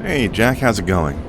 Hey, Jack, how's it going?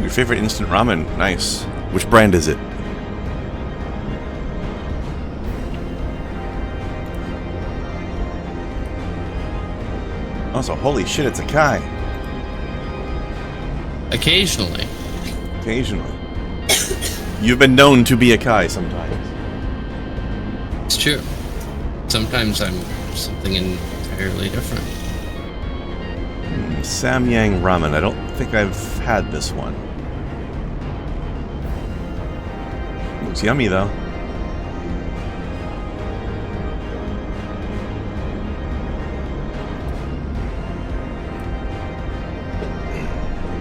Your favorite instant ramen? Nice. Which brand is it? Also, holy shit, it's a Kai. Occasionally. Occasionally. You've been known to be a Kai sometimes. It's true. Sometimes I'm something entirely different. Samyang ramen. I don't think I've had this one. Looks yummy though.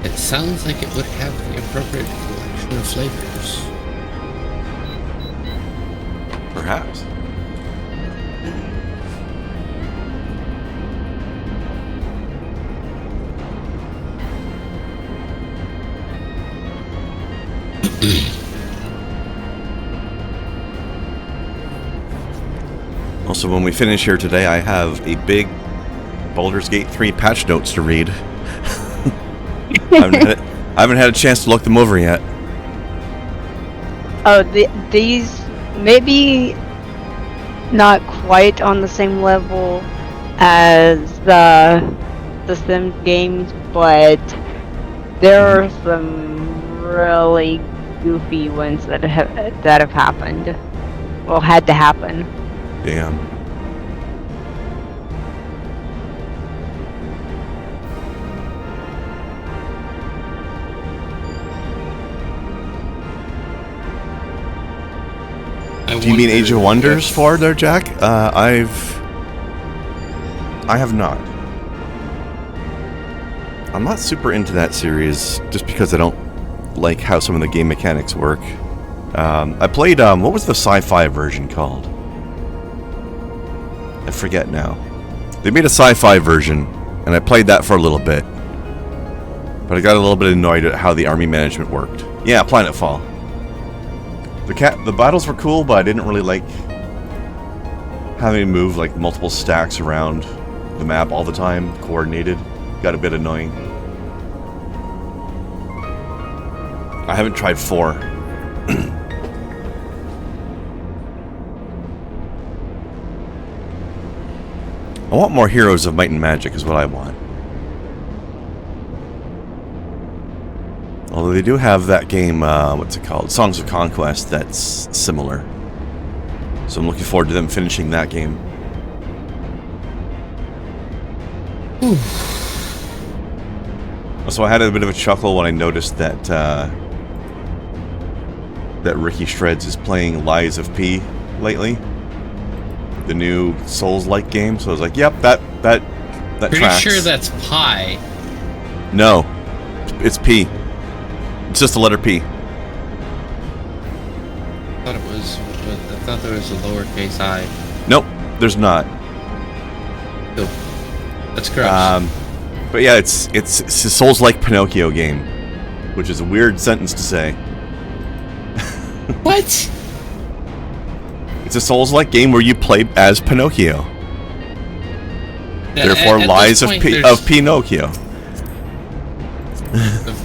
It sounds like it would have the appropriate collection of flavors. Perhaps. Also, when we finish here today, I have a big Baldur's Gate 3 patch notes to read. I haven't had a chance to look them over yet. Oh, these maybe not quite on the same level as the Sims games, but there are some really goofy ones that have happened. Well, had to happen. Damn. Do you mean Age of Wonders for there, Jack? I have not. I'm not super into that series just because I don't like how some of the game mechanics work. I played, what was the sci-fi version called? I forget now. They made a sci-fi version, and I played that for a little bit. But I got a little bit annoyed at how the army management worked. Yeah, Planetfall. The battles were cool, but I didn't really like having to move like multiple stacks around the map all the time, coordinated. Got a bit annoying. I haven't tried 4. I want more Heroes of Might and Magic is what I want. Although they do have that game, what's it called? Songs of Conquest that's similar. So I'm looking forward to them finishing that game. So I had a bit of a chuckle when I noticed that that Ricky Shreds is playing Lies of P lately. The new Souls-like game. So I was like, yep, that Pretty tracks. sure that's pi. No. It's P. It's just the letter P. I thought there was a lowercase I. Nope, there's not. Cool. That's correct. But yeah, it's a Souls-like Pinocchio game, which is a weird sentence to say. What? It's a Souls-like game where you play as Pinocchio. Yeah, Therefore, at Lies this of point, of Pinocchio.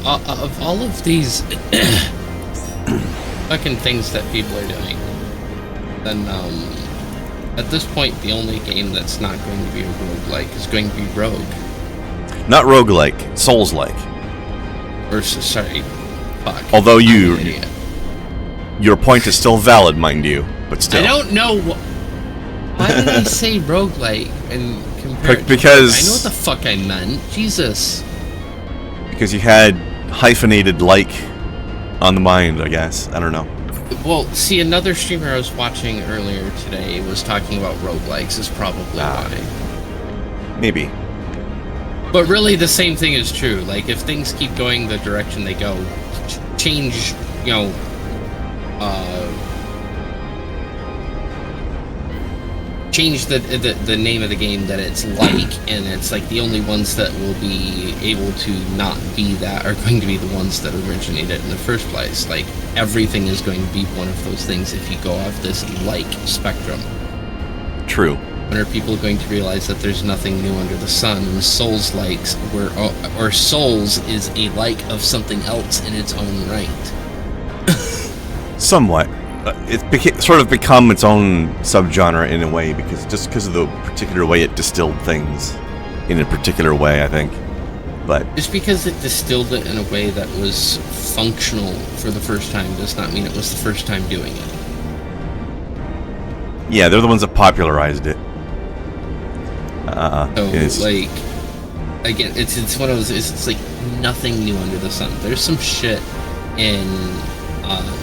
Of all of these fucking things that people are doing, then at this point, the only game that's not going to be a roguelike is going to be Rogue. Not roguelike, Souls-like. Or sorry, fuck. Although I'm an idiot. your point is still valid, mind you, but still. I don't know why did I say roguelike and compare it because to I know what the fuck I meant. Jesus. Because you had hyphenated like on the mind, I guess. I don't know. Well, see, another streamer I was watching earlier today was talking about roguelikes is probably why. Maybe. But really the same thing is true. Like, if things keep going the direction they go, change, you know, change the name of the game that it's like, and it's like the only ones that will be able to not be that are going to be the ones that originated in the first place. Like, everything is going to be one of those things if you go off this like spectrum. True. When are people going to realize that there's nothing new under the sun, and Souls likes or Souls is a like of something else in its own right? Somewhat. It's sort of become its own subgenre in a way, because of the particular way it distilled things in a particular way, I think. But just because it distilled it in a way that was functional for the first time does not mean it was the first time doing it. yeah, they're the ones that popularized it. Like, again, it's one of those. It's like nothing new under the sun. There's some shit in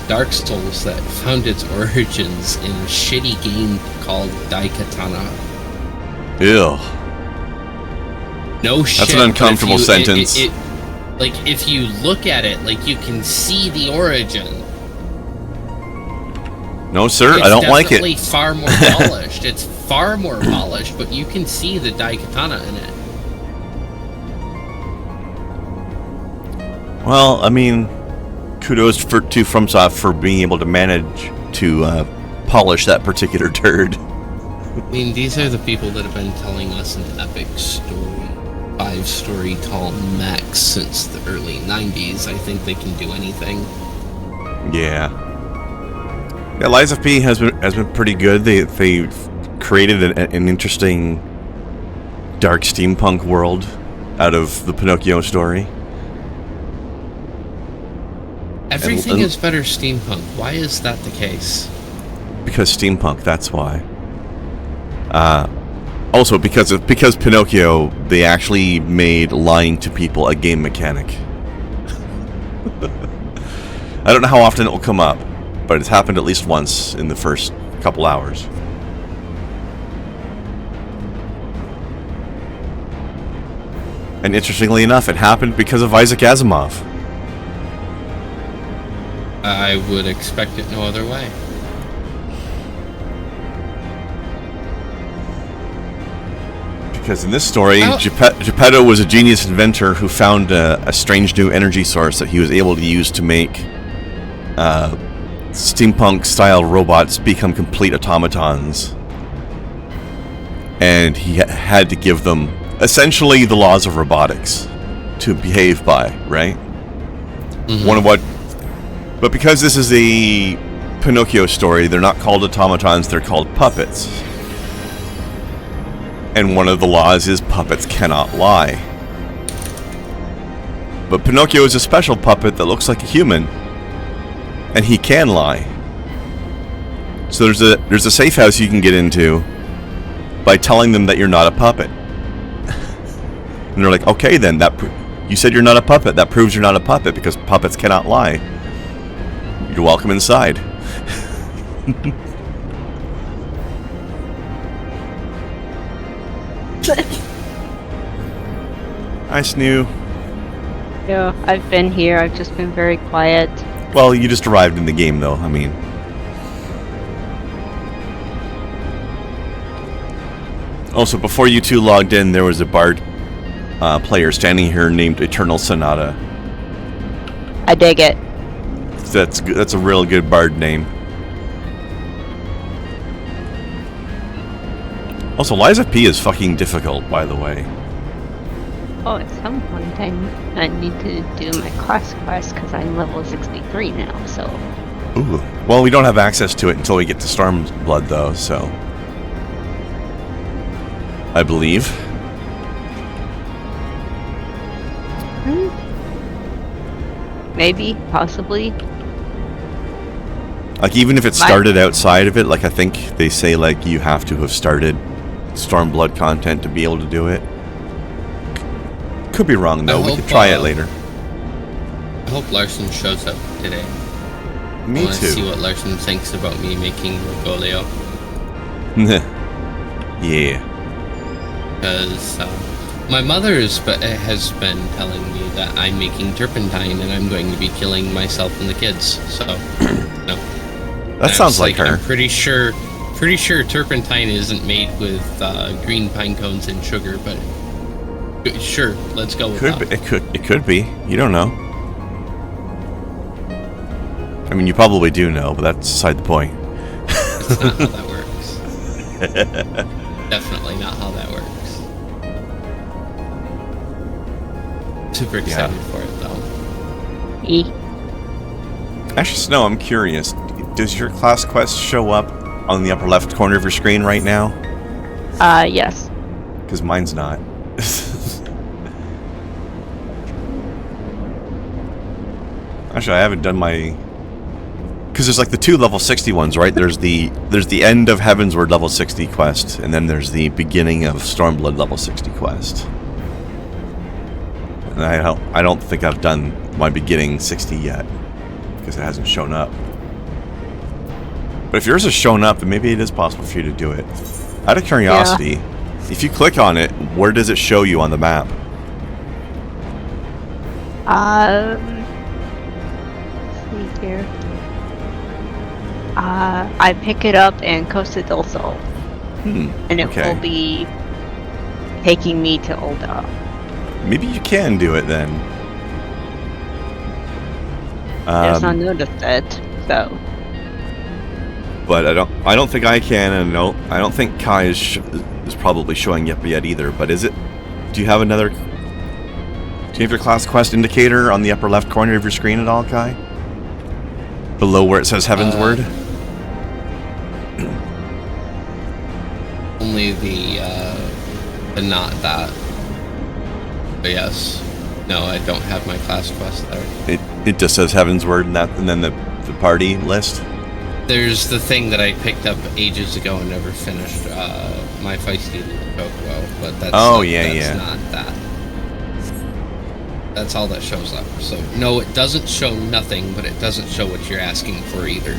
Dark Souls that found its origins in a shitty game called Daikatana. Ew. No shit. That's an uncomfortable sentence. Like, if you look at it, like, you can see the origin. No, sir, It's I don't like it. definitely far more polished. It's far more polished, but you can see the Daikatana in it. Well, I mean, kudos to FromSoft for being able to manage to polish that particular turd. I mean, these are the people that have been telling us an epic story, 5-story tall mech since the early 90s. I think they can do anything. Yeah. Yeah, Lies of P has been pretty good. They've created an interesting dark steampunk world out of the Pinocchio story. Everything is better steampunk. Why is that the case? Because steampunk, that's why. Also, because Pinocchio, they actually made lying to people a game mechanic. I don't know how often it will come up, but it's happened at least once in the first couple hours. And interestingly enough, it happened because of Isaac Asimov. I would expect it no other way. Because in this story, Geppetto was a genius inventor who found a strange new energy source that he was able to use to make steampunk-style robots become complete automatons. and he had to give them essentially the laws of robotics to behave by, right? Mm-hmm. But because this is a Pinocchio story, they're not called automatons, they're called puppets. And one of the laws is puppets cannot lie. But Pinocchio is a special puppet that looks like a human, and he can lie. So there's a safe house you can get into by telling them that you're not a puppet. And they're like, okay then, you said you're not a puppet, that proves you're not a puppet because puppets cannot lie. You're welcome inside. Hi, Snoo. Yeah, I've been here. I've just been very quiet. Well, you just arrived in the game, though. I mean... Also, before you two logged in, there was a Bard player standing here named Eternal Sonata. I dig it. That's a real good Bard name. Also, Liza P is fucking difficult, by the way. Oh, at some point I need to do my class quest because I'm level 63 now, so... Ooh. Well, we don't have access to it until we get to Stormblood, though, so... I believe. Maybe, possibly. Like, even if it started outside of it, like, I think they say, like, you have to have started Stormblood content to be able to do it. Could be wrong, though. We could try it later. I hope Larson shows up today. Me I want too. to see what Larson thinks about me making Rogolio. Yeah. Because my mother has been telling me that I'm making turpentine and I'm going to be killing myself and the kids. So, no. That sounds like her. I'm pretty sure turpentine isn't made with green pine cones and sugar, but sure, let's go with that. It could be. You don't know. I mean, you probably do know, but that's beside the point. That's not how that works. Definitely not how that works. Super excited for it, though. Actually, Snow, I'm curious. Does your class quest show up on the upper left corner of your screen right now? Yes. Because mine's not. Actually, I haven't done my... Because there's like the two level 60 ones, right? There's the end of Heavensward level 60 quest, and then there's the beginning of Stormblood level 60 quest. And I don't think I've done my beginning 60 yet, because it hasn't shown up. But if yours has shown up, then maybe it is possible for you to do it. Out of curiosity, if you click on it, where does it show you on the map? Let's see here. I pick it up in Costa del Sol. And it will be taking me to Olda. Maybe you can do it then. There's not noticed it, so. But I don't think I can, and I don't think Kai is probably showing up yet either. But is it? Do you have another? Do you have your class quest indicator on the upper left corner of your screen at all, Kai? Below where it says Heavensward? Only the not that. But yes. No, I don't have my class quest there. It just says Heavensward and then the party list? There's the thing that I picked up ages ago and never finished, my feisty little Kokomo, but that's not that. That's all that shows up. So, no, it doesn't show nothing, but it doesn't show what you're asking for either.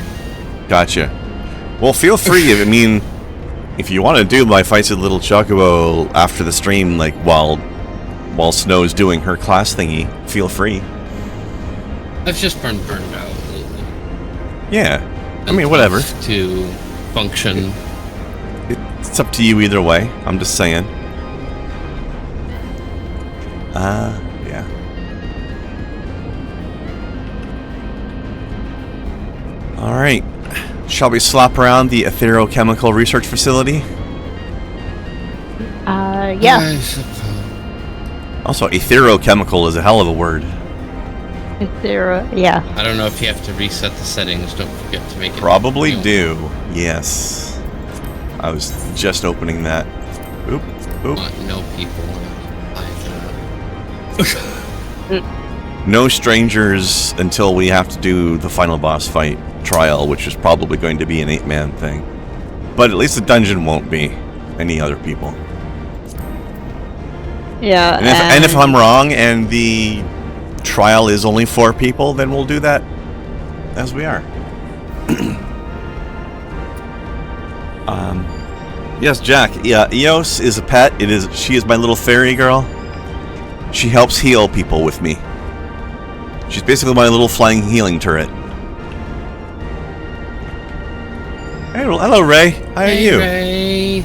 Gotcha. Well, feel free. I mean, if you want to do my feisty little chocobo after the stream, like while Snow's doing her class thingy, feel free. I've just been burned out lately. Yeah. I mean, whatever. To function. It's up to you either way. I'm just saying. Yeah. Alright. Shall we slap around the etherochemical research facility? Yeah. I suppose. Also, etherochemical is a hell of a word. Yeah. I don't know if you have to reset the settings. Don't forget to make it. Probably do. Yes. I was just opening that. Oop. Oop. No people want to buy that. No strangers until we have to do the final boss fight trial, which is probably going to be an 8-man thing. But at least the dungeon won't be any other people. Yeah. And if I'm wrong and the trial is only 4 people, then we'll do that as we are. Yes, Jack. Yeah, Eos is a pet. She is my little fairy girl. She helps heal people with me. She's basically my little flying healing turret. Hey, hello, Ray. How are you? Ray.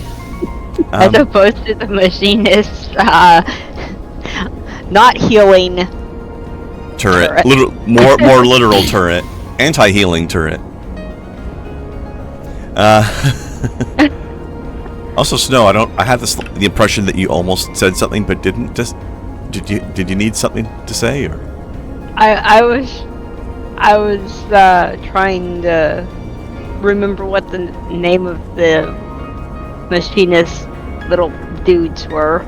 As opposed to the machinist, not healing turret. More literal turret. Anti-healing turret. Also, Snow, I had the impression that you almost said something but didn't. Did you need something to say, or? I was trying to remember what the name of the machinist little dudes were.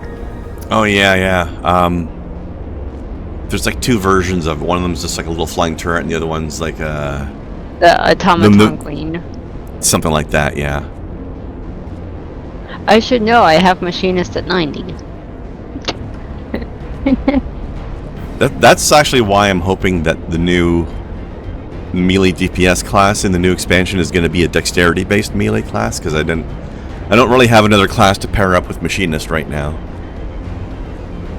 Oh yeah. There's like 2 versions of it. One of them's just like a little flying turret, and the other one's like the automaton queen. Something like that, yeah. I should know. I have machinist at 90. That's actually why I'm hoping that the new melee DPS class in the new expansion is going to be a dexterity-based melee class, because I don't really have another class to pair up with machinist right now.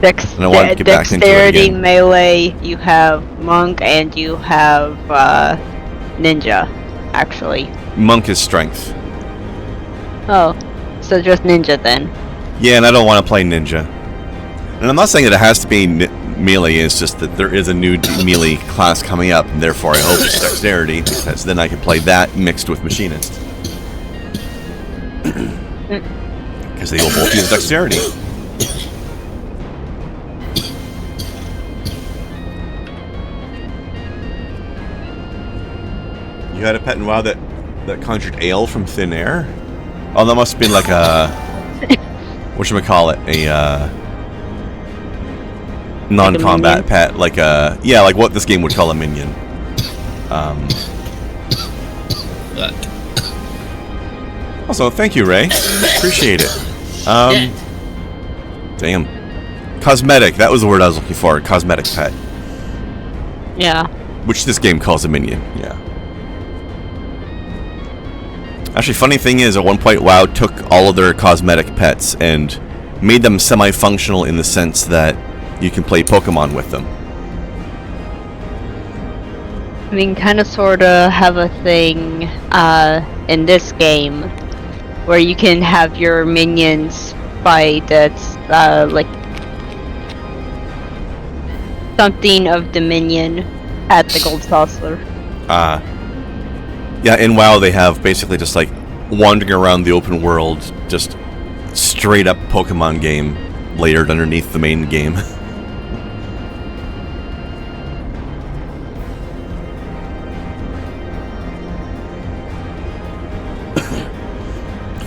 And I want to get back into it Dexterity again. melee. You have monk and you have ninja. Actually. Monk is strength. Oh, so just ninja then. Yeah, and I don't want to play ninja. And I'm not saying that it has to be melee, it's just that there is a new melee class coming up, and therefore I hope it's dexterity, because then I can play that mixed with machinist. Because they will both use dexterity. You had a pet in WoW that conjured ale from thin air? Oh, that must have been like a... whatchamacallit? A, non-combat pet. Like a... Yeah, like what this game would call a minion. Also, thank you, Ray. Appreciate it. Damn. Cosmetic. That was the word I was looking for. Cosmetic pet. Yeah. Which this game calls a minion. Yeah. Actually, funny thing is, at one point, WoW took all of their cosmetic pets and made them semi-functional in the sense that you can play Pokemon with them. I mean, kind of, sort of have a thing in this game where you can have your minions fight that's like something of Dominion at the Gold Saucer. Yeah, in WoW they have basically just like wandering around the open world, just straight up Pokemon game layered underneath the main game.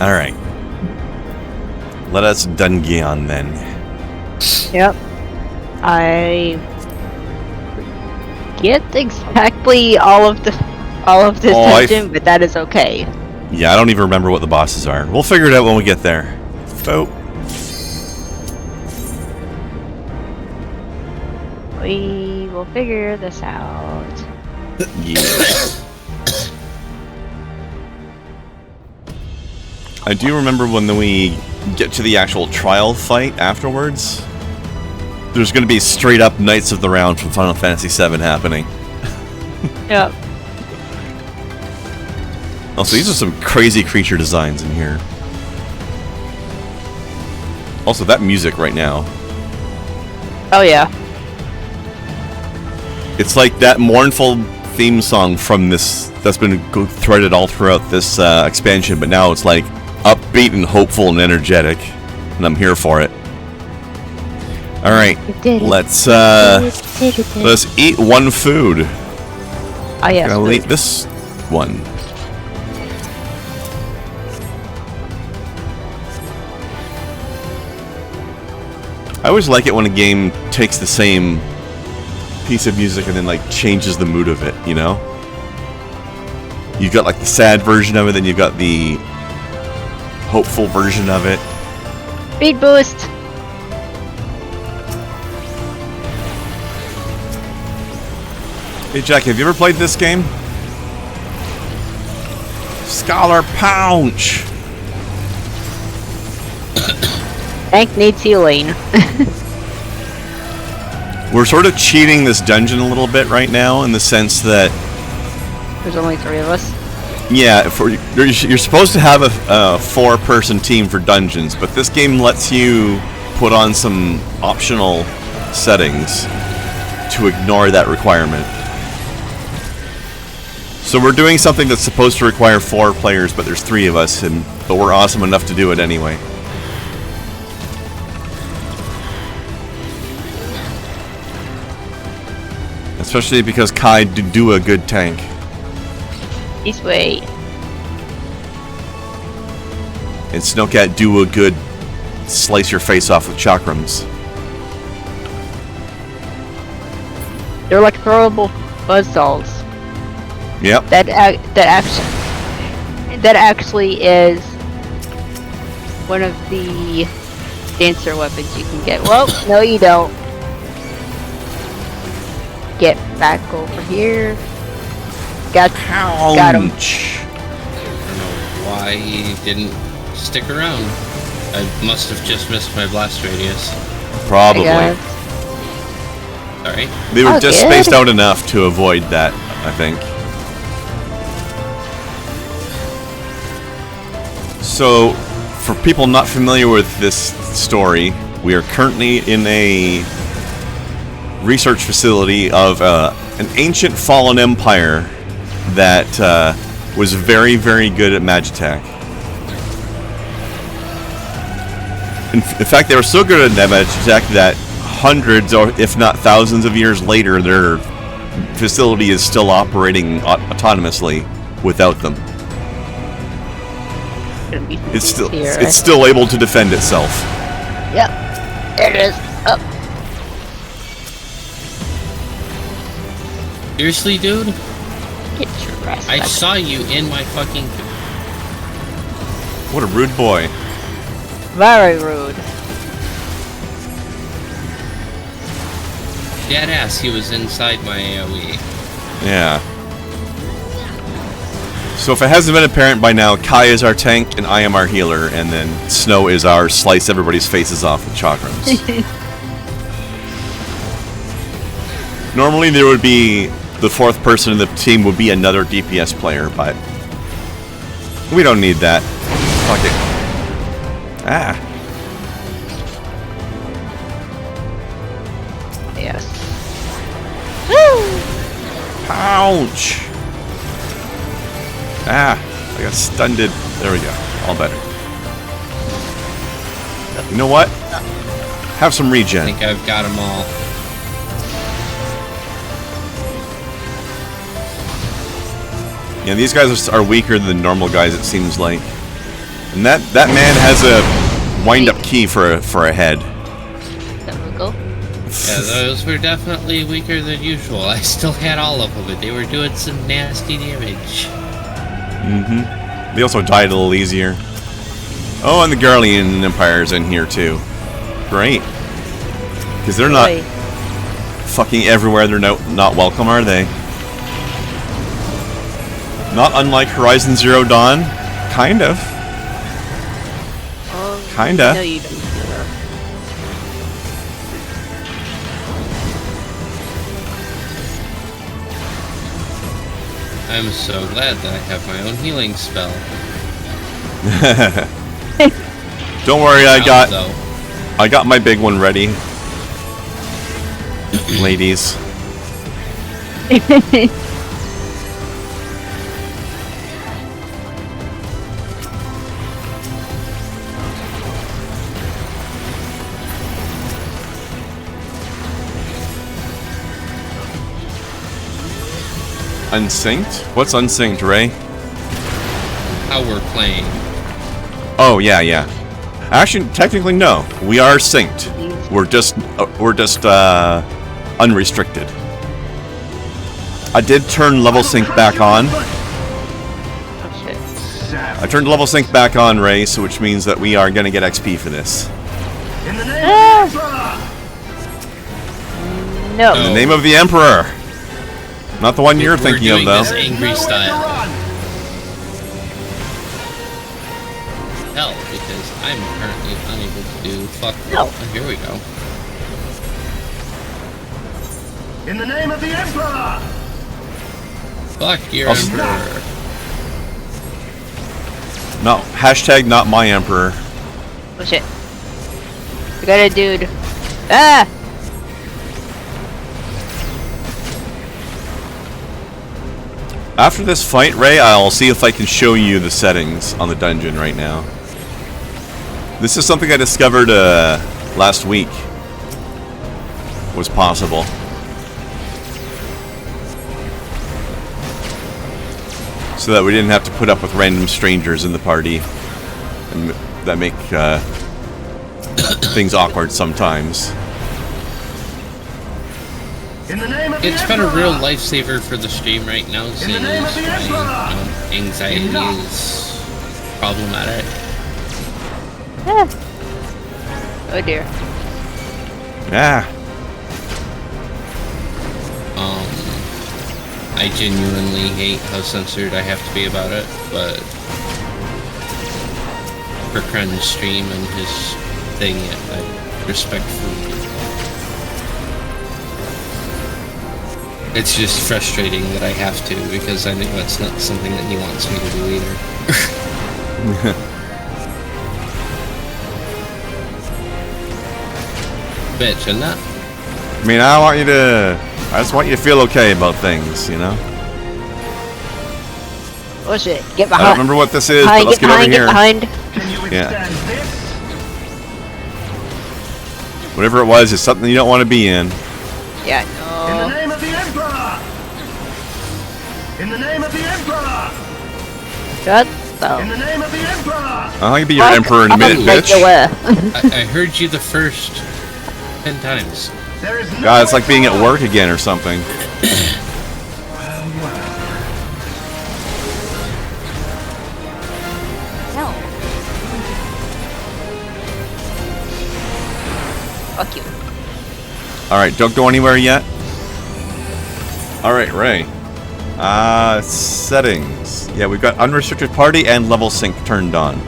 Alright. Let us Dungeon then. Yep. I get exactly all of this dungeon, but that is okay. Yeah, I don't even remember what the bosses are. We'll figure it out when we get there. Oh. We will figure this out. Yeah. I do remember when we get to the actual trial fight afterwards, there's going to be straight up Knights of the Round from Final Fantasy VII happening. Yep. Also, these are some crazy creature designs in here. Also, that music right now. Oh yeah. It's like that mournful theme song from this that's been threaded all throughout this expansion, but now it's like upbeat and hopeful and energetic. and I'm here for it. All right, did it. let's Did it. let's eat one food. Oh yes. I'll food. eat this one. I always like it when a game takes the same piece of music and then like changes the mood of it, you know? You've got like the sad version of it, then you've got the hopeful version of it. Speed boost. Hey Jack, have you ever played this game? Scholar Pounch! Tank needs healing. We're sort of cheating this dungeon a little bit right now in the sense that, There's only 3 of us. yeah, you're supposed to have a 4-person team for dungeons, but this game lets you put on some optional settings to ignore that requirement. So we're doing something that's supposed to require 4 players, but there's 3 of us, but we're awesome enough to do it anyway. Especially because Kai do a good tank. This way. And Snowcat do a good slice your face off with chakrams. They're like throwable buzzsaws. Yep. That actually is one of the dancer weapons you can get. Well, no, you don't. Get back over here. Got him. I don't know why he didn't stick around. I must have just missed my blast radius. Probably. Sorry. They were Oh, just good. spaced out enough to avoid that, I think. So, for people not familiar with this story, we are currently in a research facility of an ancient fallen empire that was very, very good at Magitech. In fact, they were so good at Magitech that hundreds, or if not thousands of years later, their facility is still operating autonomously without them. It's still able to defend itself. Yep. There it is. Up. Seriously, dude? Get your ass I back. saw you in my fucking... What a rude boy. Very rude. Deadass, he was inside my AoE. Yeah. So if it hasn't been apparent by now, Kai is our tank and I am our healer, and then Snow is our slice everybody's faces off with chakrams. Normally there would be the 4th person in the team would be another DPS player, but we don't need that. Fuck it. Ah. Yes. Woo! Ouch! Ah, I got stunned. There we go. All better. You know what? Have some I regen. think I've got them all. Yeah, these guys are weaker than normal guys, it seems like. And that man has a wind-up key for a head. There we go. Yeah, those were definitely weaker than usual. I still had all of them, but they were doing some nasty damage. Mm-hmm. They also died a little easier. Oh, and the Garlean Empire's in here too. Great. Because they're not Boy. fucking everywhere. They're not welcome, are they? Not unlike Horizon Zero Dawn. Kind of. Kinda. No, you don't. I'm so glad that I have my own healing spell. Don't worry, I Though. got my big one ready. Ladies. Unsynced? What's unsynced, Ray? How we're playing. Oh, yeah. Actually, technically, no. We are synced. We're just unrestricted. I did turn level sync back on. Oh shit. I turned level sync back on, Ray, so which means that we are going to get XP for this. In the name of the Emperor! No. In the name of the Emperor. Not the one you're thinking of, though. This angry style. Hell, because I'm currently unable to do fuck. No. Oh, here we go. In the name of the Emperor! Fuck your I'll emperor. No, hashtag not my Emperor. Oh shit. We got a dude. Ah! After this fight, Ray, I'll see if I can show you the settings on the dungeon right now. This is something I discovered last week. Was possible. So that we didn't have to put up with random strangers in the party. And that make things awkward sometimes. In the name of the It's been a Emperor! real lifesaver for the stream right now, seeing name of as the my Emperor! anxiety Enough! is problematic. Ah. Oh dear. Yeah. I genuinely hate how censored I have to be about it, but for Kren's stream and his thing, I respectfully. It's just frustrating that I have to, because I know it's not something that he wants me to do either. Bitch, and that. I mean, I just want you to feel okay about things, you know? Oh shit. Get I behind. don't remember what this is, but Behind, let's get get over behind, here. get behind. Can you Yeah. withstand this? Whatever it was, is something you don't want to be in. Yeah, In the no. name of the Emperor! In the name of the Emperor! Shut In the the name of the Emperor! I'll be your fuck emperor in a up, minute, make bitch. your way. I heard you the first 10 times. There is no God, it's like being at work again or something. No. Fuck you. Alright, don't go anywhere yet. Alright, Ray. Settings. Yeah, we've got unrestricted party and level sync turned on.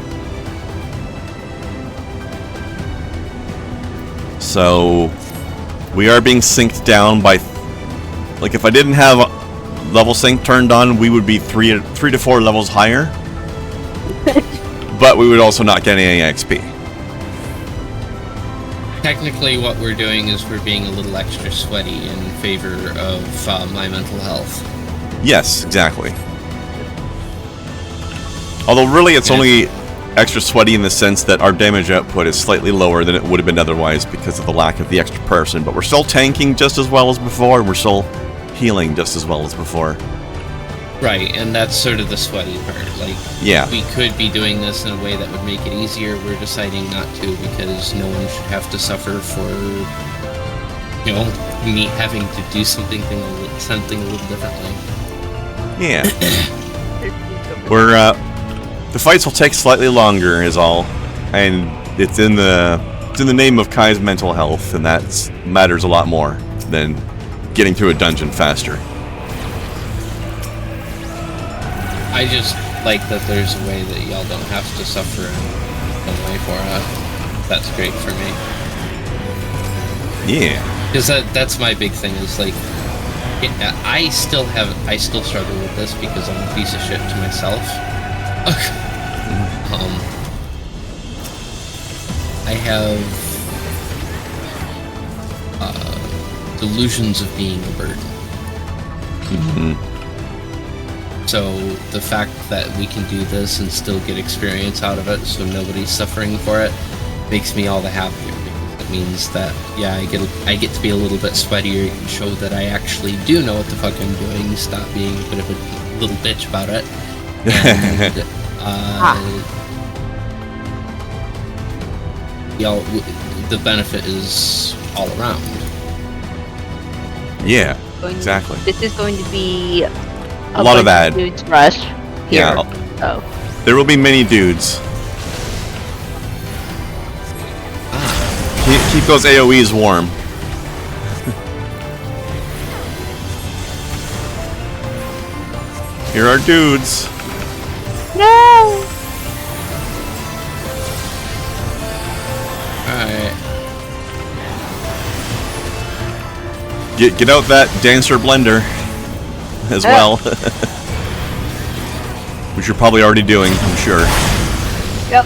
So, we are being synced down by... Like, if I didn't have level sync turned on, we would be 3 to 4 levels higher. But we would also not get any XP. Technically, what we're doing is we're being a little extra sweaty in favor of my mental health. Yes, exactly. Although really it's Yeah. only extra sweaty in the sense that our damage output is slightly lower than it would have been otherwise because of the lack of the extra person, but we're still tanking just as well as before, and we're still healing just as well as before. Right, and that's sort of the sweaty part. Like, Yeah. we could be doing this in a way that would make it easier. We're deciding not to because no one should have to suffer for, you know, me having to do something a little differently. Yeah. We're the fights will take slightly longer is all, and it's in the name of Kai's mental health, and that matters a lot more than getting through a dungeon faster. I just like that there's a way that y'all don't have to suffer in one way for it. That's great for me. Yeah. Because that's my big thing is like, I still struggle with this because I'm a piece of shit to myself. I have delusions of being a burden. So the fact that we can do this and still get experience out of it, so nobody's suffering for it, makes me all the happier. Because it means that I get to be a little bit sweatier, show that I actually do know what the fuck I'm doing, stop being a bit of a little bitch about it, and the benefit is all around. Yeah, exactly. This is going to be a lot of ad. Dudes rush here. Yeah. So. There will be many dudes. Keep those AoEs warm. Here are dudes. No! Alright. Get out that dancer blender as well. Which you're probably already doing, I'm sure. Yep.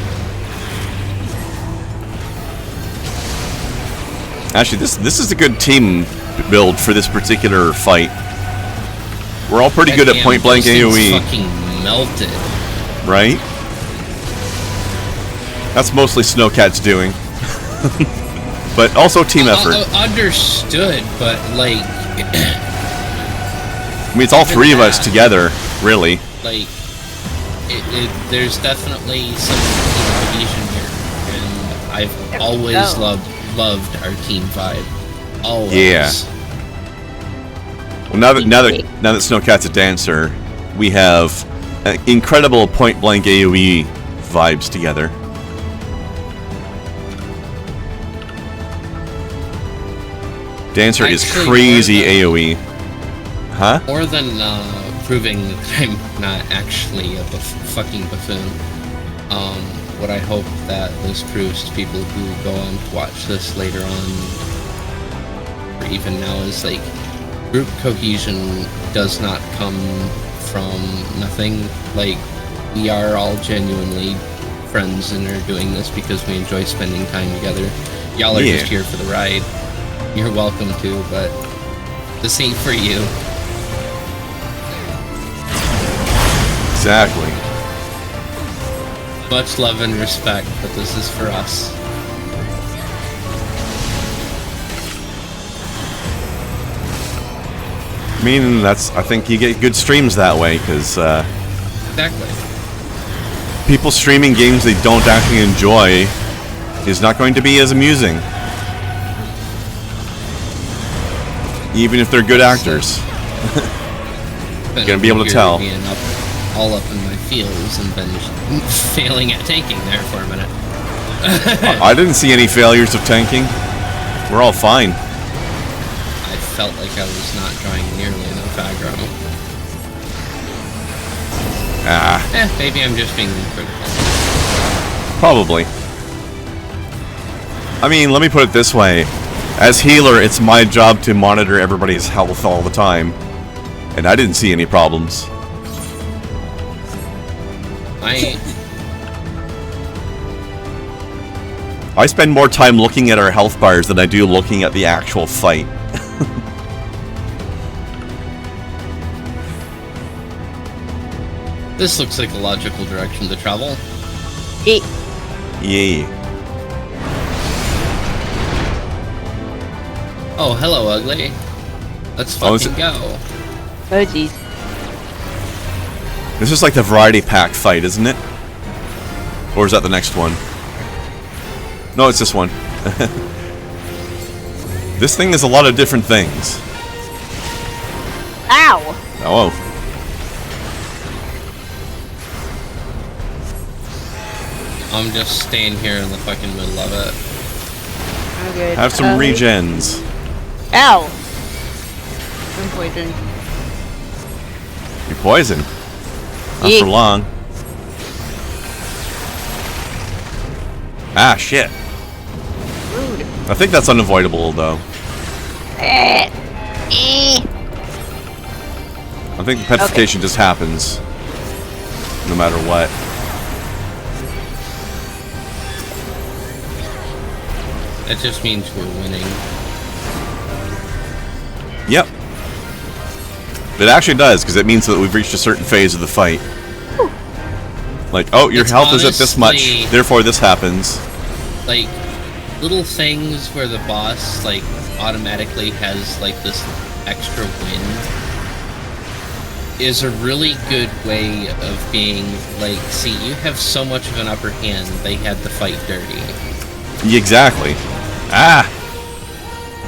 Actually, this is a good team build for this particular fight. We're all pretty good at point blank AoE. Fucking melted. Right? That's mostly Snowcat's doing. But also team effort. Understood, but like... I mean, it's all three of us together, really. Like, there's definitely some cohesion here, and I've always loved our team vibe. Always. Yeah. Well, now that Snowcat's a dancer, we have incredible point blank AoE vibes together. Dancer is crazy AoE. Huh? More than proving that I'm not actually a fucking buffoon. What I hope that this proves to people who go on to watch this later on, or even now, is like group cohesion does not come from nothing. Like, we are all genuinely friends and are doing this because we enjoy spending time together. Y'all are just here for the ride. You're welcome to, but this ain't for you. Exactly. Much love and respect, but this is for us. I mean, I think you get good streams that way, because Exactly. people streaming games they don't actually enjoy is not going to be as amusing. Even if they're good actors. You're gonna be able to tell. Being all up in my feels and then failing at tanking there for a minute. I didn't see any failures of tanking. We're all fine. I felt like I was not drawing nearly enough aggro. Maybe I'm just being critical. Probably. I mean, let me put it this way. As healer, it's my job to monitor everybody's health all the time. And I didn't see any problems. I spend more time looking at our health bars than I do looking at the actual fight. This looks like a logical direction to travel. Yeah. Oh, hello, ugly. Let's fucking go. Oh, jeez. This is like the variety pack fight, isn't it? Or is that the next one? No, it's this one. This thing is a lot of different things. Ow! Oh. I'm just staying here in the fucking middle of it. Okay. Have some regens. Ow! I'm poisoned. You're poisoned. Not for long. Ah, shit. Rude. I think that's unavoidable, though. I think the petrification just happens. No matter what. That just means we're winning. Yep. It actually does, because it means that we've reached a certain phase of the fight. Like, oh, your health is at this much, therefore this happens. Like, little things where the boss like automatically has like this extra wind is a really good way of being like, see, you have so much of an upper hand, they had to fight dirty. Exactly. Ah!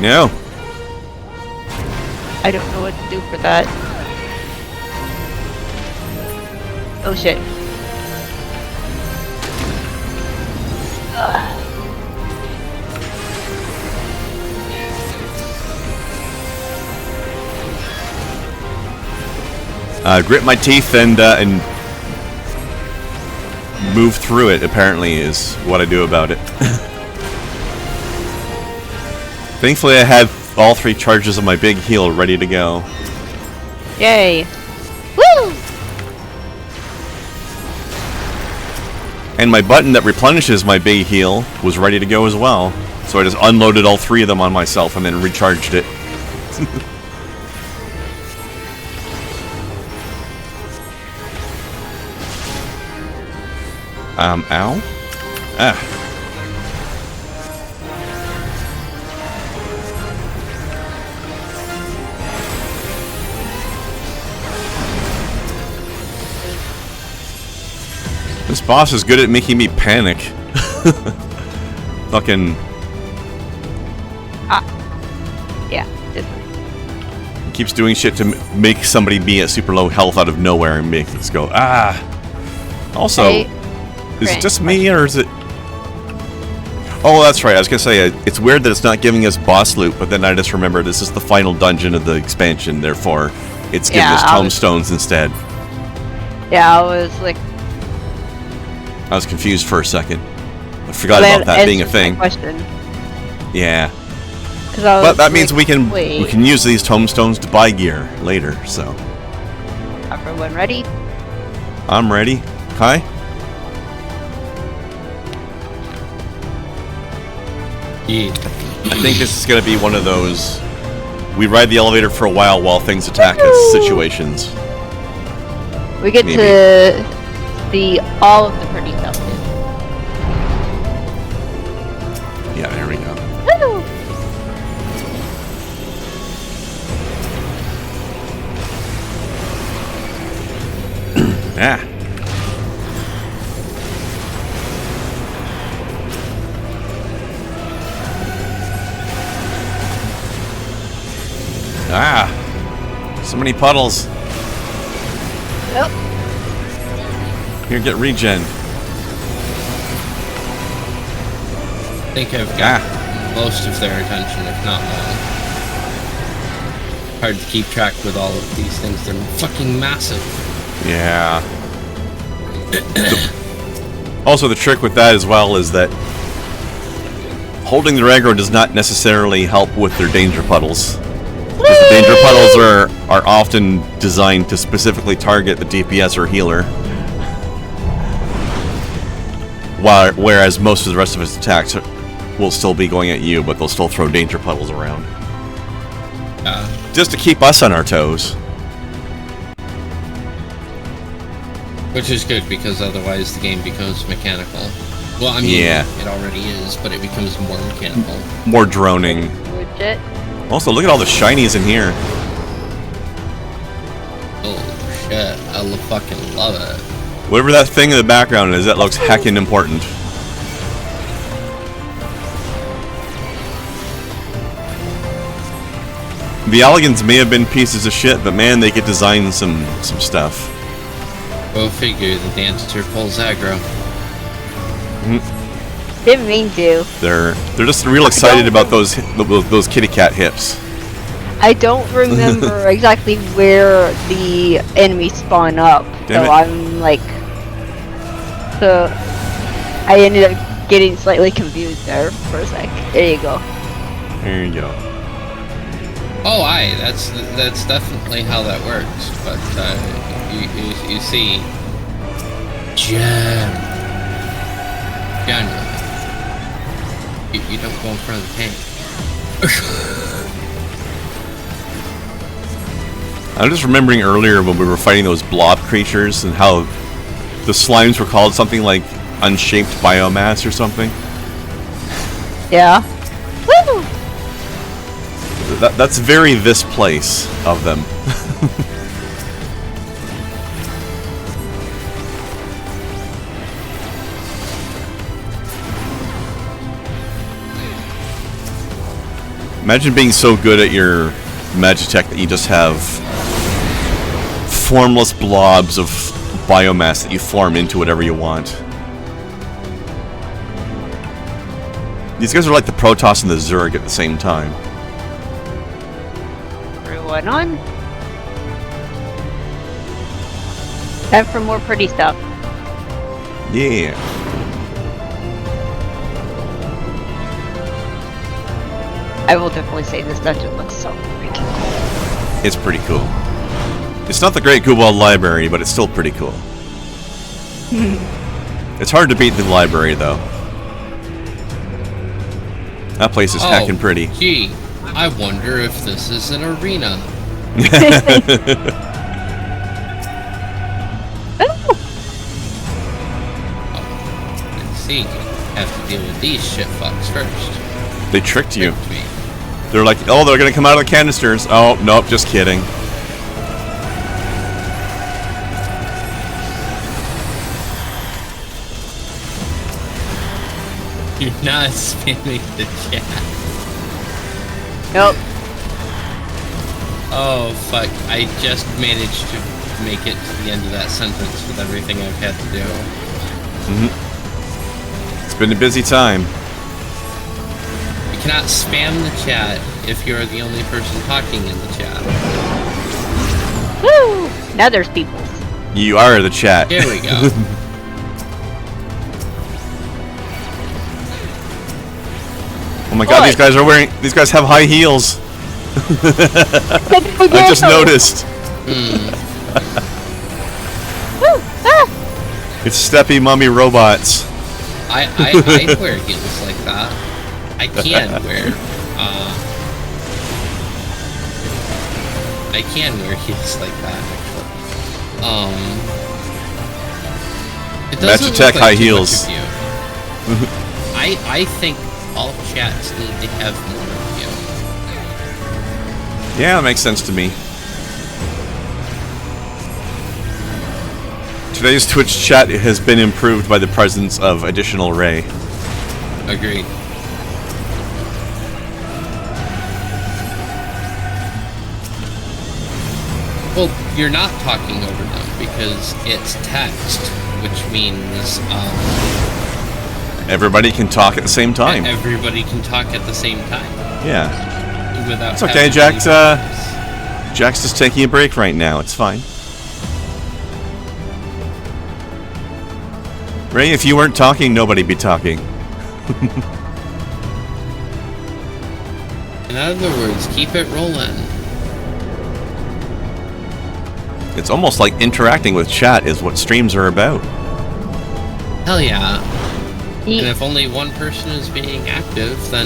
No. I don't know what to do for that. Oh shit. Grit my teeth and move through it, apparently, is what I do about it. Thankfully, I had all 3 charges of my big heal ready to go. Yay. Woo! And my button that replenishes my big heal was ready to go as well. So I just unloaded all 3 of them on myself and then recharged it. Ow? Ah. This boss is good at making me panic. Fucking... Yeah, just keeps doing shit to make somebody be at super low health out of nowhere and make us go, ah! Also... Is it just me, or is it... Oh, that's right, I was gonna say, it's weird that it's not giving us boss loot, but then I just remember this is the final dungeon of the expansion, therefore it's giving us tomestones instead. Yeah, I was like... I was confused for a second. I forgot about that being a thing. Question. Yeah. But that means we can use these tomestones to buy gear later, so... Everyone ready? I'm ready. Kai? Yeah. I think this is going to be one of those we ride the elevator for a while things attack us situations. We get to see all of the pretty stuff. Yeah, there we go. Woo! Ah. Ah. So many puddles. Yep. Here, get regen. I think I've got most of their attention, if not all. Hard to keep track with all of these things. They're fucking massive. Yeah. Also, the trick with that as well is that holding their aggro does not necessarily help with their danger puddles. Because the danger puddles are often designed to specifically target the DPS or healer. Whereas most of the rest of his attacks will still be going at you, but they'll still throw danger puddles around. Just to keep us on our toes. Which is good, because otherwise the game becomes mechanical. Well, I mean, it already is, but it becomes more mechanical. More droning. Legit. Also, look at all the shinies in here. Oh, shit. I fucking love it. Whatever that thing in the background is, that looks heckin' important. The Elegants may have been pieces of shit, but man, they could design some stuff. Go figure, the dancer pulls aggro. Didn't mean to. They're just real excited about those kitty cat hips. I don't remember exactly where the enemies spawn up, Damn so it. I'm like, so I ended up getting slightly confused there for a sec. There you go. There you go. Oh, aye, that's definitely how that works. But you see, John, you don't go in front of the tank. I'm just remembering earlier when we were fighting those blob creatures and how the slimes were called something like unshaped biomass or something. Yeah. Woo! That's very this place of them. Imagine being so good at your Magitech that you just have formless blobs of biomass that you form into whatever you want. These guys are like the Protoss and the Zerg at the same time. Everyone on. Time for more pretty stuff. Yeah. I will definitely say this dungeon looks so freaking cool. It's pretty cool. It's not the Great Goobald Library, but it's still pretty cool. It's hard to beat the library, though. That place is heckin' pretty. Gee, I wonder if this is an arena. See, you have to deal with these shit fucks first. They tricked you. Tricked me. They're like, oh, they're gonna come out of the canisters. Oh, nope, just kidding. You're not spamming the chat. Nope. Oh, fuck. I just managed to make it to the end of that sentence with everything I've had to do. It's been a busy time. You cannot spam the chat if you're the only person talking in the chat. Woo! Now there's people. You are the chat. Here we go. Oh my god, Boy. these guys have high heels. I just noticed. It's steppy mummy robots. I wear heels like that. I can wear heels like that, actually. It doesn't Magitech look like high too heels. much of you. I think all chats need to have more of Yeah, that makes sense to me. Today's Twitch chat has been improved by the presence of additional Ray. you. Agreed. Well, you're not talking over them because it's text, which means Everybody can talk at the same time. everybody can talk at the same time Yeah. without. It's okay, having to Jack's, leave. Jack's just taking a break right now. It's fine. Ray, if you weren't talking, nobody'd be talking. In other words, keep it rolling. It's almost like interacting with chat is what streams are about. Hell yeah. And Ye- if only one person is being active, then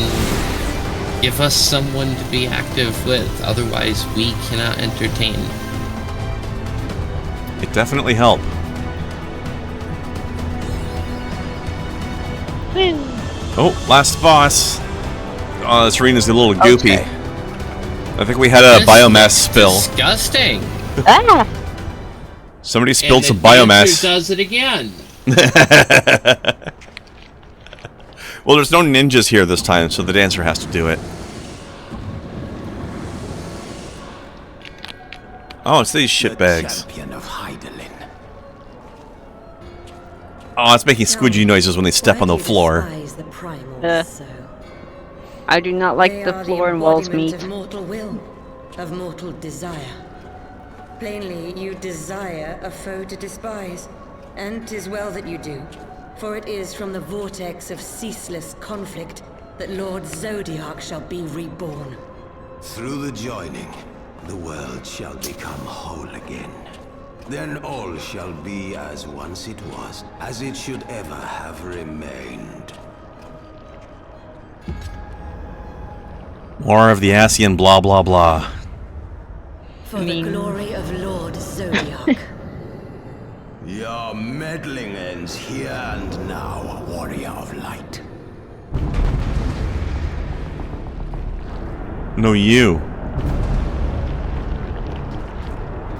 give us someone to be active with. Otherwise, we cannot entertain. It definitely helped. Woo. Oh, last boss. Oh, this arena's a little goopy. Okay. I think we had a This biomass looks spill. Disgusting. Ah! Somebody spilled And some the dancer biomass. does it again. Well, there's no ninjas here this time, so the dancer has to do it. Oh, it's these shitbags. Champion of Hydaelyn. Oh, it's making squidgy noises when they step on the floor. The primal Uh. so. I do not like They the are floor and walls embodiment meat. Of mortal will, of mortal desire. Plainly, you desire a foe to despise, and 'tis well that you do, for it is from the vortex of ceaseless conflict that Lord Zodiac shall be reborn. Through the joining, the world shall become whole again. Then all shall be as once it was, as it should ever have remained. More of the Asian blah blah blah. For the glory of Lord Zodiac. Your meddling ends here and now, warrior of light. No, you.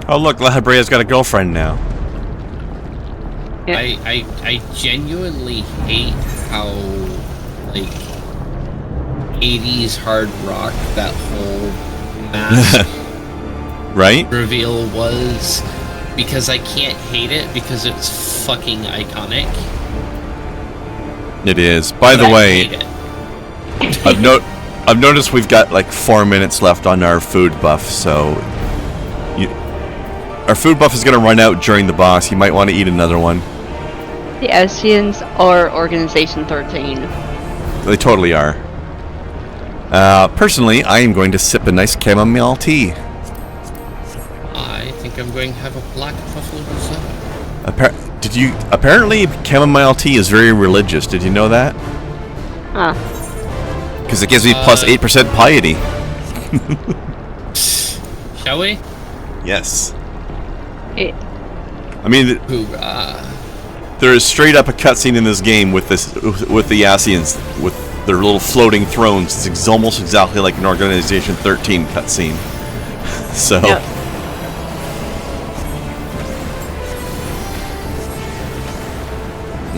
Oh, look, La Hebrea's got a girlfriend now. Yeah. I genuinely hate how, like, 80s hard rock that whole mask Right? reveal was, because I can't hate it because it's fucking iconic. It is. By but the I way, hate it. I've noticed we've got like 4 minutes left on our food buff, so our food buff is going to run out during the boss. You might want to eat another one. The Asians are Organization 13. They totally are. Personally, I am going to sip a nice chamomile tea. I think I'm going to have a black truffle rosé. Apparently, chamomile tea is very religious. Did you know that? Huh. Because it gives me plus 8% piety. Shall we? Yes. It, I mean, Hoorah. there is straight up a cutscene in this game with the Asians with their little floating thrones. It's almost exactly like an Organization 13 cutscene. So. Yep.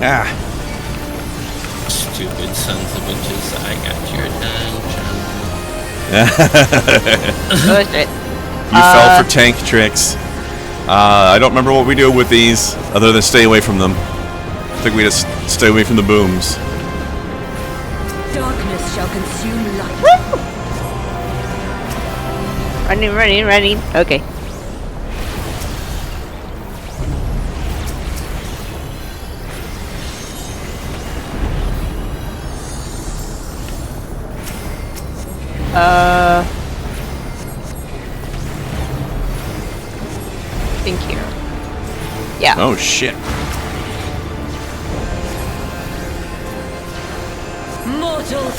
Ah. Stupid sons of bitches, I got your attention. oh shit. You fell for tank tricks. I don't remember what we do with these, other than stay away from them. I think we just stay away from the booms. Darkness shall consume light. Running. Okay. I think here. Yeah. Oh shit.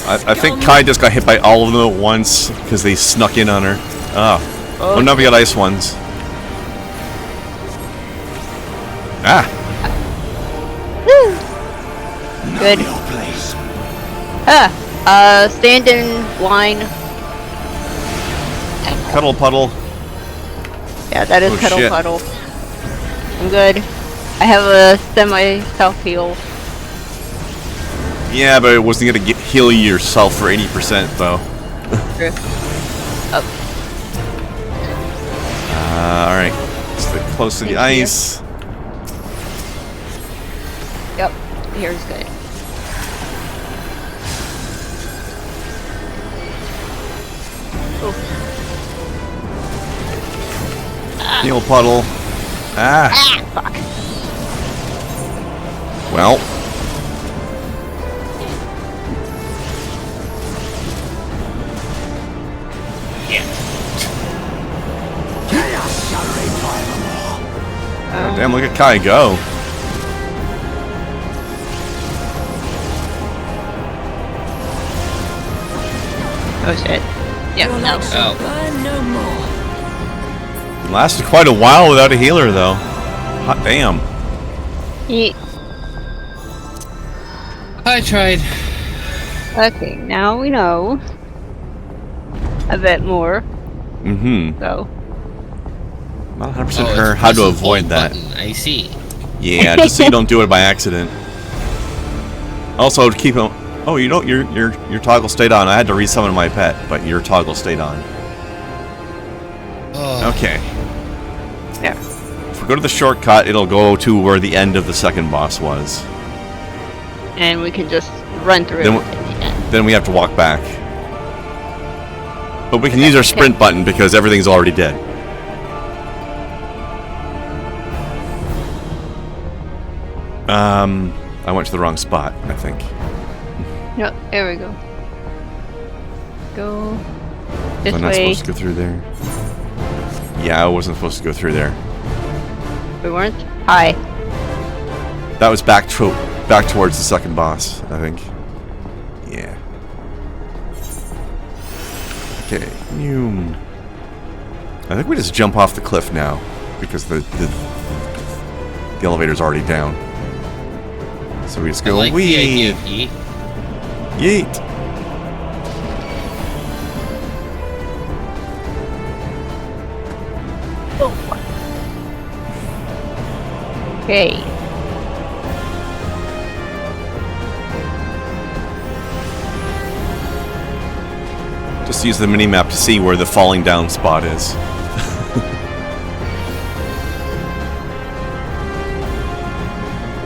I think Kai just got hit by all of them at once because they snuck in on her. Oh no, we got ice ones. Ah. Woo. Good. Your place. Stand in line. Cuddle puddle. Yeah, that is Oh, Cuddle shit. Puddle. I'm good. I have a semi-self heal. Yeah, but it wasn't gonna heal yourself for 80% though. True. Up. Alright. Stay close to the Thank you. ice. Yep. Here's good. Oh. Heal puddle. Ah. Fuck. Well. Chaos shall reign forevermore. Oh, damn, look at Kai go. Oh shit. Yep, Your no. light shall Oh. burn no more. Lasted quite a while without a healer though. Hot damn. Yeet. I tried. Okay, now we know a bit more. Mm-hmm. So, Not 100% Oh, sure it's how to press the avoid hold that. button. I see. Yeah, just so you don't do it by accident. Also, to keep it. Oh, you don't. Your toggle stayed on. I had to resummon my pet, but your toggle stayed on. Oh, Okay. yeah. If we go to the shortcut, it'll go to where the end of the second boss was. And we can just run through Then it at the end. Then we have to walk back. But we can use our sprint button because everything's already dead. I went to the wrong spot, I think. Yep, there we go. Go this I'm not way. supposed to go through there. Yeah, I wasn't supposed to go through there. We weren't? Hi. That was back towards the second boss, I think. Yeah. Okay. I think we just jump off the cliff now because the elevator's already down. So we just I go like the idea wee. of yeet. Yeet. Okay. Just use the mini-map to see where the falling down spot is.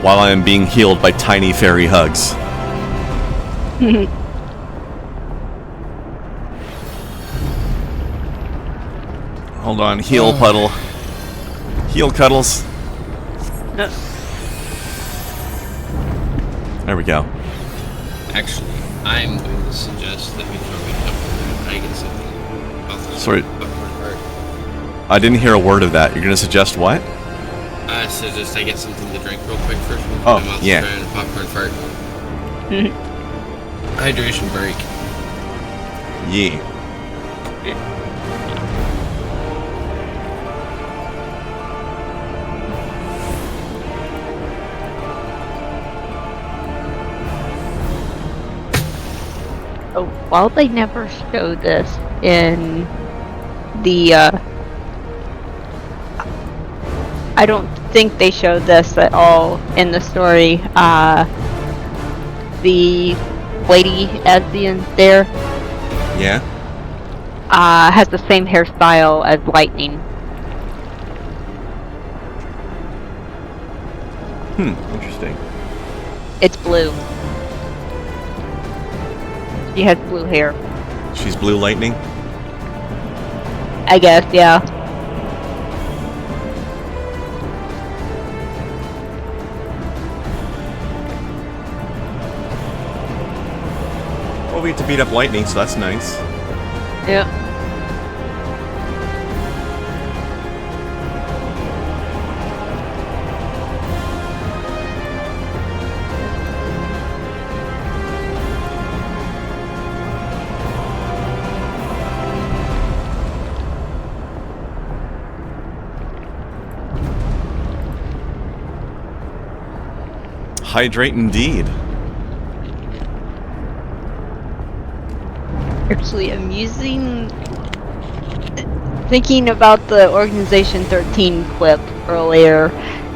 While I am being healed by tiny fairy hugs. Hold on, heal puddle. Heal cuddles. No. There we go. Actually, I'm going to suggest that we throw it up. I get something. About the Sorry. popcorn cart. I didn't hear a word of that. You're gonna suggest what? I suggest I get something to drink real quick first. Oh, I'm out yeah. trying a popcorn fart. Hydration break. Yeah. Oh, while they never showed this in the, I don't think they showed this at all in the story. The lady at the end there, Yeah? has the same hairstyle as Lightning. Interesting. It's blue. She has blue hair. She's Blue Lightning? I guess, yeah. Well, we get to beat up Lightning, so that's nice. Yeah. Hydrate indeed. Actually, amusing. Thinking about the Organization 13 clip earlier,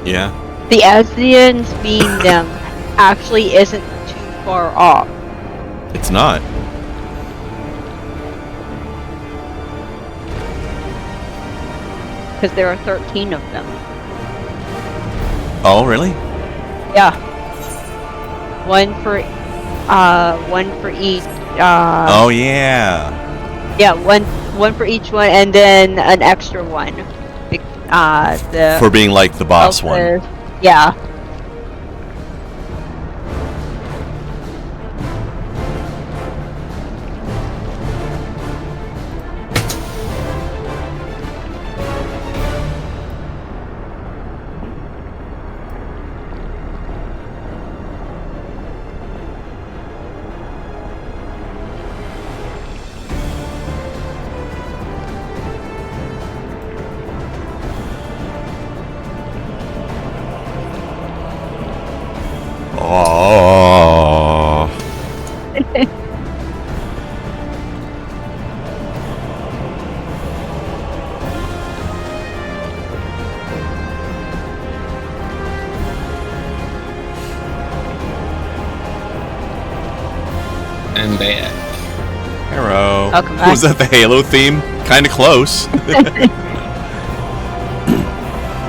Yeah? the Asians being them actually isn't too far off. It's not. Because there are 13 of them. Oh, really? Yeah. One for each. Oh, yeah. Yeah, one for each one, and then an extra one. The For being like the boss one. Yeah. Oh. I'm bad. Arrow. Welcome back. Was that the Halo theme? Kind of close.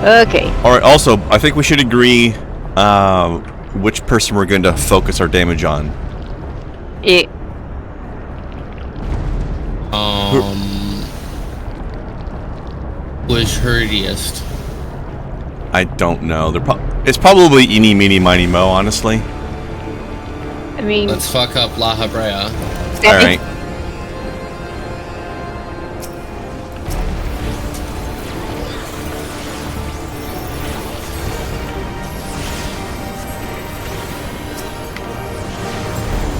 Okay. Alright, also, I think we should agree which person we're going to focus our damage on. It, Was hurtiest. I don't know. It's probably Eeny, Meeny, Miny, Mo, honestly. I mean, Let's fuck up La Habrea. Alright.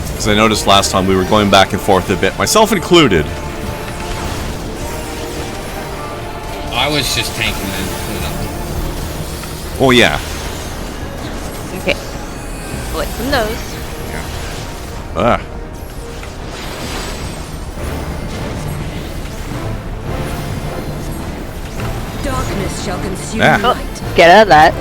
Because I noticed last time we were going back and forth a bit, myself included. I was just tanking it, you know. Oh, yeah. okay. Collect from those. Ugh. Darkness shall consume Ah. the light. Get out of that.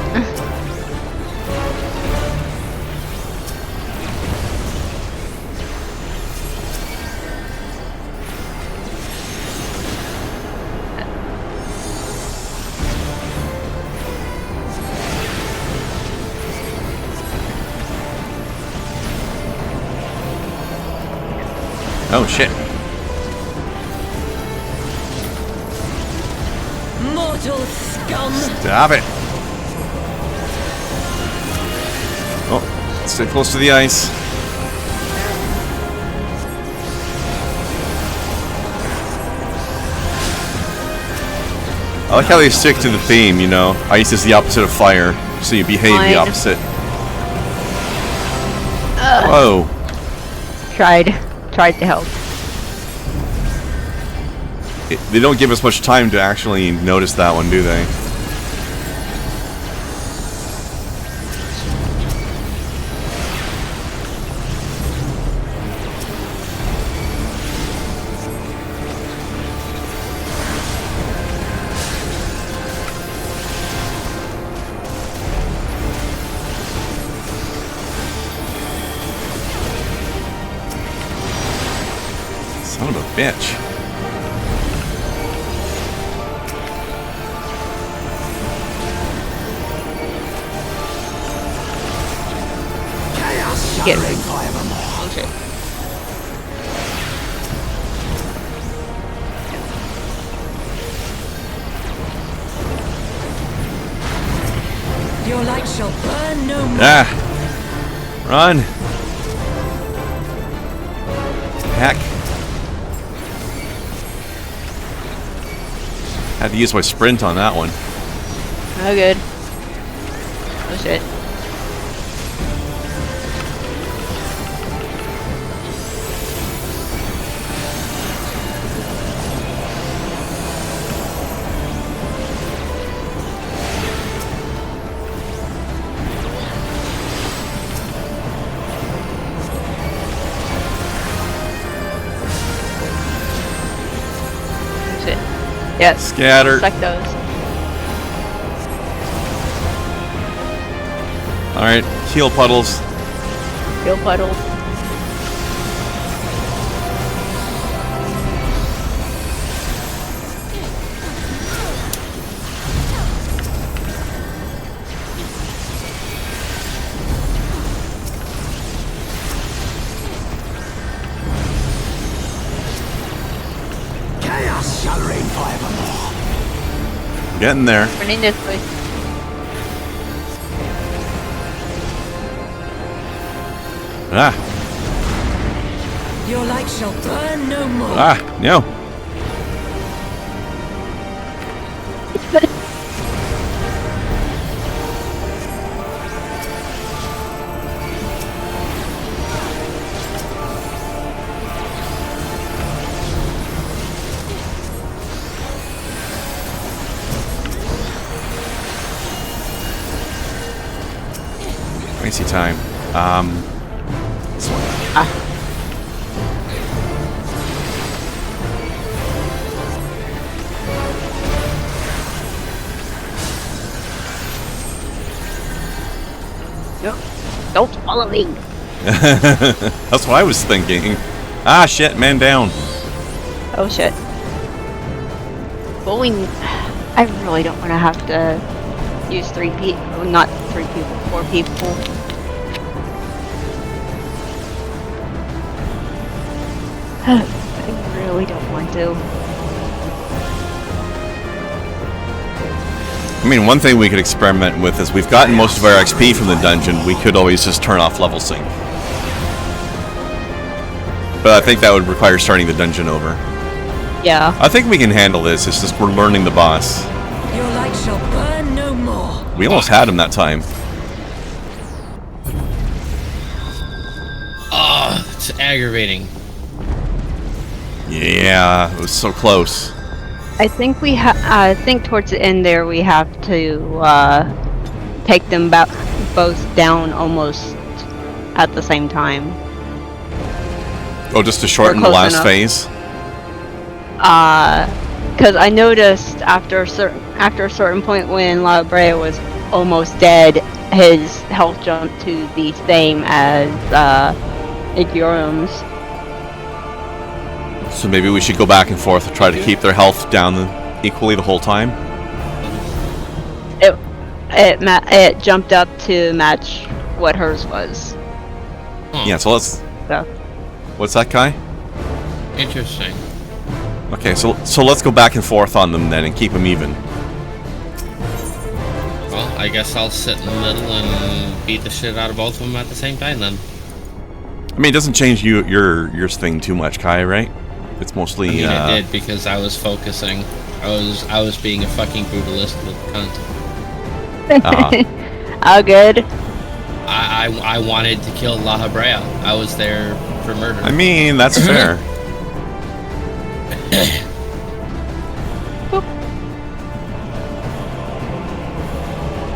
Oh shit. Mortal scum! Stop it. Oh, stay close to the ice. I like how they stick to the theme, you know. Ice is the opposite of fire, so you behave the opposite. Whoa. Tried to help. They don't give us much time to actually notice that one, do they? Son of a bitch. Get Okay. Your light shall burn no more. Ah! Run! Heck. Had to use my sprint on that one. Oh, good. Oh, shit. Shit. Yes. Scattered. Suck those. Alright, heal puddles. Kill puddles. Chaos shall reign forevermore. Getting there. Running this way. Ah, Your light shall burn no more. ah, no. Crazy time. This one. No. Don't follow me. That's what I was thinking. Ah, shit, man down. Oh shit. Bowling. I really don't want to have to use 3 people. Not 3 people, 4 people. I really don't want to. I mean, one thing we could experiment with is we've gotten most of our XP from the dungeon. We could always just turn off level sync. But I think that would require starting the dungeon over. Yeah. I think we can handle this. It's just we're learning the boss. Your light shall burn no more. We almost had him that time. Oh, it's aggravating. Yeah, it was so close. I think I think towards the end there we have to take them both down almost at the same time. Oh, just to shorten the close last enough. phase? Because I noticed after a certain point when La Brea was almost dead, his health jumped to the same as Igorum's. So maybe we should go back and forth and try to keep their health down equally the whole time? It jumped up to match what hers was. Yeah, so let's... So What's that, Kai? Interesting. Okay, so let's go back and forth on them then and keep them even. Well, I guess I'll sit in the middle and beat the shit out of both of them at the same time then. I mean, it doesn't change your thing too much, Kai, right? It's mostly. I mean, it did because I was focusing. I was being a fucking brutalist cunt. All good. I wanted to kill La Habrea. I was there for murder. I mean, that's fair.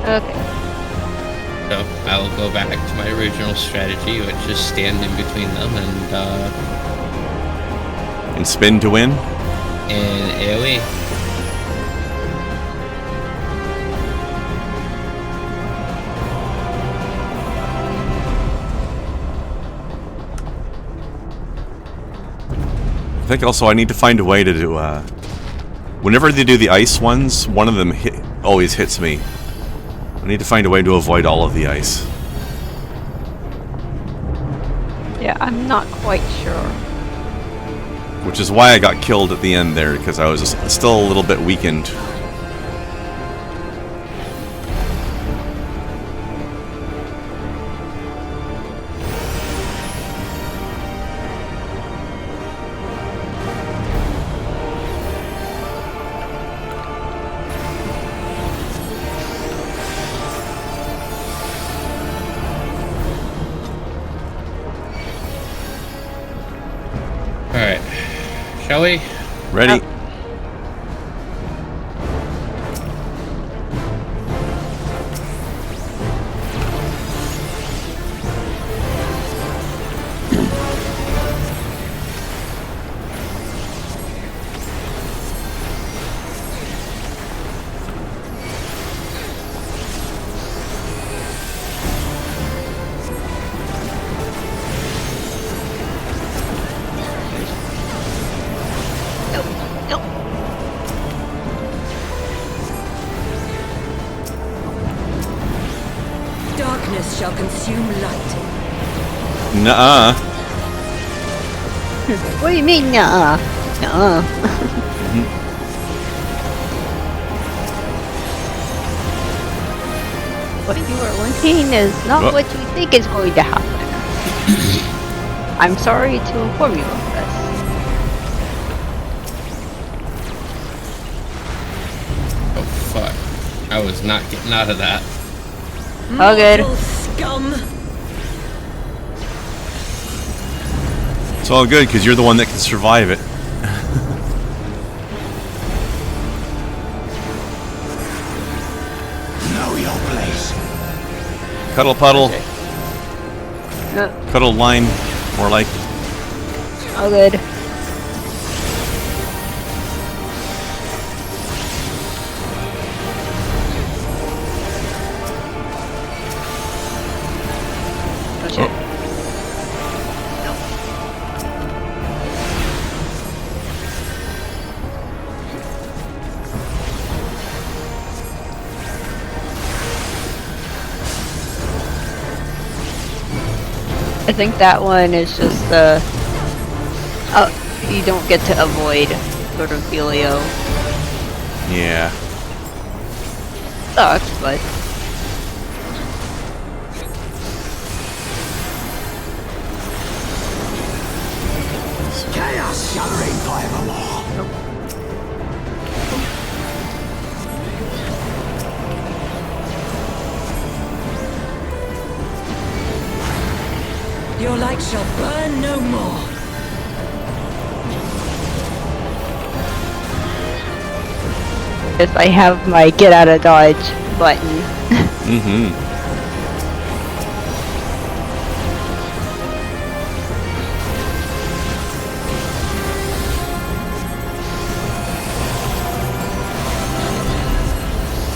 Okay. So I will go back to my original strategy, which is stand in between them And spin to win? and AoE. I think also I need to find a way to do, whenever they do the ice ones, one of them always hits me. I need to find a way to avoid all of the ice. Yeah, I'm not quite sure. Which is why I got killed at the end there, because I was still a little bit weakened. Alright. Shall we? Ready? Darkness shall consume light. Nuh-uh. What do you mean, nuh-uh? Nuh-uh. What you are wanting is not what you think is going to happen. I'm sorry to inform you of this. Oh fuck. I was not getting out of that. All good. Mortal scum! It's all good, because you're the one that can survive it. Know your place. Cuddle puddle. No, Cuddle line, more like. all good. Oh shit. I think that one is just the you don't get to avoid sort of dealio. Yeah. Sucks, but Chaos shall reign forevermore. Your light shall burn no more. if I have my get out of dodge button. Mm-hmm.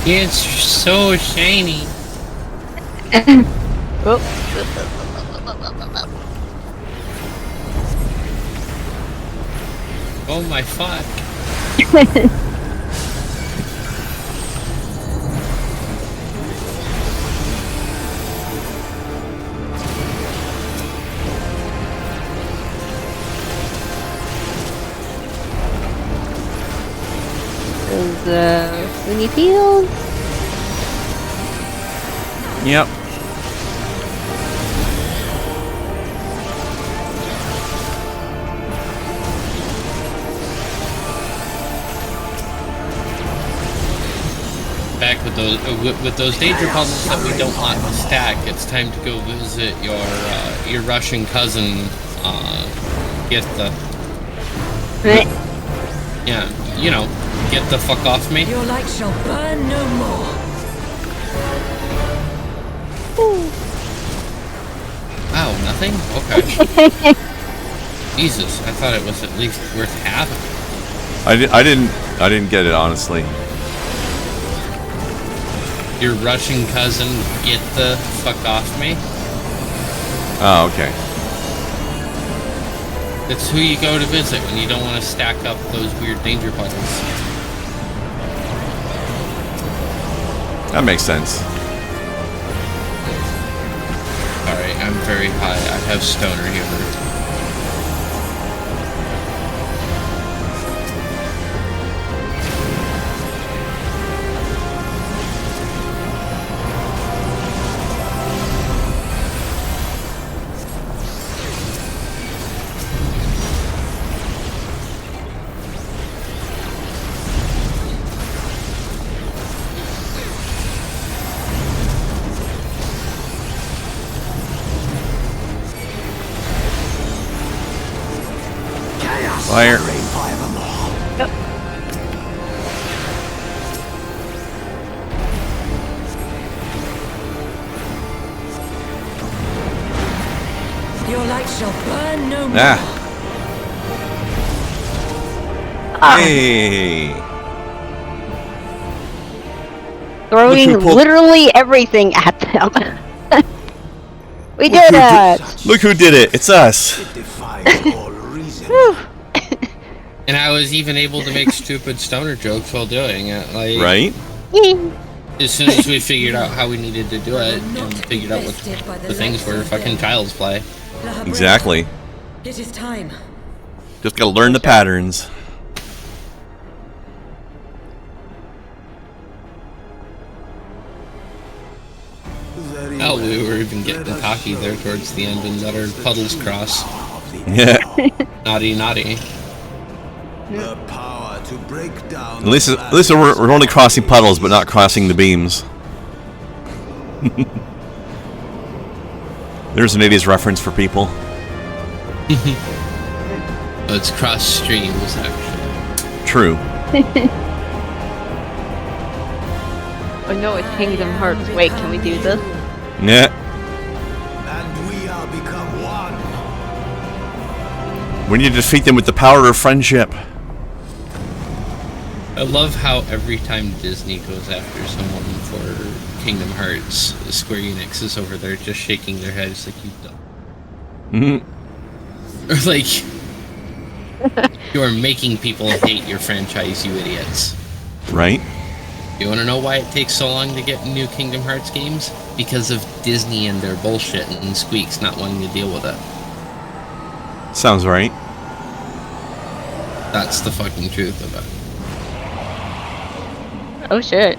It's so shiny. Oh. Oh my fuck. Sweeney Fields. Yep. Back with those danger puzzles that we don't want to stack. It's time to go visit your Russian cousin. Get the yeah, you know, get the fuck off me. Your light shall burn no more. Wow, nothing? Okay. Jesus, I thought it was at least worth having. I didn't get it, honestly. Your Russian cousin, get the fuck off me? Oh, okay. It's who you go to visit when you don't want to stack up those weird danger puzzles. That makes sense. Sorry, I'm very high. I have stoner humor. Fire. Yep. Your light shall burn no more. Hey. Throwing Look who pulled- literally everything at them. We did it! Look who did it. It's us. It defies all reason. And I was even able to make stupid stoner jokes while doing it. Like, Right? as soon as we figured out how we needed to do it and figured out what the things were, fucking child's play. Exactly. It is time. Just gotta learn the patterns. Very Hell, we well. were even getting Let us cocky show there towards the end and let our puddles cross. of the Yeah. Naughty, naughty. The power to break down. At least we're only crossing puddles, but not crossing the beams. There's an 80s reference for people. It's cross streams, actually. True. Oh no, it's Kingdom Hearts. Wait, can we do this? Yeah. And we are become one. We need to defeat them with the power of friendship. I love how every time Disney goes after someone for Kingdom Hearts, Square Enix is over there just shaking their heads like you don't. Or like, you are making people hate your franchise, you idiots. Right? You want to know why it takes so long to get new Kingdom Hearts games? Because of Disney and their bullshit and Squeaks not wanting to deal with it. Sounds right. That's the fucking truth of it. Oh shit.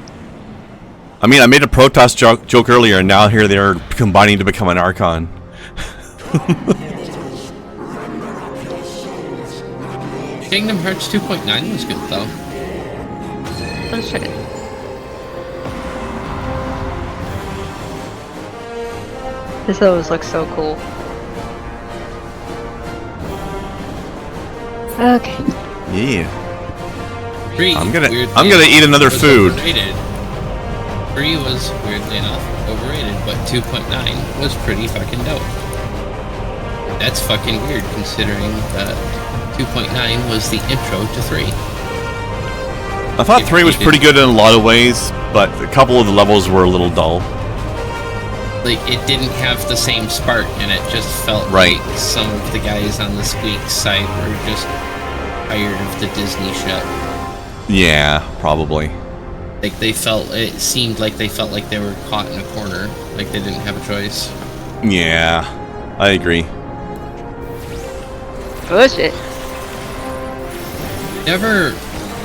I mean, I made a Protoss joke earlier, and now here they are combining to become an Archon. Kingdom Hearts 2.9 was good though. Oh shit. This always looks so cool. Okay. Yeah. 3, I'm gonna weirdly eat another was food. Overrated. 3 was weirdly enough overrated, but 2.9 was pretty fucking dope. That's fucking weird considering that 2.9 was the intro to 3. I thought 3 was pretty good in a lot of ways, but a couple of the levels were a little dull. Like, it didn't have the same spark, and it just felt Right. like some of the guys on the Squeak side were just tired of the Disney shit. Yeah, probably. Like, it seemed like they felt like they were caught in a corner, like they didn't have a choice. Yeah, I agree. Oh shit.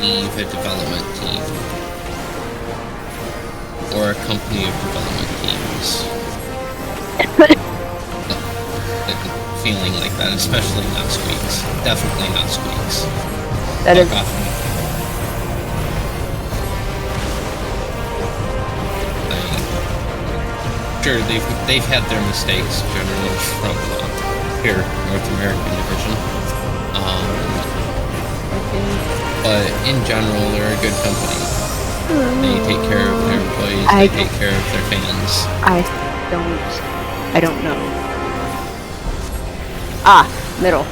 leave a development team. Or a company of development teams. Feeling like that, especially not Squeaks. Definitely not Squeaks. That is. Fuck off me. Sure, they've had their mistakes generally from here, North American division. But in general, they're a good company. They take care of their employees. They take care of their fans. I don't know. Ah, middle.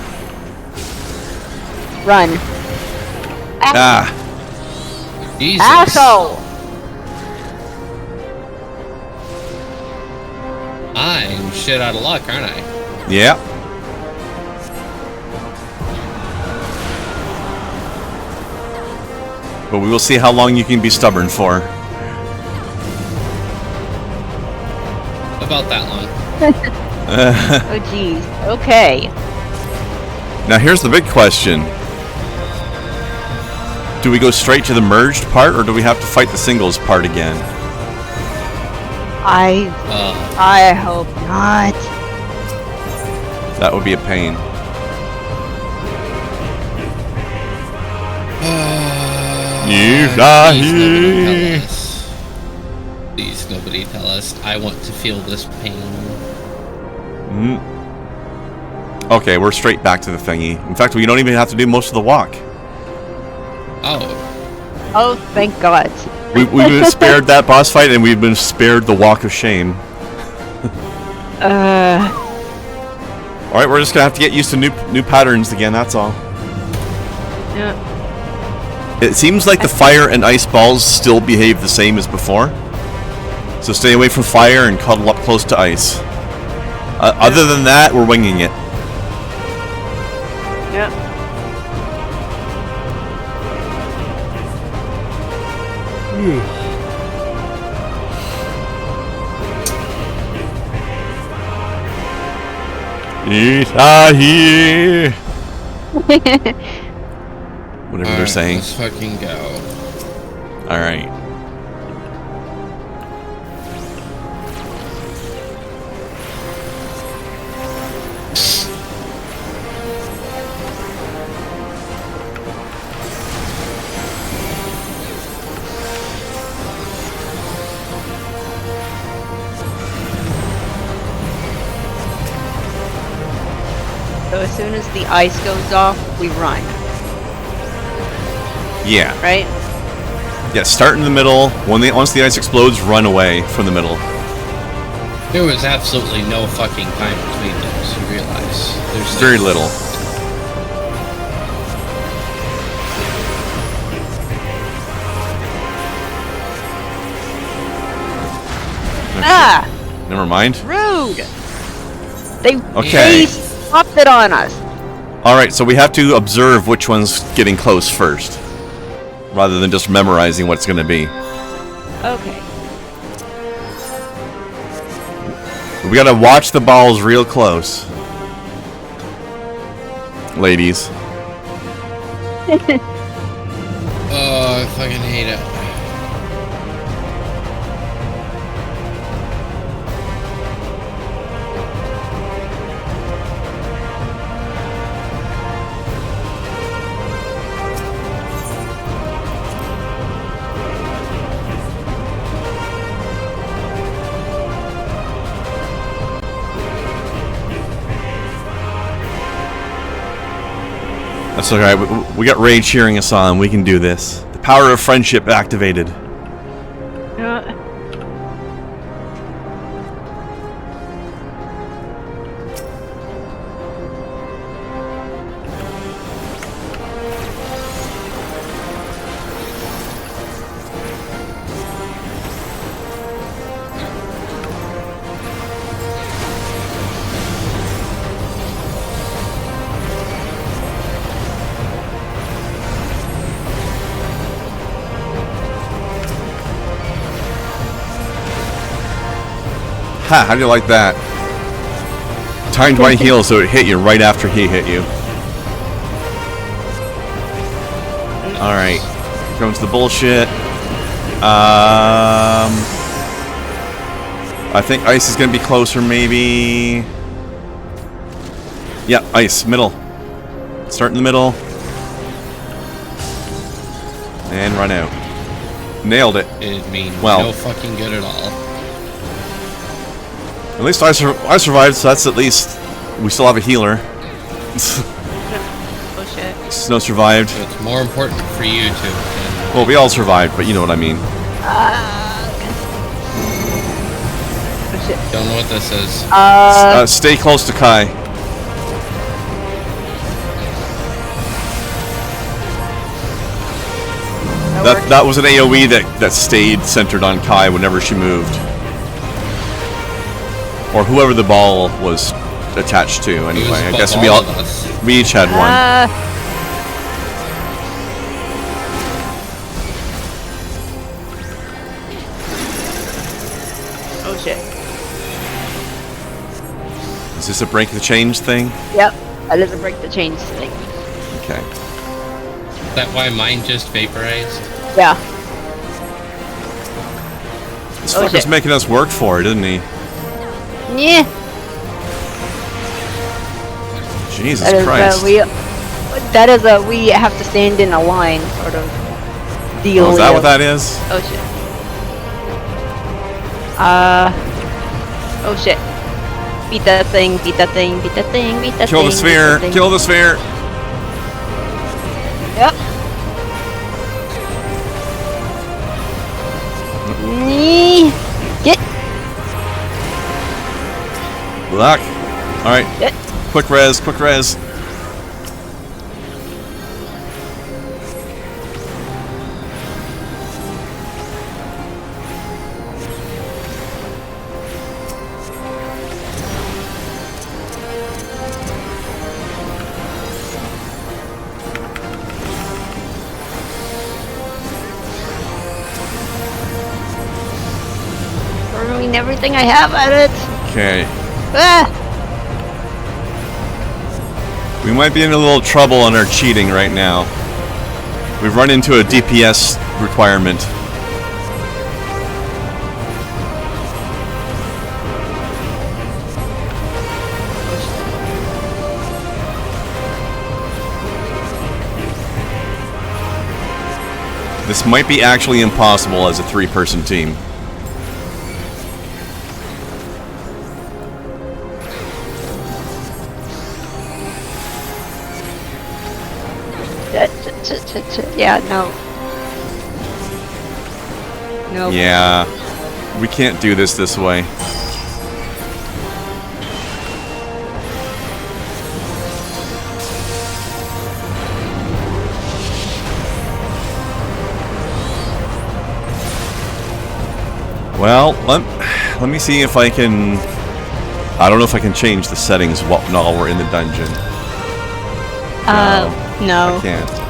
Run. Ah. Jesus. Asshole! I'm shit out of luck, aren't I? Yeah. But we will see how long you can be stubborn for. About that long. Oh geez. Okay. Now here's the big question. Do we go straight to the merged part, or do we have to fight the singles part again? I hope not. That would be a pain. Please nobody tell us. I want to feel this pain. Okay, we're straight back to the thingy. In fact, we don't even have to do most of the walk. Oh, thank God. We've been spared that boss fight, and we've been spared the walk of shame. Alright, we're just gonna have to get used to new patterns again, that's all. Yeah. It seems like the fire and ice balls still behave the same as before. So stay away from fire and cuddle up close to ice. Other than that, we're winging it. Yep. Whatever they're saying. Let's fucking go. Alright. So as soon as the ice goes off, we run. Yeah. Right? Yeah, start in the middle. Once the ice explodes, run away from the middle. There was absolutely no fucking time between those, you realize. There's Very little. Ah! Never mind. Rude! They Okay. stopped it on us. Alright, so we have to observe which one's getting close first, rather than just memorizing what it's going to be. Okay. We gotta watch the balls real close. Ladies. Oh, I fucking hate it. That's alright, we got Rage cheering us on. We can do this. The power of friendship activated. Ha, how do you like that? Timed my heel so it hit you right after he hit you. Alright. comes the bullshit. I think ice is going to be closer, maybe. Yeah, ice, middle. Start in the middle. And run out. Nailed it. It means Well, no fucking good at all. At least I survived, so that's at least... We still have a healer. Oh shit. Snow survived. So it's more important for you to... Well, we all survived, but you know what I mean. Oh shit. Don't know what this is. Stay close to Kai. That was an AoE that stayed centered on Kai whenever she moved. Or whoever the ball was attached to, anyway. I guess we each had one. Oh shit. Is this a break the change thing? Yep. That is a break the chains thing. Okay. Is that why mine just vaporized? Yeah. This Oh, fucker's shit. making us work for it, isn't he? Yeah. Jesus That is Christ. we have to stand in a line sort of deal. Oh, is that what that is? Oh shit. Oh shit. Beat that thing, beat that thing, beat that thing, beat that Kill thing. the sphere! beat that thing. Kill the sphere! Yep. Get. Luck. Alright. Get. Quick res, quick res. Throwing everything I have at it. Okay. Ah! We might be in a little trouble on our cheating right now. We've run into a DPS requirement. This might be actually impossible as a 3-person team. Yeah, no. No. Yeah. We can't do this way. Well, let me see if I can... I don't know if I can change the settings while we're in the dungeon. No. I can't.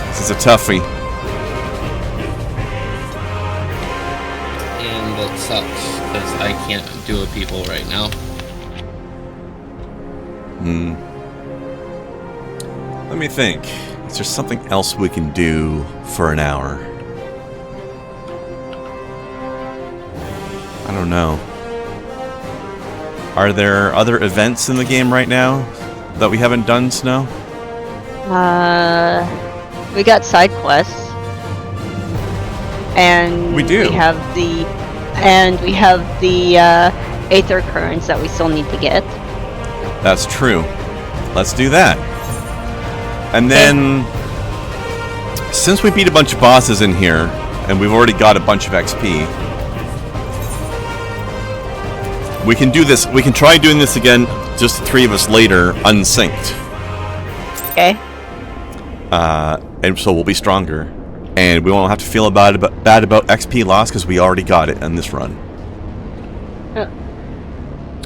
This is a toughie. And it sucks, because I can't do a people right now. Let me think. Is there something else we can do for an hour? I don't know. Are there other events in the game right now that we haven't done, Snow? We got side quests. And We do. We have the Aether Currents that we still need to get. That's true. Let's do that. And then, since we beat a bunch of bosses in here, and we've already got a bunch of XP, we can do this. We can try doing this again, just the 3 of us later, unsynced. Okay. And so we'll be stronger. And we won't have to feel bad about XP loss, because we already got it in this run.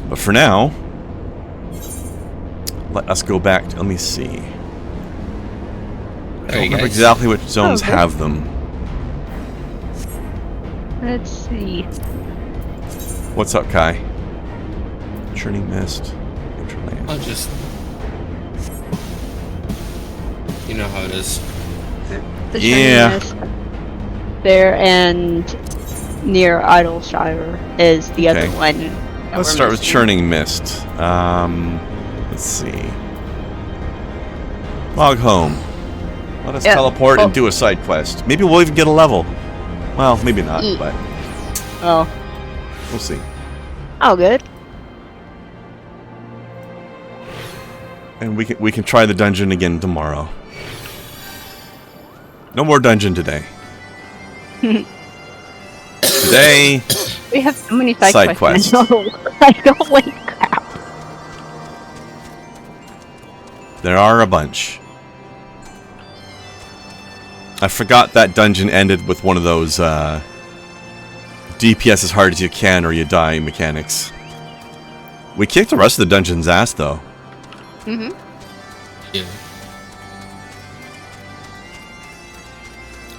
But for now, let us go back to, let me see. I don't remember exactly which zones have them. Let's see. What's up, Kai? Churning mist. I'll just You know how it is. The Yeah. Churning Mist there, and near Idleshire is the Okay. other one. that Let's we're start with missing. Churning Mist. Let's see. Log home. Let us Yeah, teleport well- and do a side quest. Maybe we'll even get a level. Well, maybe not, but Oh. we'll see. Oh, good. And we can try the dungeon again tomorrow. No more dungeon today. Today, We have so many side, Side quests. quests. Like, holy crap. there are a bunch. I forgot that dungeon ended with one of those DPS as hard as you can or you die mechanics. We kicked the rest of the dungeon's ass though. Mm-hmm. Yeah.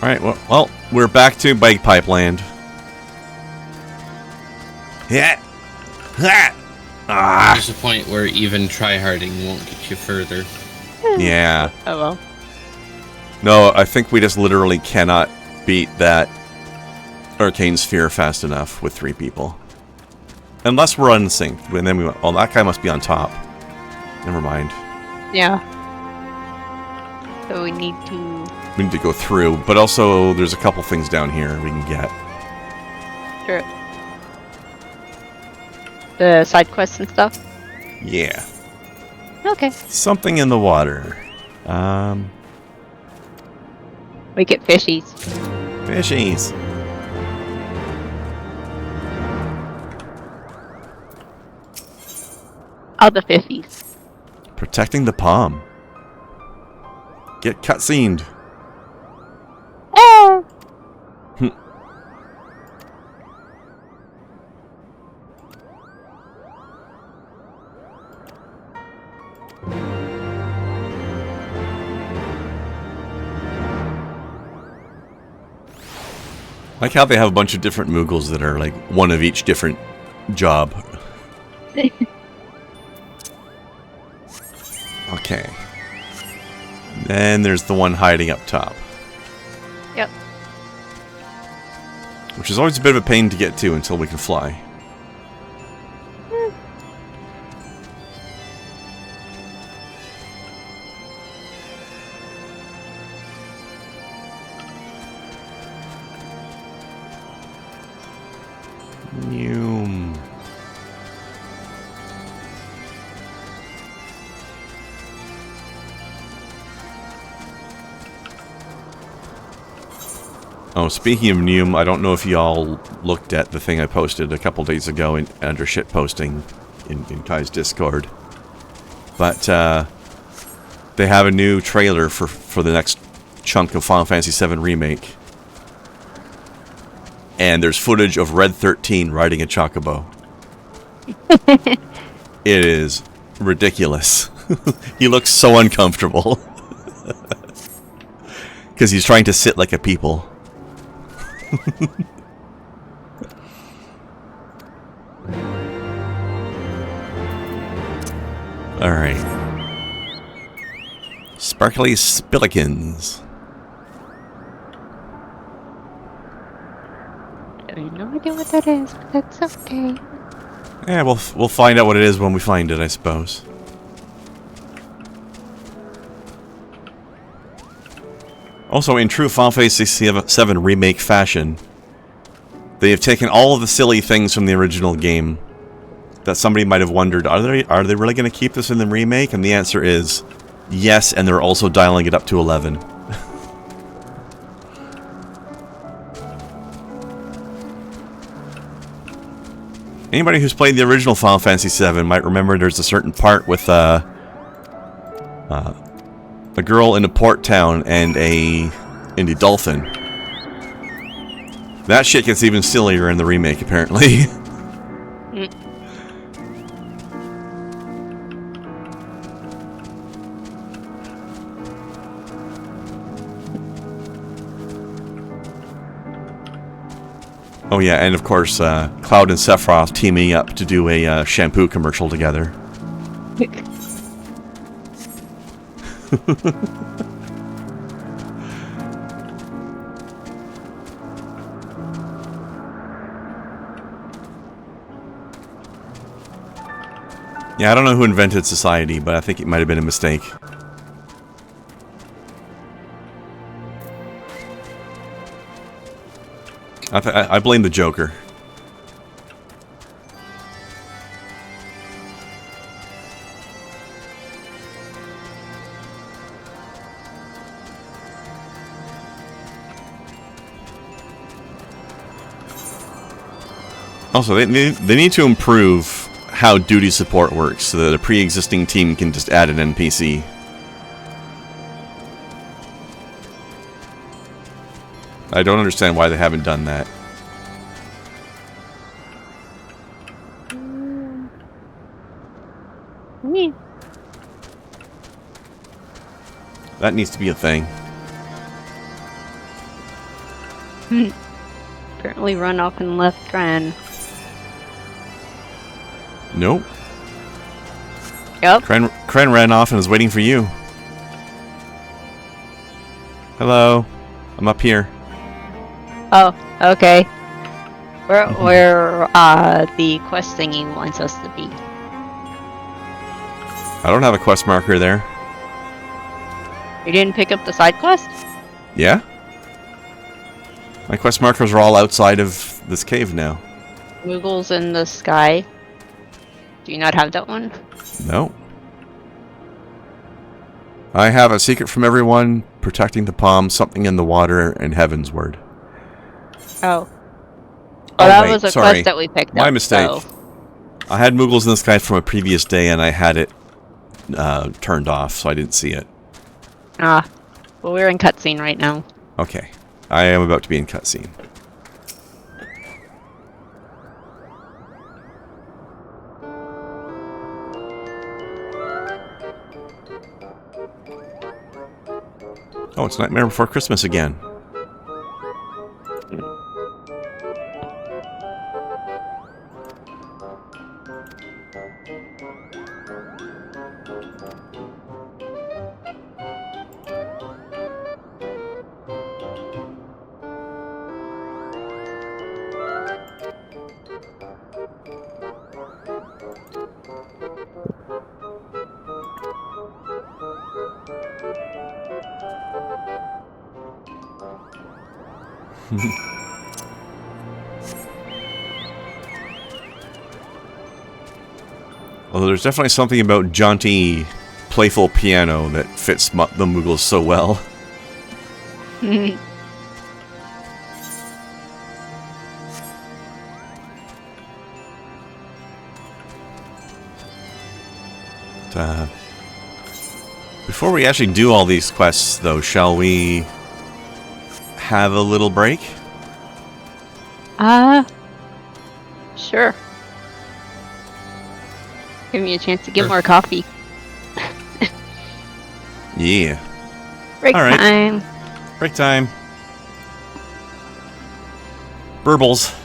Alright, well, we're back to Bagpipe Land. Yeah. Ah. There's a point where even tryharding won't get you further. Yeah. Oh, well. No, I think we just literally cannot beat that Arcane Sphere fast enough with 3 people. Unless we're unsynced. And then we went, oh, that guy must be on top. Never mind. Yeah. So we need to... We need to go through, but also there's a couple things down here we can get. Sure. The side quests and stuff? Yeah. Okay. Something in the water. We get fishies. Fishies. All the fishies. Protecting the palm. Get cutscened. Oh! Like how they have a bunch of different Moogles that are like one of each different job. Okay. Then there's the one hiding up top. Yep. Which is always a bit of a pain to get to until we can fly. Noom. Oh, speaking of Noom, I don't know if y'all looked at the thing I posted a couple days ago under shitposting in Kai's Discord. But they have a new trailer for the next chunk of Final Fantasy VII Remake. And there's footage of Red 13 riding a chocobo. It is ridiculous. He looks so uncomfortable. Because he's trying to sit like a people. Alright. Sparkly Spillikins. I have no idea what that is, but that's okay. Yeah, we'll find out what it is when we find it, I suppose. Also, in true Final Fantasy VII Remake fashion, they have taken all of the silly things from the original game that somebody might have wondered, are they really going to keep this in the remake? And the answer is yes, and they're also dialing it up to 11. Anybody who's played the original Final Fantasy VII might remember there's a certain part with a girl in a port town and a dolphin. That shit gets even sillier in the remake, apparently. Oh yeah, and of course, Cloud and Sephiroth teaming up to do a shampoo commercial together. Yeah, I don't know who invented society, but I think it might have been a mistake. I blame the Joker. Also, they need to improve how duty support works so that a pre-existing team can just add an NPC. I don't understand why they haven't done that. Me. That needs to be a thing. Apparently run off and left Kren. Nope. Yep. Kren ran off and is waiting for you. Hello. I'm up here. Oh, okay. Where the quest thingy wants us to be. I don't have a quest marker there. You didn't pick up the side quest? Yeah? My quest markers are all outside of this cave now. Moogles in the sky. Do you not have that one? No. I have a secret from everyone, protecting the palm, something in the water, and Heavensward. Oh. Well, Oh, that wait, was a sorry. quest that we picked up. My mistake. So. I had Moogles in the sky from a previous day, and I had it turned off, so I didn't see it. Ah. Well, we're in cutscene right now. Okay. I am about to be in cutscene. Oh, it's Nightmare Before Christmas again. Although there's definitely something about jaunty, playful piano that fits the Moogles so well. Before we actually do all these quests, though, shall we have a little break? Sure. Give me a chance to get more coffee. Yeah. Break All right. time. Break time. Burbles.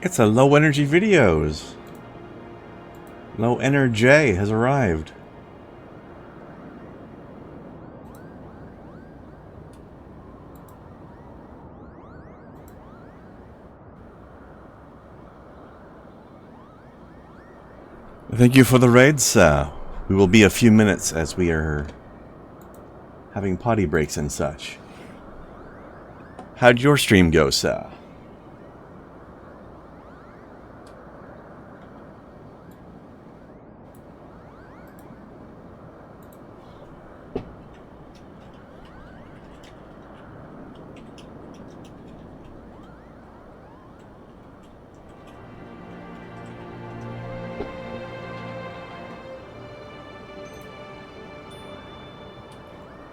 It's a low energy videos. Low energy has arrived. Thank you for the raid, sir. We will be a few minutes as we are having potty breaks and such. How'd your stream go, sir?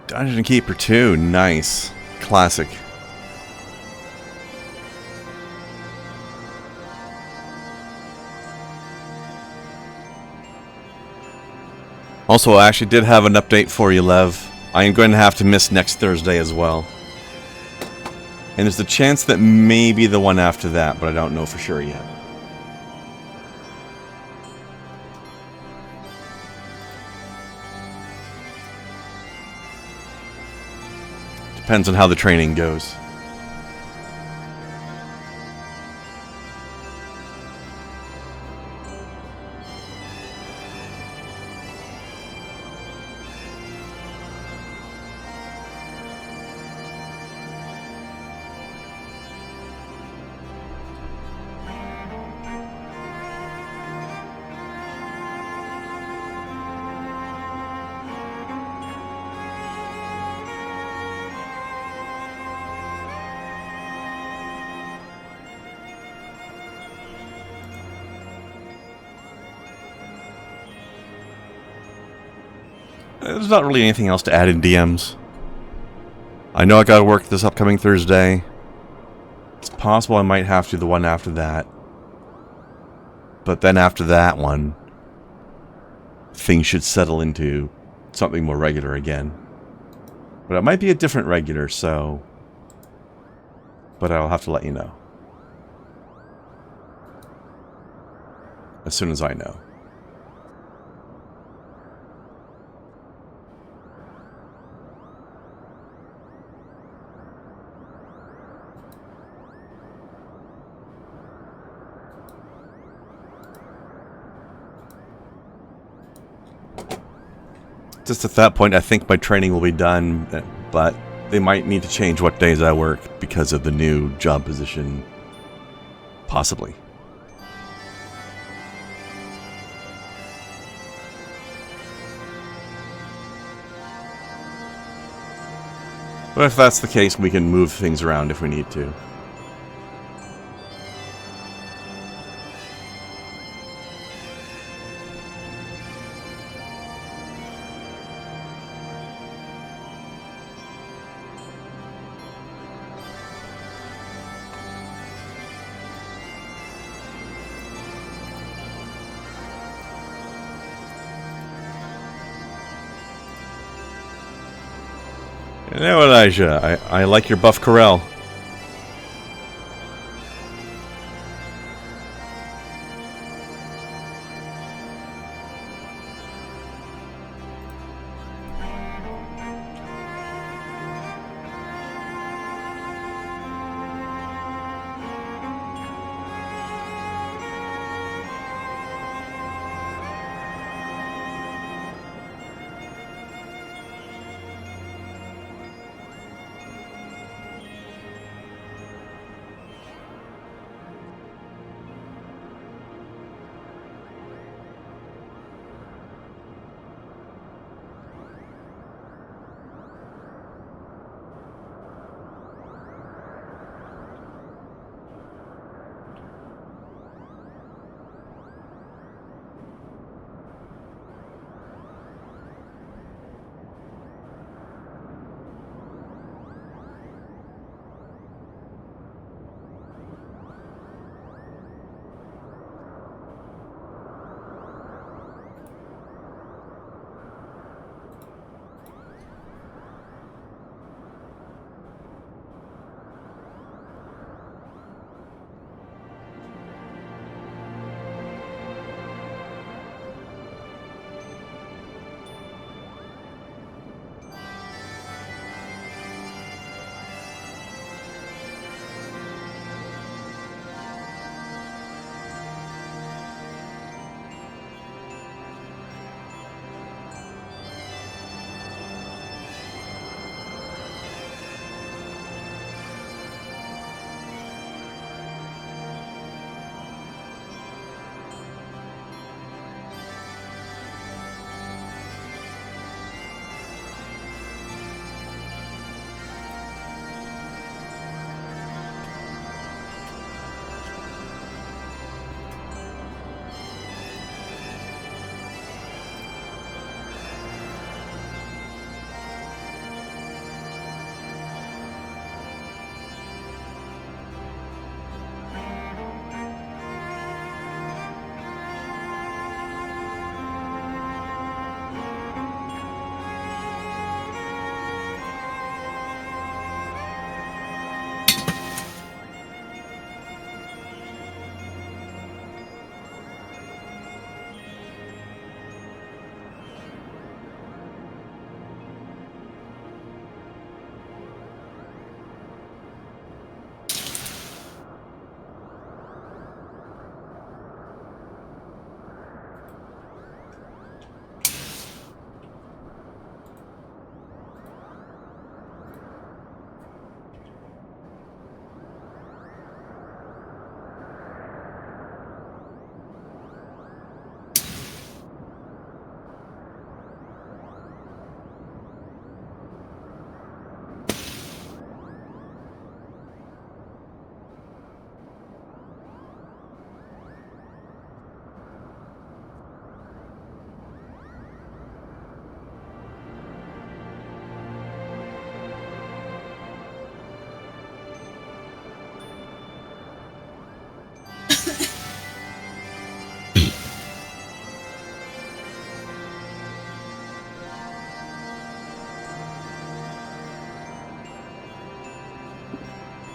Dungeon Keeper 2, nice. Classic. Also, I actually did have an update for you, Lev. I am going to have to miss next Thursday as well. And there's the chance that maybe the one after that, but I don't know for sure yet. Depends on how the training goes. There's not really anything else to add in DMs. I know I gotta work this upcoming Thursday. It's possible I might have to the one after that. But then after that one, things should settle into something more regular again. But it might be a different regular, so... But I'll have to let you know. As soon as I know. Just at that point, I think my training will be done, but they might need to change what days I work because of the new job position. Possibly. But if that's the case, we can move things around if we need to. Hello, Elijah. I like your buff Corel.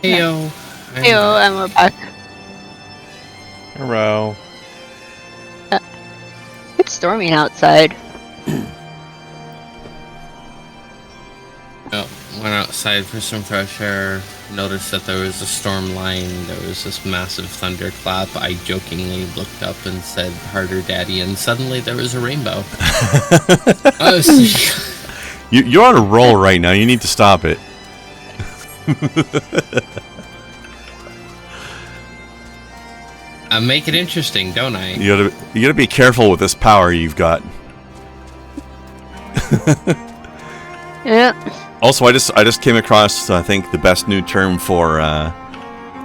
Heyo. Heyo, and we're back. Hello. It's storming outside. Oh, went outside for some fresh air. Noticed that there was a storm line. There was this massive thunderclap. I jokingly looked up and said, "Harder, Daddy," and suddenly there was a rainbow. You're on a roll right now. You need to stop it. I make it interesting, don't I? You gotta be careful with this power you've got. Yeah. Also, I just came across, I think, the best new term for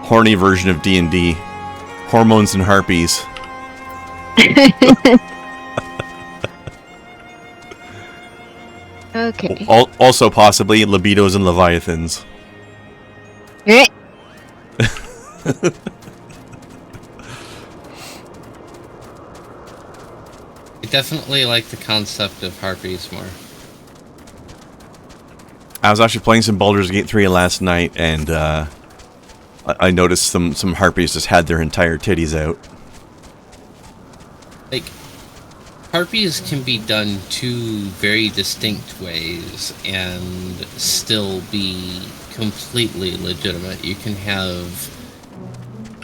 horny version of D&D: hormones and harpies. Okay. Also, possibly libidos and leviathans. Eh. I definitely like the concept of harpies more. I was actually playing some Baldur's Gate 3 last night, and I noticed some harpies just had their entire titties out. Like, harpies can be done two very distinct ways and still be completely legitimate. You can have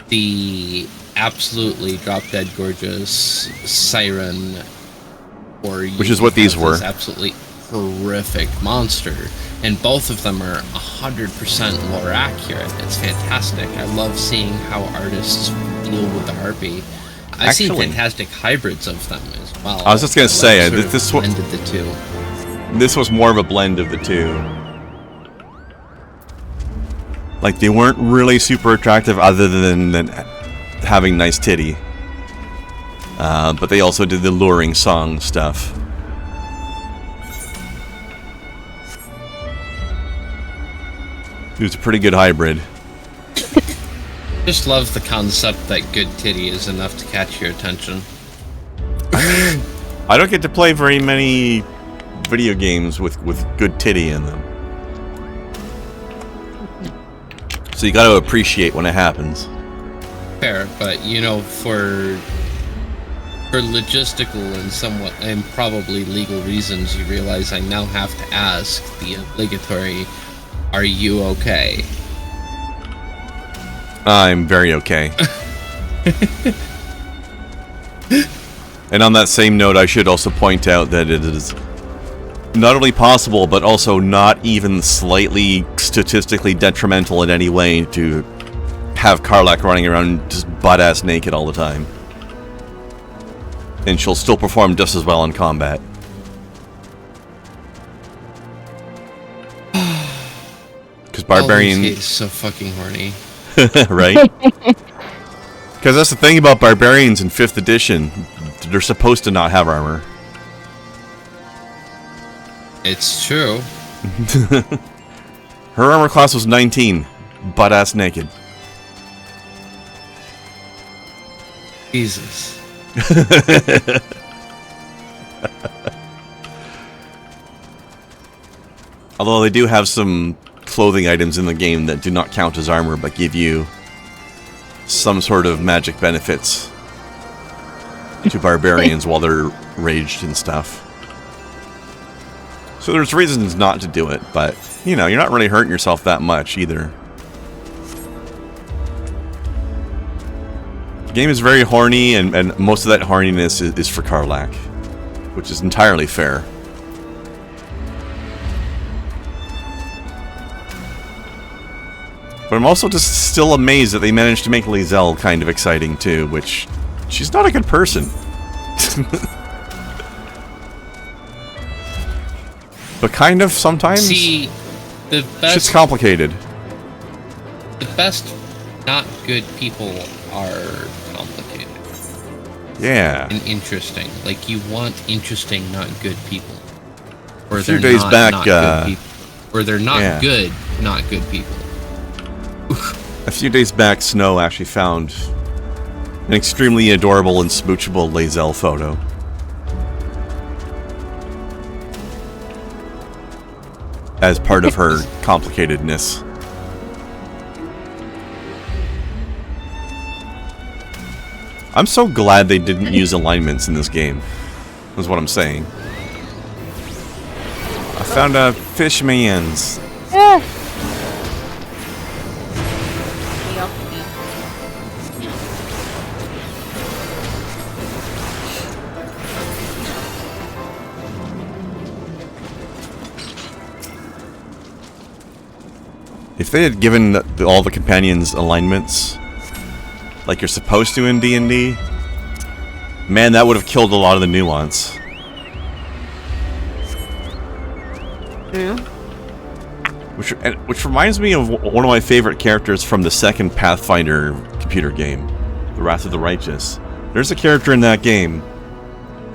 the absolutely drop-dead gorgeous siren, or which is what these were. Absolutely horrific monster, and both of them are 100% lore accurate. It's fantastic. I love seeing how artists deal with the harpy. I've seen fantastic hybrids of them as well. I was just gonna say this blended the two. This was more of a blend of the two. Like, they weren't really super attractive other than having nice titty. But they also did the luring song stuff. It was a pretty good hybrid. Just love the concept that good titty is enough to catch your attention. I mean, I don't get to play very many video games with good titty in them. So you got to appreciate when it happens. Fair, but you know, for logistical and probably legal reasons, you realize I now have to ask the obligatory, "Are you okay?" I'm very okay. And on that same note, I should also point out that it is not only possible, but also not even slightly statistically detrimental in any way to have Karlach running around just butt-ass naked all the time. And she'll still perform just as well in combat. Because barbarian is so fucking horny. right? Because that's the thing about barbarians in 5th edition. They're supposed to not have armor. It's true. Her armor class was 19. Butt-ass naked. Jesus. Although they do have some clothing items in the game that do not count as armor, but give you some sort of magic benefits to barbarians while they're raged and stuff. So there's reasons not to do it, but, you know, you're not really hurting yourself that much either. The game is very horny, and most of that horniness is for Karlach, which is entirely fair. But I'm also just still amazed that they managed to make Lae'zel kind of exciting too, which she's not a good person. But kind of sometimes. See, the best. Shit's complicated. The best not good people are complicated. Yeah. And interesting. Like, you want interesting, not good people. Or A few they're days not back, not good people. Or they're not yeah. good, not good people. A few days back, Snow actually found an extremely adorable and smoochable Lae'zel photo. As part of her complicatedness. I'm so glad they didn't use alignments in this game. Is what I'm saying. I found a fishman's. Yeah. If they had given all the companions alignments, like you're supposed to in D&D, man, that would have killed a lot of the nuance. Yeah. Which reminds me of one of my favorite characters from the second Pathfinder computer game, The Wrath of the Righteous. There's a character in that game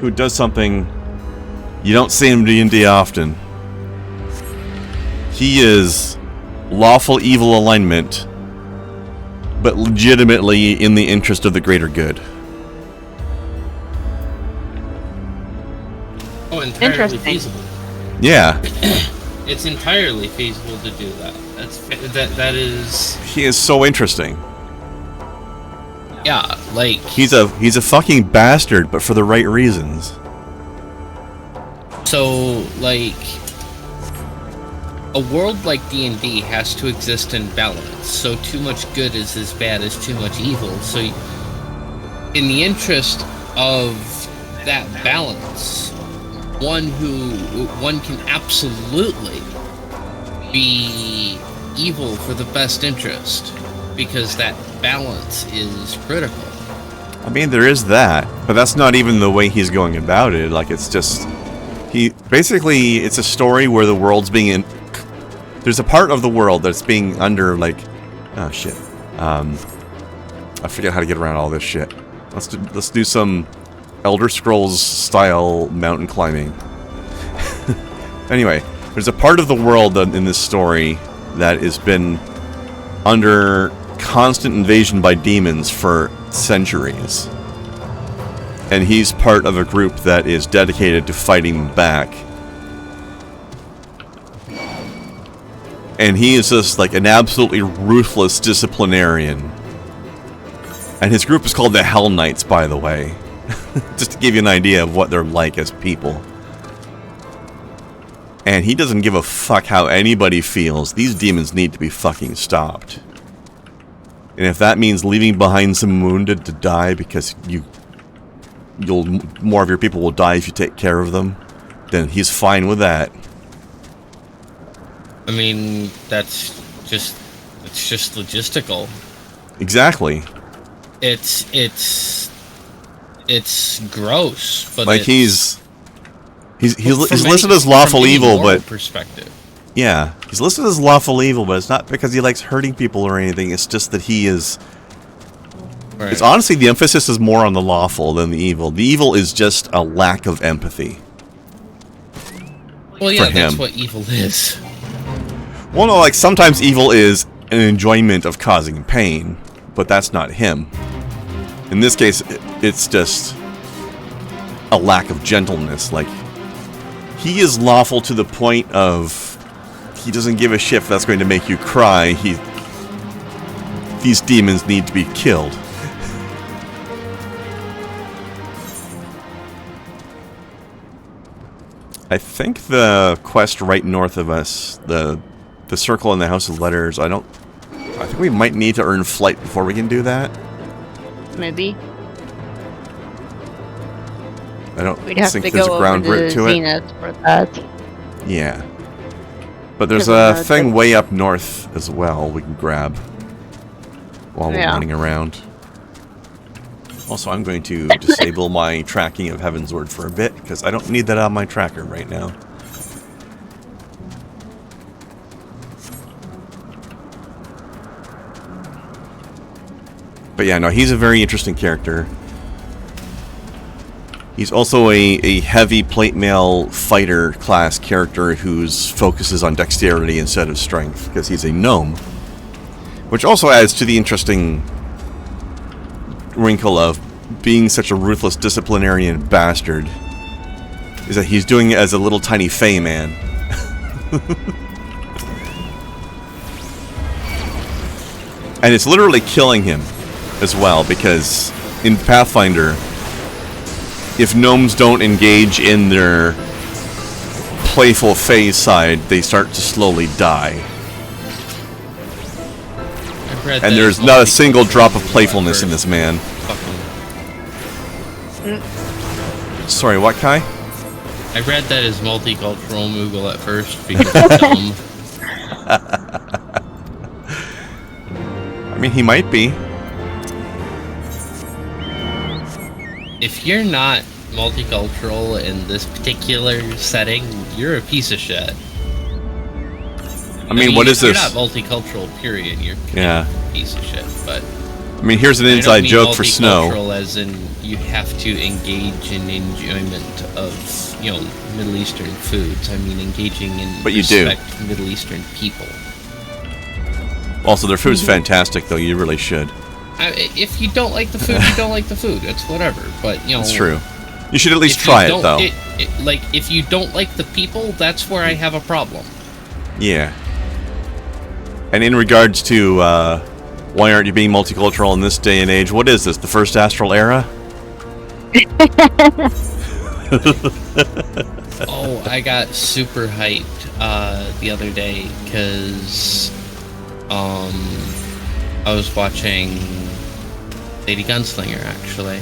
who does something you don't see in D&D often. He is lawful evil alignment, but legitimately in the interest of the greater good. Oh, entirely Interesting. feasible. Yeah. It's entirely feasible to do that. That is. He is so interesting. Yeah, like He's a fucking bastard, but for the right reasons. so like a world like D&D has to exist in balance. So too much good is as bad as too much evil. So in the interest of that balance, one can absolutely be evil for the best interest, because that balance is critical. I mean, there is that, but that's not even the way he's going about it. Like, it's just it's a story where the world's being there's a part of the world that's being under, like, oh shit. I forget how to get around all this shit. Let's do some Elder Scrolls style mountain climbing. Anyway, there's a part of the world in this story that has been under constant invasion by demons for centuries. And he's part of a group that is dedicated to fighting back. And he is just like an absolutely ruthless disciplinarian. And his group is called the Hell Knights, by the way. Just to give you an idea of what they're like as people. And he doesn't give a fuck how anybody feels. These demons need to be fucking stopped. And if that means leaving behind some wounded to die because more of your people will die if you take care of them, then he's fine with that. I mean, it's just logistical. Exactly. It's gross, but like he's from listed any- as lawful from any evil, moral but perspective. yeah, he's listed as lawful evil, but it's not because he likes hurting people or anything. It's just that he is. Right. It's honestly, the emphasis is more on the lawful than the evil. The evil is just a lack of empathy. Well, yeah, for that's him. what evil is. Well, no, like sometimes evil is an enjoyment of causing pain, but that's not him. In this case, it's just a lack of gentleness. Like, he is lawful to the point of he doesn't give a shit if that's going to make you cry. These demons need to be killed. I think the quest right north of us, the circle in the House of Letters, I think we might need to earn flight before we can do that. Maybe. I don't We'd have think to there's go a ground over to route to it. Zenith for that. Yeah. But there's Because a of the- thing way up north as well we can grab while we're Yeah. running around. Also, I'm going to disable my tracking of Heavensward for a bit, because I don't need that on my tracker right now. But yeah, no, he's a very interesting character. He's also a heavy plate mail fighter class character whose focus is on dexterity instead of strength, because he's a gnome. Which also adds to the interesting wrinkle of being such a ruthless disciplinarian bastard, is that he's doing it as a little tiny fey man. And it's literally killing him as well, because in Pathfinder, if gnomes don't engage in their playful phase side, they start to slowly die. And there's not a single drop of playfulness in this man. Sorry, what, Kai? I read that as multicultural Moogle at first because it's dumb. I mean, he might be. If you're not multicultural in this particular setting, you're a piece of shit. I mean, what is you're this? You're not multicultural, period. You're a piece of shit, but... I mean, here's an inside joke for Snow. Multicultural as in you have to engage in enjoyment of, you know, Middle Eastern foods. I mean, engaging in but you respect to Middle Eastern people. Also, their food's fantastic, though. You really should. If you don't like the food, you don't like the food. It's whatever. But, you know... It's true. You should at least try it, though. Like, if you don't like the people, that's where I have a problem. Yeah. And in regards to, why aren't you being multicultural in this day and age? What is this, the first astral era? Oh, I got super hyped the other day because I was watching Lady Gunslinger, actually.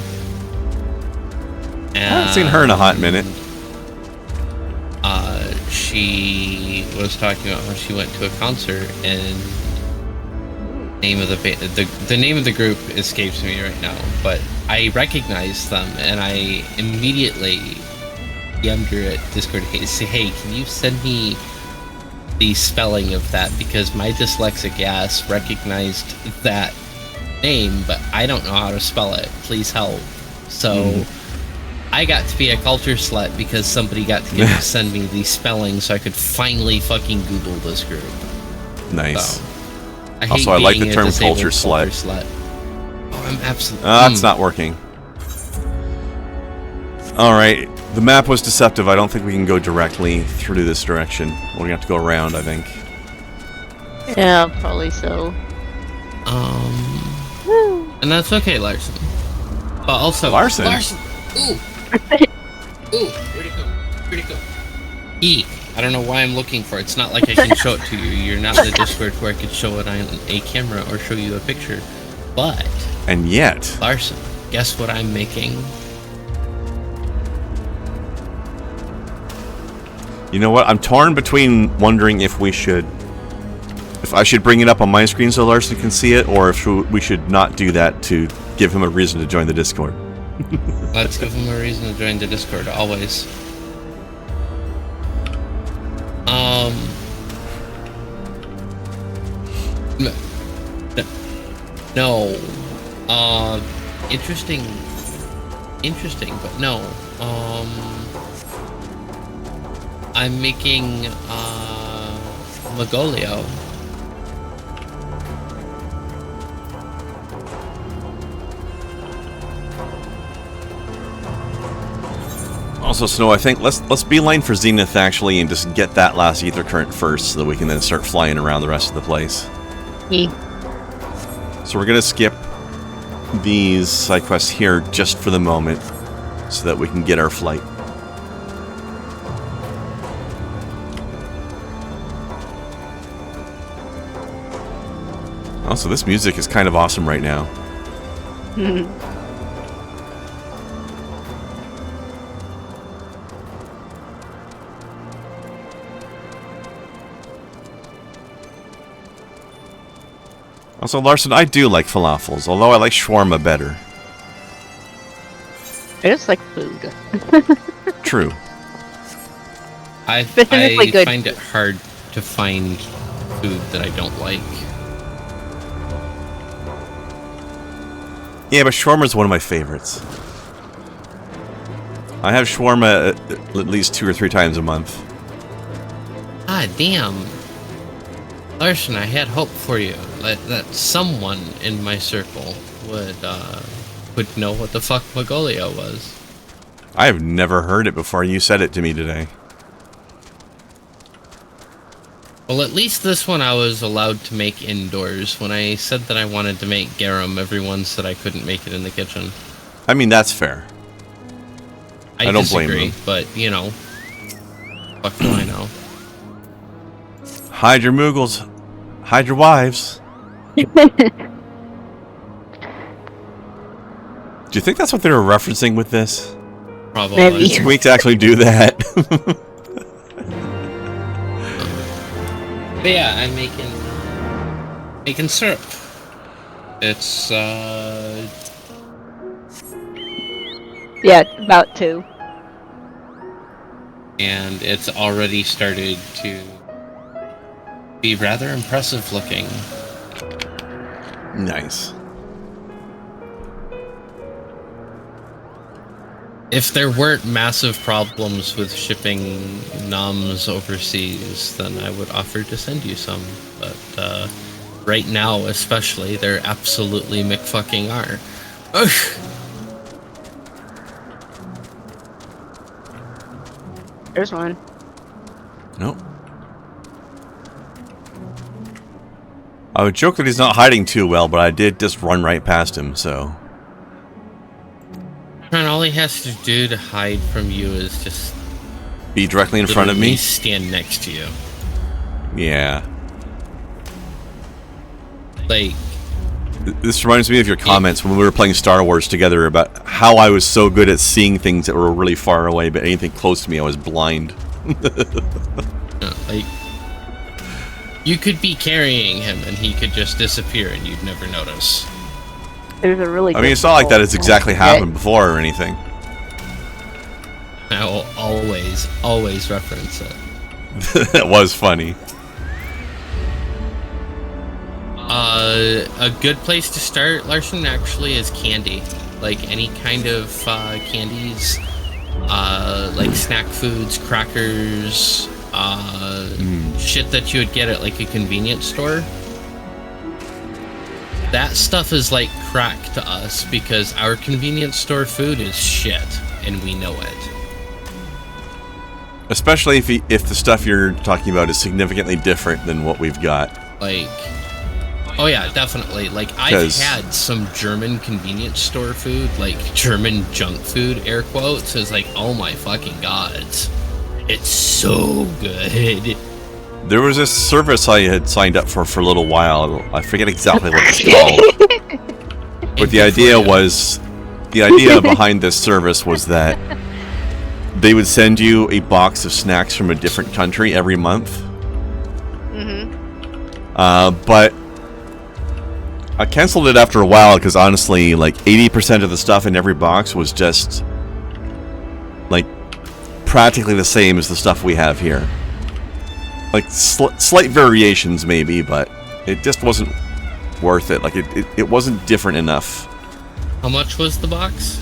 And, I haven't seen her in a hot minute. She was talking about how she went to a concert and name of the name of the group escapes me right now, but I recognized them and I immediately DM'd her at Discord to say, hey, can you send me the spelling of that, because my dyslexic ass recognized that name, but I don't know how to spell it. Please help. So I got to be a culture slut because somebody got to send me the spelling so I could finally fucking Google this group. Nice. So, I like the term culture slut. Oh, I'm absolutely... That's not working. Alright, the map was deceptive. I don't think we can go directly through this direction. We're going to have to go around, I think. Yeah, probably so. And that's okay, Larson. But also... Larson? Ooh! Ooh, where'd it go? Where'd it go? E. I don't know why I'm looking for it. It's not like I can show it to you. You're not in the Discord where I could show it on a camera or show you a picture. But... And yet... Larson, guess what I'm making? You know what? I'm torn between wondering if we should... If I should bring it up on my screen so Larson can see it, or if we should not do that to give him a reason to join the Discord. Let's give him a reason to join the Discord, always. No. Interesting, but no. I'm making, Magolio. Also, Snow, I think let's beeline for Zenith actually and just get that last ether current first so that we can then start flying around the rest of the place. Yeah. So we're gonna skip these side quests here just for the moment so that we can get our flight. Also, this music is kind of awesome right now. Also, Larson, I do like falafels, although I like shawarma better. I just like food. True. I good. find it hard to find food that I don't like. Yeah, but shawarma is one of my favorites. I have shawarma at least 2 or 3 times a month. Ah, damn. Larson, I had hope for you. That someone in my circle would know what the fuck Magolio was. I've never heard it before you said it to me today. Well, at least this one I was allowed to make indoors. When I said that I wanted to make garum, everyone said I couldn't make it in the kitchen. I mean, that's fair. I don't blame disagree, them. but you know, fuck do I know? Hide your Moogles. Hide your wives. Do you think that's what they were referencing with this? Probably. Maybe. Can we actually do that? But yeah, I'm making syrup. It's Yeah, about 2. and it's already started to be rather impressive looking. Nice. If there weren't massive problems with shipping noms overseas, then I would offer to send you some. But right now, especially, there absolutely McFucking are. Ugh. There's one. Nope. I would joke that he's not hiding too well, but I did just run right past him, so... And all he has to do to hide from you is just Be directly in front of literally me? stand next to you. Yeah. Like, This reminds me of your comments when we were playing Star Wars together about how I was so good at seeing things that were really far away, but anything close to me I was blind. like, you could be carrying him and he could just disappear and you'd never notice. There's a really I mean, it's not like that has exactly happened before or anything. I will always reference it. That was funny. A good place to start, Larson, actually is candy. Like any kind of candies, like snack foods, crackers, shit that you would get at like a convenience store. That stuff is like crack to us because our convenience store food is shit, and we know it. Especially if the stuff you're talking about is significantly different than what we've got. Like, oh yeah, definitely. Like, I've had some German convenience store food, like German junk food, air quotes. It's like, oh my fucking gods. It's so good. There was this service I had signed up for a little while. I forget exactly what it's called. But the idea behind this service was that they would send you a box of snacks from a different country every month. But I canceled it after a while because honestly, like 80% of the stuff in every box was just like practically the same as the stuff we have here. Like slight variations maybe, but it just wasn't worth it. Like it wasn't different enough. How much was the box?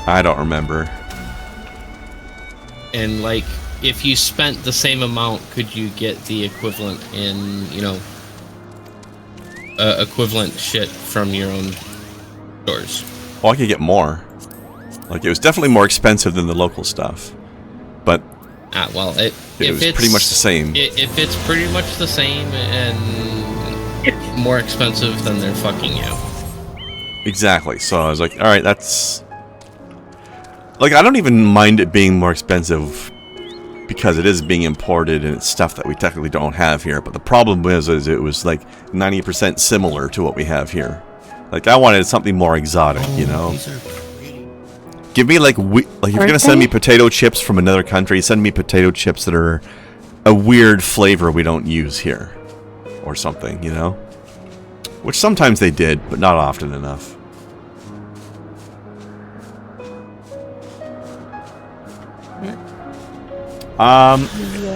I don't remember. And like, if you spent the same amount, could you get the equivalent in, you know, equivalent shit from your own stores? Well, I could get more. Like, it was definitely more expensive than the local stuff. But Well, it was pretty much the same. If it's pretty much the same and more expensive, then they're fucking you. Exactly. So I was like, alright, that's... Like, I don't even mind it being more expensive because it is being imported and it's stuff that we technically don't have here. But the problem is it was like 90% similar to what we have here. Like, I wanted something more exotic, you know? These are pretty. Give me like if you're gonna send me potato chips from another country, send me potato chips that are a weird flavor we don't use here, or something, you know. Which sometimes they did, but not often enough.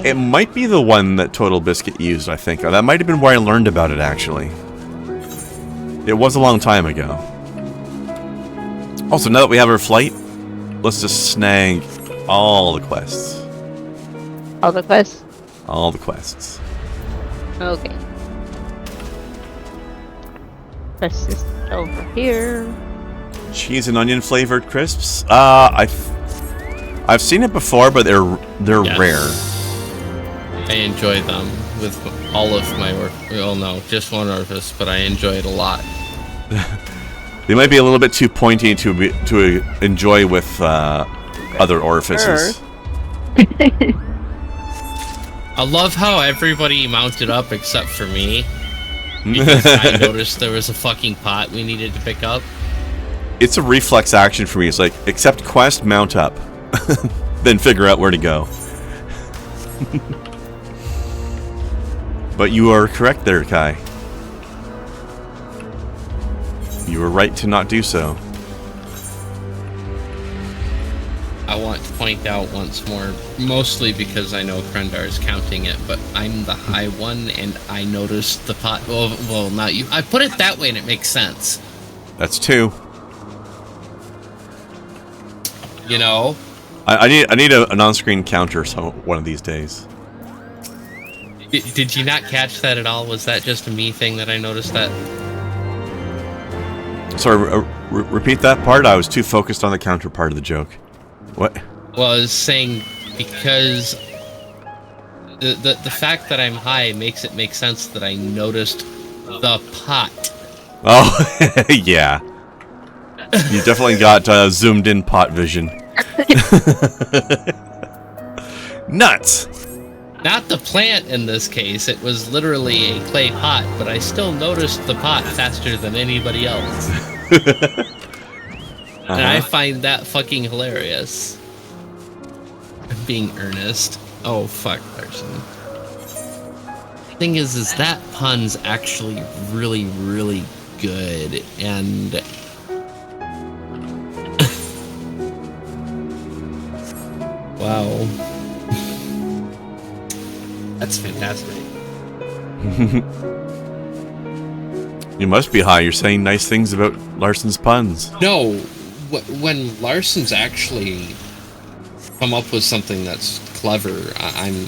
It might be the one that Total Biscuit used. I think that might have been where I learned about it. Actually, it was a long time ago. Also, now that we have our flight, let's just snag all the quests. All the quests? All the quests. Okay. Press this over here. Cheese and onion flavored crisps. I've seen it before, but they're Yes. rare. I enjoy them with all of my work. Well, no, just one orifice, but I enjoy it a lot. They might be a little bit too pointy to enjoy with other orifices. I love how everybody mounted up except for me. Because I noticed there was a fucking pot we needed to pick up. It's a reflex action for me. It's like, accept quest, mount up. Then figure out where to go. But you are correct there, Kai. You were right to not do so. I want to point out once more, mostly because I know Krendar is counting it, but I'm the high one, and I noticed the pot. Well, not you. I put it that way, and it makes sense. That's 2. You know. I need an on-screen counter one of these days. Did you not catch that at all? Was that just a me thing that I noticed that? Sorry, repeat that part. I was too focused on the counter part of the joke. What? Well, I was saying because the fact that I'm high makes it make sense that I noticed the pot. Oh, yeah. You definitely got zoomed in pot vision. Nuts! Not the plant in this case, it was literally a clay pot, but I still noticed the pot faster than anybody else. And I find that fucking hilarious. I'm being earnest. Oh, fuck, Larson. Thing is that pun's actually really, really good, and... wow. That's fantastic. You must be high. You're saying nice things about Larson's puns. No, when Larson's actually come up with something that's clever, I'm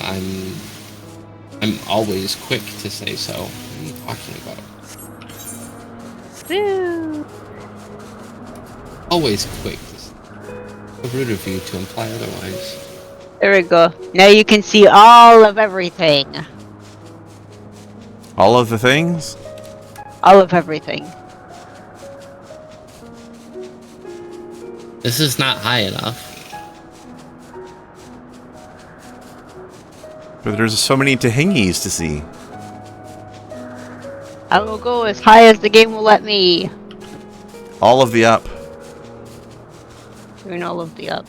always quick to say so. What are you talking about? Woo. Always quick. So rude of you to imply otherwise. There we go. Now you can see all of everything. All of the things? All of everything. This is not high enough. But there's so many Tahingis to see. I will go as high as the game will let me. All of the up. Doing all of the up.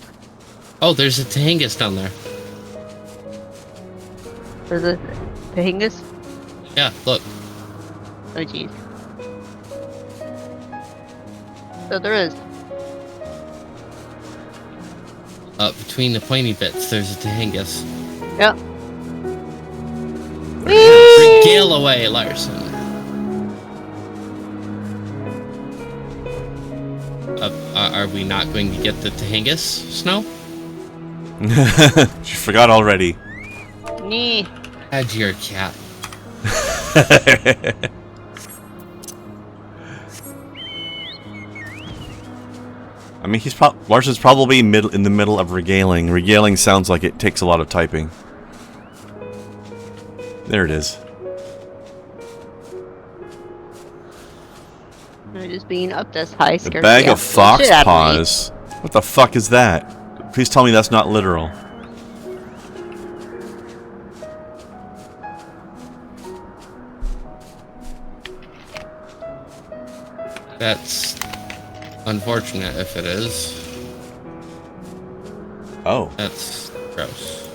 Oh, there's a Tahingus down there. There's a Tahingus? Yeah, look. Oh jeez. So there is. Between the pointy bits, there's a Tahingus. Yep. Regale away, Larson. Are we not going to get the Tahingus, Snow? She forgot already. Nee. Add your cat. I mean, Larson's probably in the middle of regaling. Regaling sounds like it takes a lot of typing. There it is. I'm just being up this high. A bag of fox paws. What the fuck is that? Please tell me that's not literal. That's unfortunate if it is. Oh. That's gross.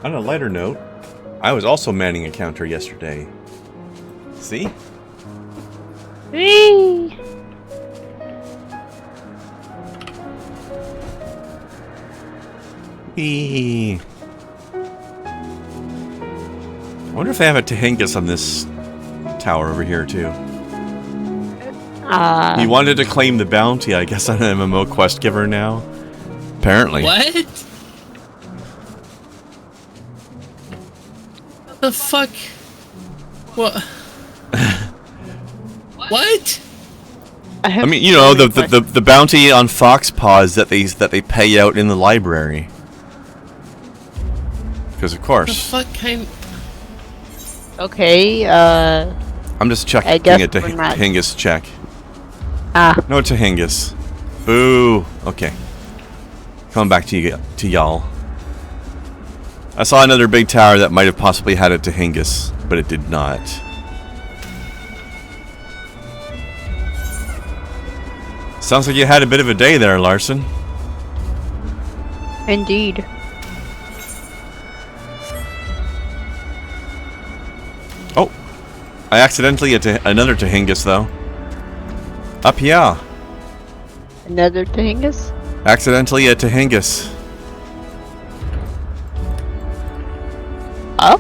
On a lighter note, I was also manning a counter yesterday. See? Whee! I wonder if they have a Tahingus on this tower over here too. He wanted to claim the bounty, I guess, on an MMO quest giver now. Apparently. What? The fuck? What? What? I mean, you know, the bounty on fox paws that they pay out in the library. Because of course. The fuck kind? Okay, I'm just checking I guess it to we're not. Hingis check. Ah, No, to Hingis. Boo. Okay. Coming back to y'all. I saw another big tower that might have possibly had it to Hingis, but it did not. Sounds like you had a bit of a day there, Larson. indeed. Oh, I accidentally hit another to Hingis though. Up here. Another Tingus? Accidentally hit to Hingis. Up?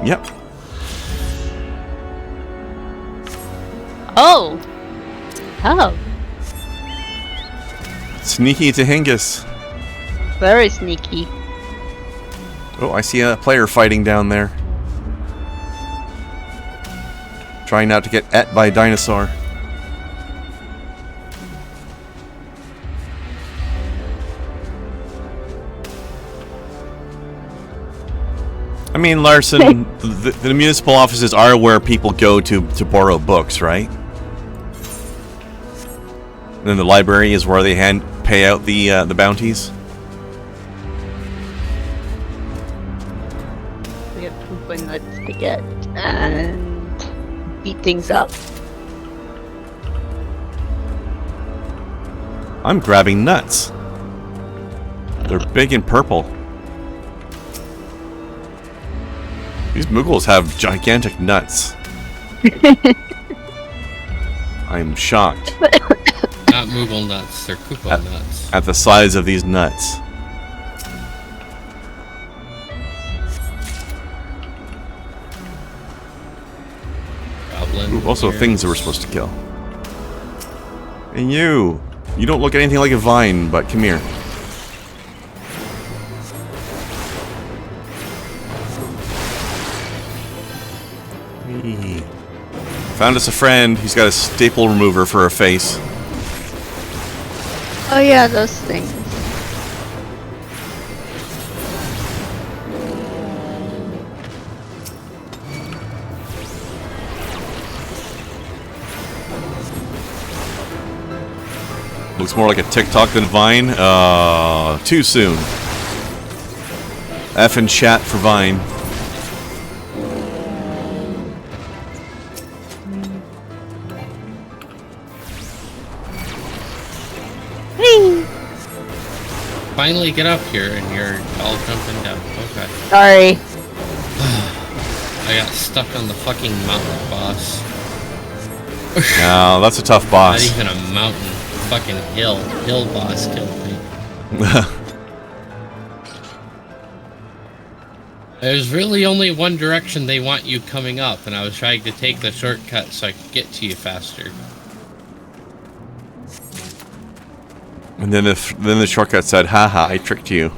Yep. Oh! Oh, Sneaky to Hingis. very sneaky. Oh, I see a player fighting down there. Trying not to get ate by a dinosaur. I mean, Larson, the municipal offices are where people go to borrow books, right? And then the library is where they pay out the bounties. We have poop and nuts to get and beat things up. I'm grabbing nuts. They're big and purple. These Muggles have gigantic nuts. I'm shocked Not Moogle nuts, they're Koopa nuts. at the size of these nuts. Goblin. Ooh, also bears. things that we're supposed to kill. And you don't look anything like a vine, but come here. Whee. Found us a friend. He's got a staple remover for a face. Oh yeah, those things. Looks more like a TikTok than Vine. Too soon. F and chat for Vine. Whee! Finally get up here and you're all jumping down. Okay. Sorry. I got stuck on the fucking mountain boss. No, that's a tough Not boss. even a mountain. Fucking hill. Hill boss killed me. There's really only one direction they want you coming up, and I was trying to take the shortcut so I could get to you faster. And then the shortcut said, haha, I tricked you.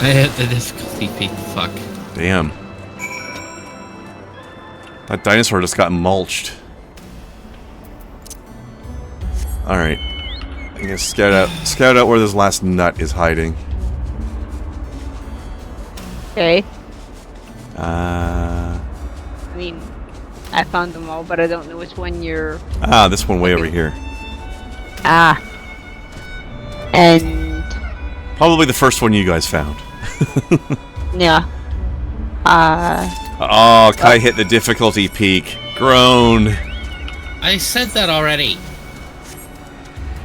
I hit the difficulty peak. Fuck. Damn. That dinosaur just got mulched. Alright. I'm gonna scout out where this last nut is hiding. Okay. Uh I mean, I found them all, but I don't know which one you're. this one way over here. Ah. And Probably the first one you guys found. yeah. Oh, Kai hit the difficulty peak. Groan. I said that already.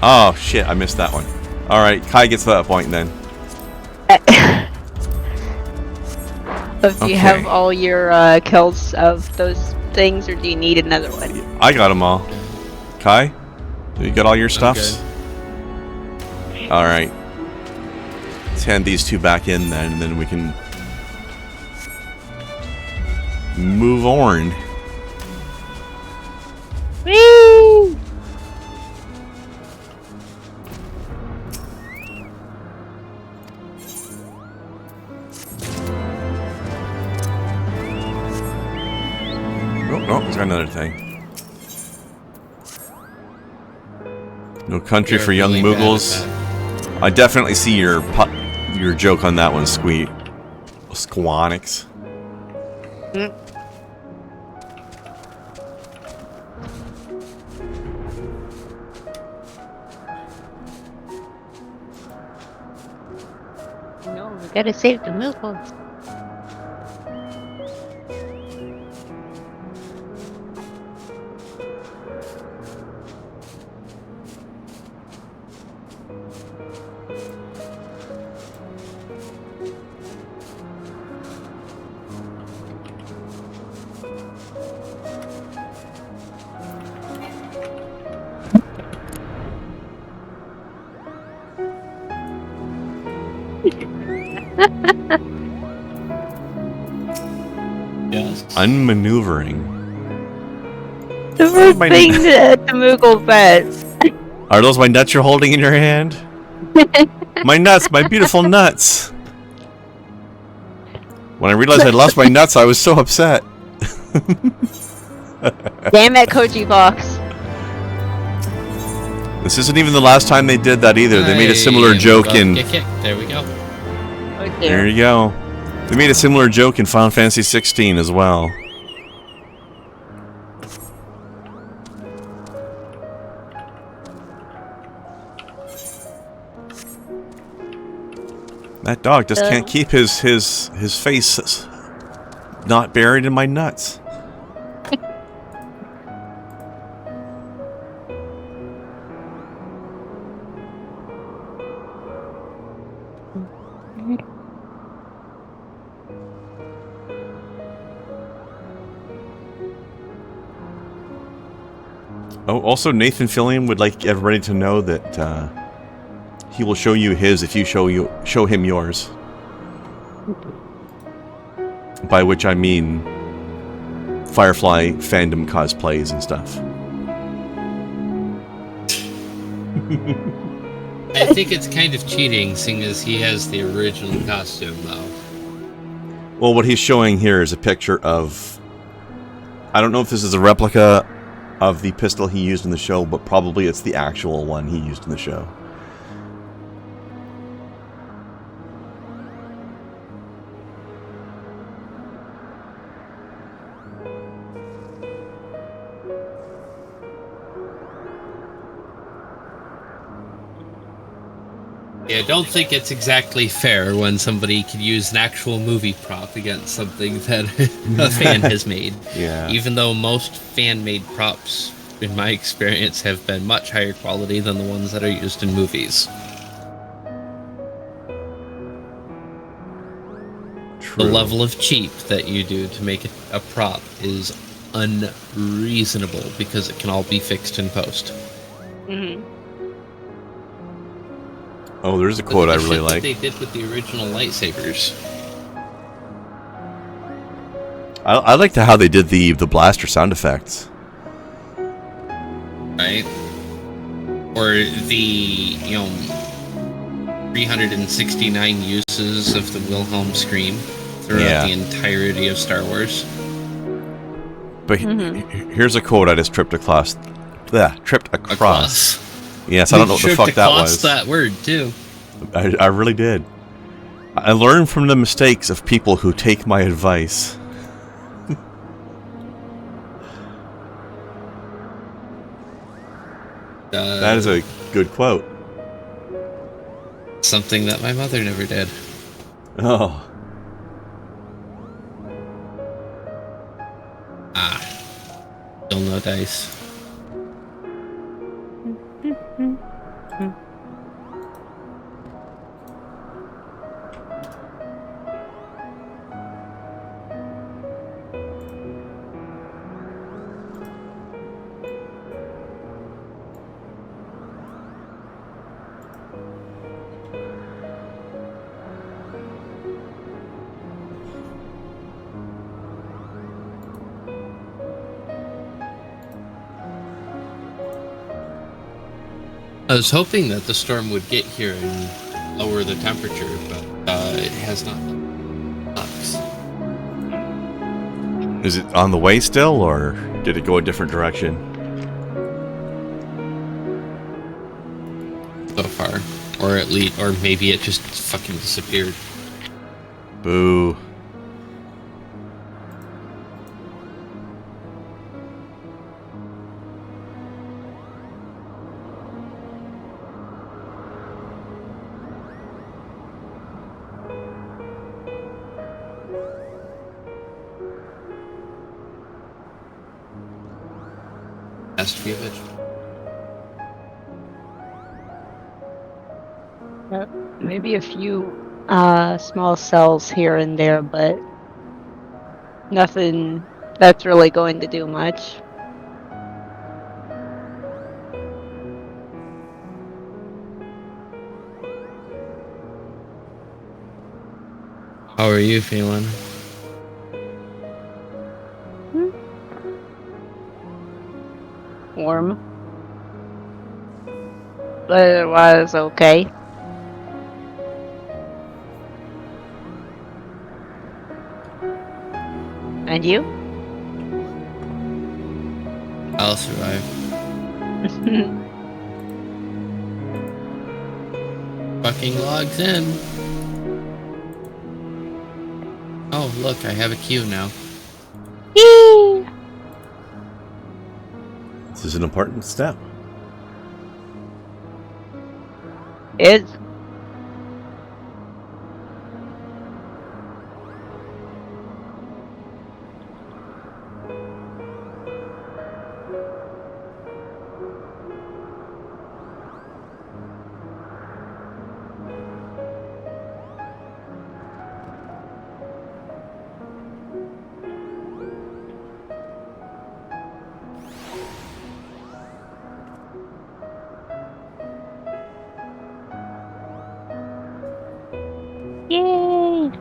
Oh shit, I missed that one. Alright, Kai gets that point then. Do you have all your kills of those things, or do you need another one? I got them all. Kai? You got all your stuffs? Alright. Let's hand these two back in then, and then we can move on. Whee! Oh, he's got another thing. No country You're for young really bad at Muggles. that. I definitely see your joke on that one, Squonix. No, we gotta save the Moogles. Yes. Unmaneuvering. The first my- thing that the Moogle says. Are those my nuts you're holding in your hand? My nuts, my beautiful nuts. When I realized I'd lost my nuts, I was so upset. Damn it, Koji Fox. This isn't even the last time they did that either. They made a similar joke in... Get kicked. There we go. Oh There dear. you go. They made a similar joke in Final Fantasy 16 as well. That dog just can't keep his face not buried in my nuts. Oh, also Nathan Fillion would like everybody to know that he will show you his if you show him yours. By which I mean Firefly fandom cosplays and stuff. I think it's kind of cheating, seeing as he has the original costume, though. Well, what he's showing here is a picture of... I don't know if this is a replica of the pistol he used in the show, but probably it's the actual one he used in the show. Yeah, I don't think it's exactly fair when somebody could use an actual movie prop against something that a fan has made. Yeah. Even though most fan-made props, in my experience, have been much higher quality than the ones that are used in movies. True. The level of cheap that you do to make a prop is unreasonable because it can all be fixed in post. Mm-hmm. Oh, there's a quote I really That like. they did with the original lightsabers. I liked how they did the blaster sound effects. Right? Or the, 369 uses of the Wilhelm scream throughout the entirety of Star Wars. But here's a quote I just tripped across. Yes, I don't know what the fuck that was. That word, too. I really did. I learn from the mistakes of people who take my advice. That is a good quote. Something that my mother never did. Oh. Still no dice. I was hoping that the storm would get here and lower the temperature, but it has not. Sucks. Is it on the way still, or did it go a different direction? So far. Or at least, or maybe it just fucking disappeared. Boo. Astrovich. Maybe a few small cells here and there, but nothing that's really going to do much. How are you feeling? Warm. But it was okay. And you? I'll survive. Fucking logs in. Oh, look, I have a queue now. Yee! This is an important step. It's yay!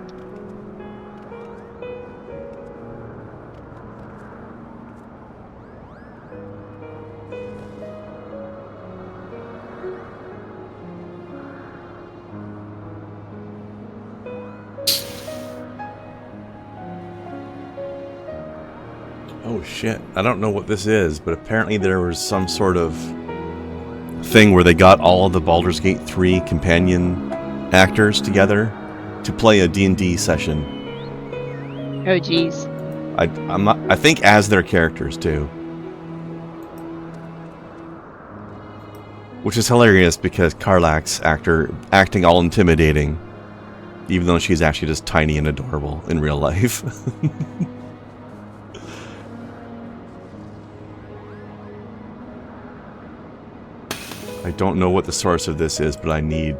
Oh shit. I don't know what this is, but apparently there was some sort of thing where they got all of the Baldur's Gate 3 companion actors together to play a D&D session. Oh geez. I think as their characters too. Which is hilarious because Karlach's acting all intimidating, even though she's actually just tiny and adorable in real life. I don't know what the source of this is, but I need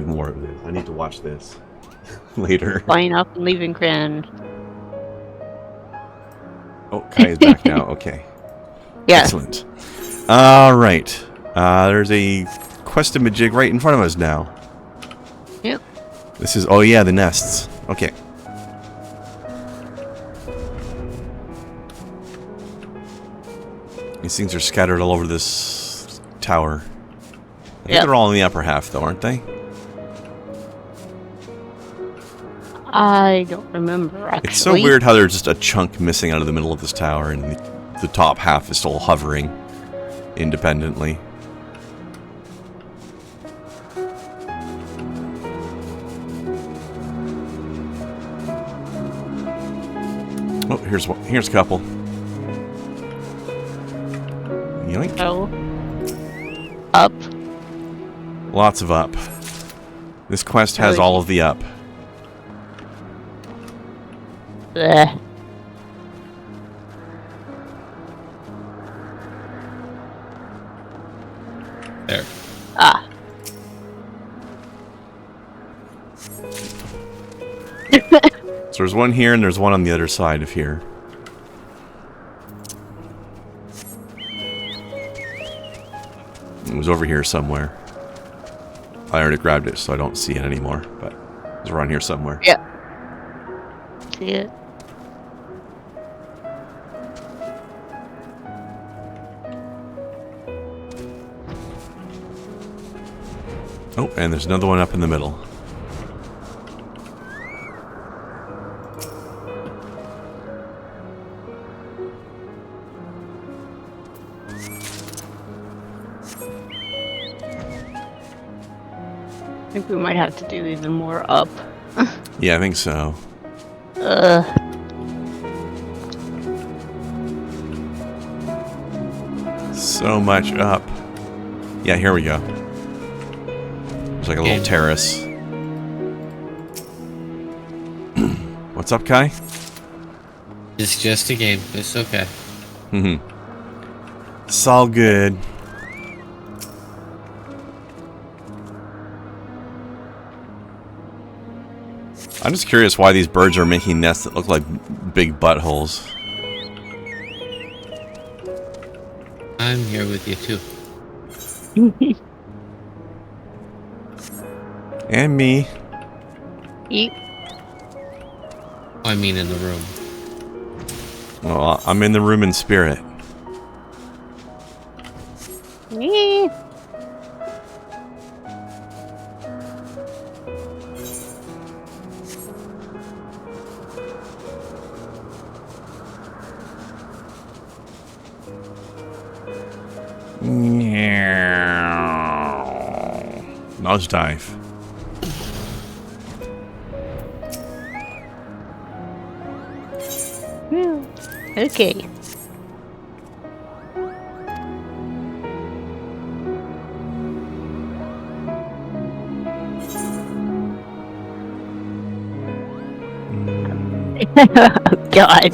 more of this. I need to watch this later. Flying up and leaving Krend. Oh, Kai is back now. Okay. Yeah. Excellent. All right. There's a quest-a-majig right in front of us now. Yep. This is, oh yeah, the nests. Okay. These things are scattered all over this tower. I think they're all in the upper half, though, aren't they? I don't remember, actually. It's so weird how there's just a chunk missing out of the middle of this tower, and the top half is still hovering independently. Oh, here's a couple. Yoink. Oh. Up. Lots of up. This quest has all of the up. Bleh. There. Ah. So there's one here and there's one on the other side of here. It was over here somewhere. I already grabbed it, so I don't see it anymore, but it's around here somewhere. Yeah. See it. Oh, and there's another one up in the middle. think we might have to do even more up. Yeah, I think so. So much up. Yeah, here we go. There's like a little terrace. What's up, Kai? It's just a game. It's okay. It's all good. I'm just curious why these birds are making nests that look like big buttholes. I'm here with you too. And me. Eat. I mean in the room. Well, I'm in the room in spirit. Me. Nosedive. Okay. Oh, God.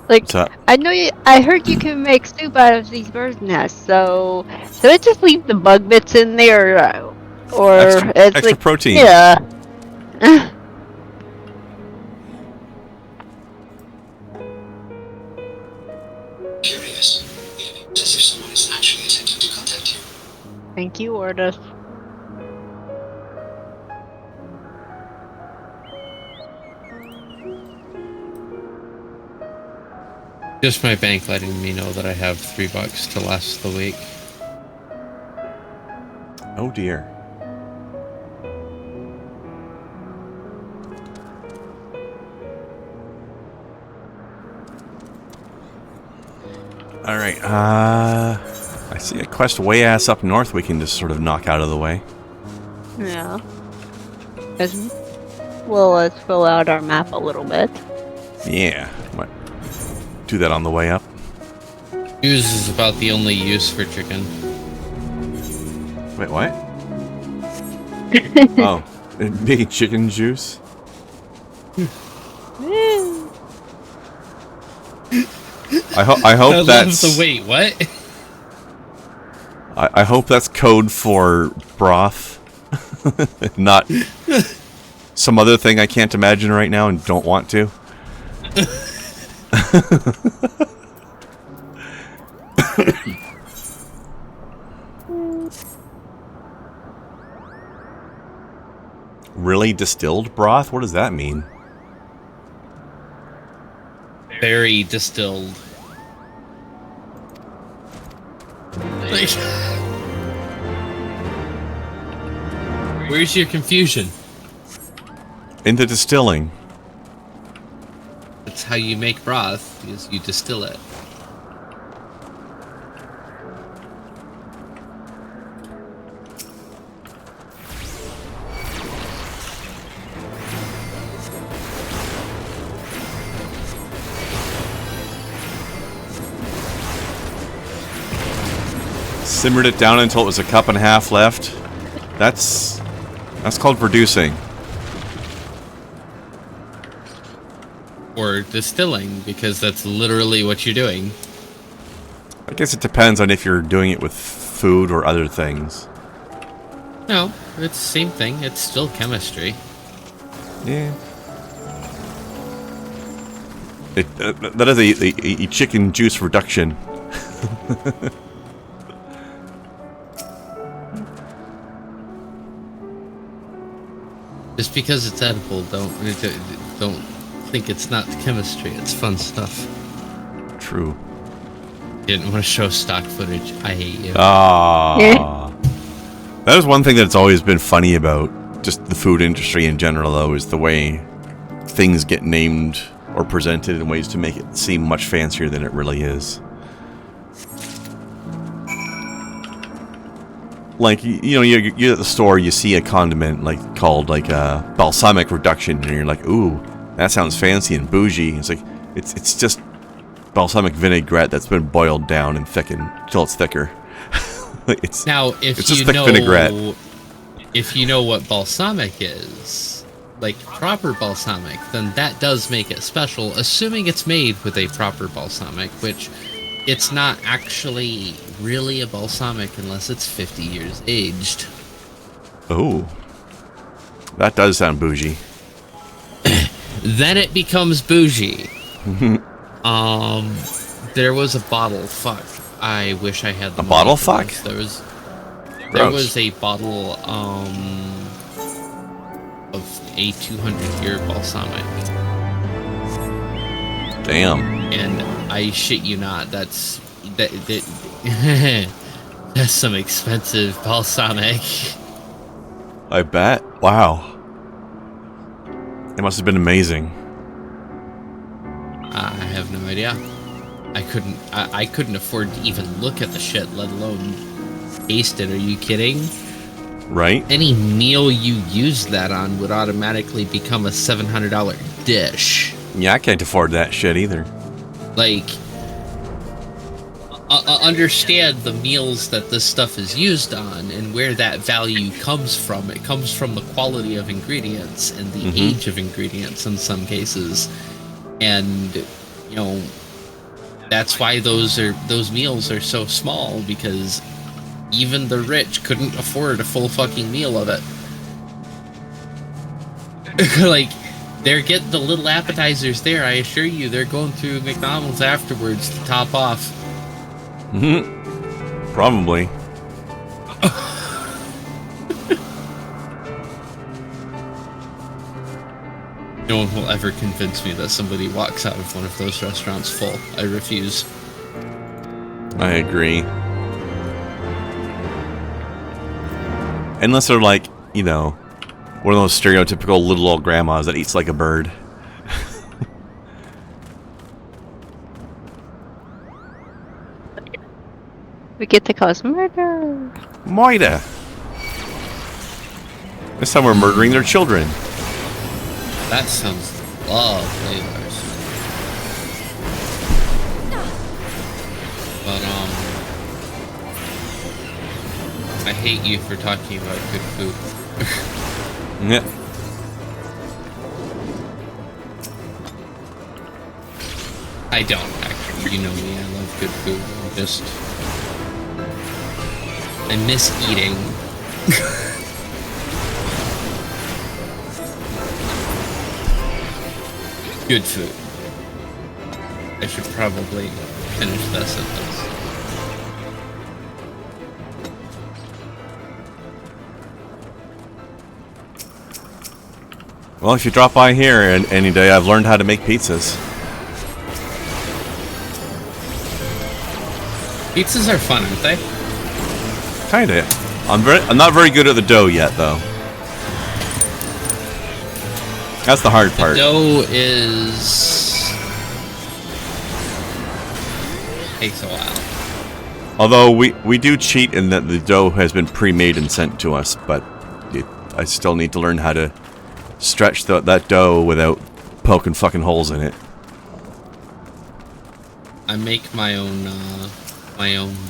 Like, What's up? I know you. I heard you can make soup out of these bird nests. So, should I just leave the bug bits in there, or it's Extra like protein. Yeah. Curious. As if someone is actually attempting to contact you. Thank you, Ordus. Just my bank letting me know that I have $3 to last the week. Oh dear. Alright, I see a quest way ass up north we can just sort of knock out of the way. Yeah. Let's fill out our map a little bit. Yeah, might do that on the way up. Juice is about the only use for chicken. Wait, what? Oh, big chicken juice? I hope that's the wait. What? I hope that's code for broth, not some other thing I can't imagine right now and don't want to. Really distilled broth? What does that mean? Very distilled. Like, where's your confusion? In the distilling. That's how you make broth, is you distill it. Simmered it down until it was a cup and a half left. That's called producing. Or distilling, because that's literally what you're doing. I guess it depends on if you're doing it with food or other things. No, it's the same thing. It's still chemistry. Yeah. That is a chicken juice reduction. Just because it's edible, don't think it's not chemistry. It's fun stuff. True. Didn't want to show stock footage. I hate you. Ah. That is one thing that's always been funny about just the food industry in general, though, is the way things get named or presented in ways to make it seem much fancier than it really is. like you know, you're at the store, you see a condiment like called like balsamic reduction, and you're like, ooh, that sounds fancy and bougie. It's like it's just balsamic vinaigrette that's been boiled down and thickened till it's thicker. It's just thick vinaigrette. If you know what balsamic is, like proper balsamic, then that does make it special, assuming it's made with a proper balsamic, which it's not actually really a balsamic unless it's 50 years aged. Oh, that does sound bougie. Then it becomes bougie. There was a bottle. Fuck. I wish I had the a bottle. Fuck. There was a bottle of a 200-year balsamic. Damn. And I shit you not, that's some expensive balsamic. I bet. Wow. It must have been amazing. I have no idea. I couldn't afford to even look at the shit, let alone taste it. Are you kidding? Right? Any meal you use that on would automatically become a $700 dish. Yeah, I can't afford that shit either. Like, understand the meals that this stuff is used on and where that value comes from. It comes from the quality of ingredients and the age of ingredients in some cases. And, you know, that's why those meals are so small, because even the rich couldn't afford a full fucking meal of it. Like, they're getting the little appetizers there. I assure you, they're going through McDonald's afterwards to top off. Probably. No one will ever convince me that somebody walks out of one of those restaurants full. I refuse. I agree. Unless they're like, you know, one of those stereotypical little old grandmas that eats like a bird. We get to cause murder. Moida! This time we're murdering their children. That sounds lovely. But, I hate you for talking about good food. Yeah. I don't, actually. You know me, I love good food. I miss eating. Good food. I should probably finish that sentence. Well, if you drop by here any day, I've learned how to make pizzas. Pizzas are fun, aren't they? Kinda. I'm not very good at the dough yet, though. That's the hard part. The dough takes a while. Although we do cheat in that the dough has been pre-made and sent to us, but I still need to learn how to stretch that dough without poking fucking holes in it. I make my own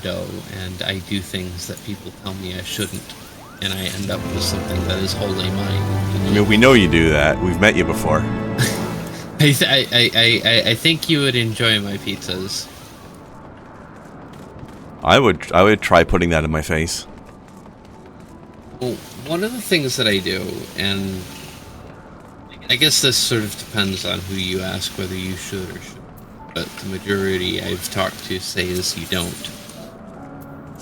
dough, and I do things that people tell me I shouldn't, and I end up with something that is wholly mine. I mean, we know you do that. We've met you before. I think you would enjoy my pizzas. I would try putting that in my face. Well, one of the things that I do, and I guess this sort of depends on who you ask whether you should or shouldn't, but the majority I've talked to say is you don't,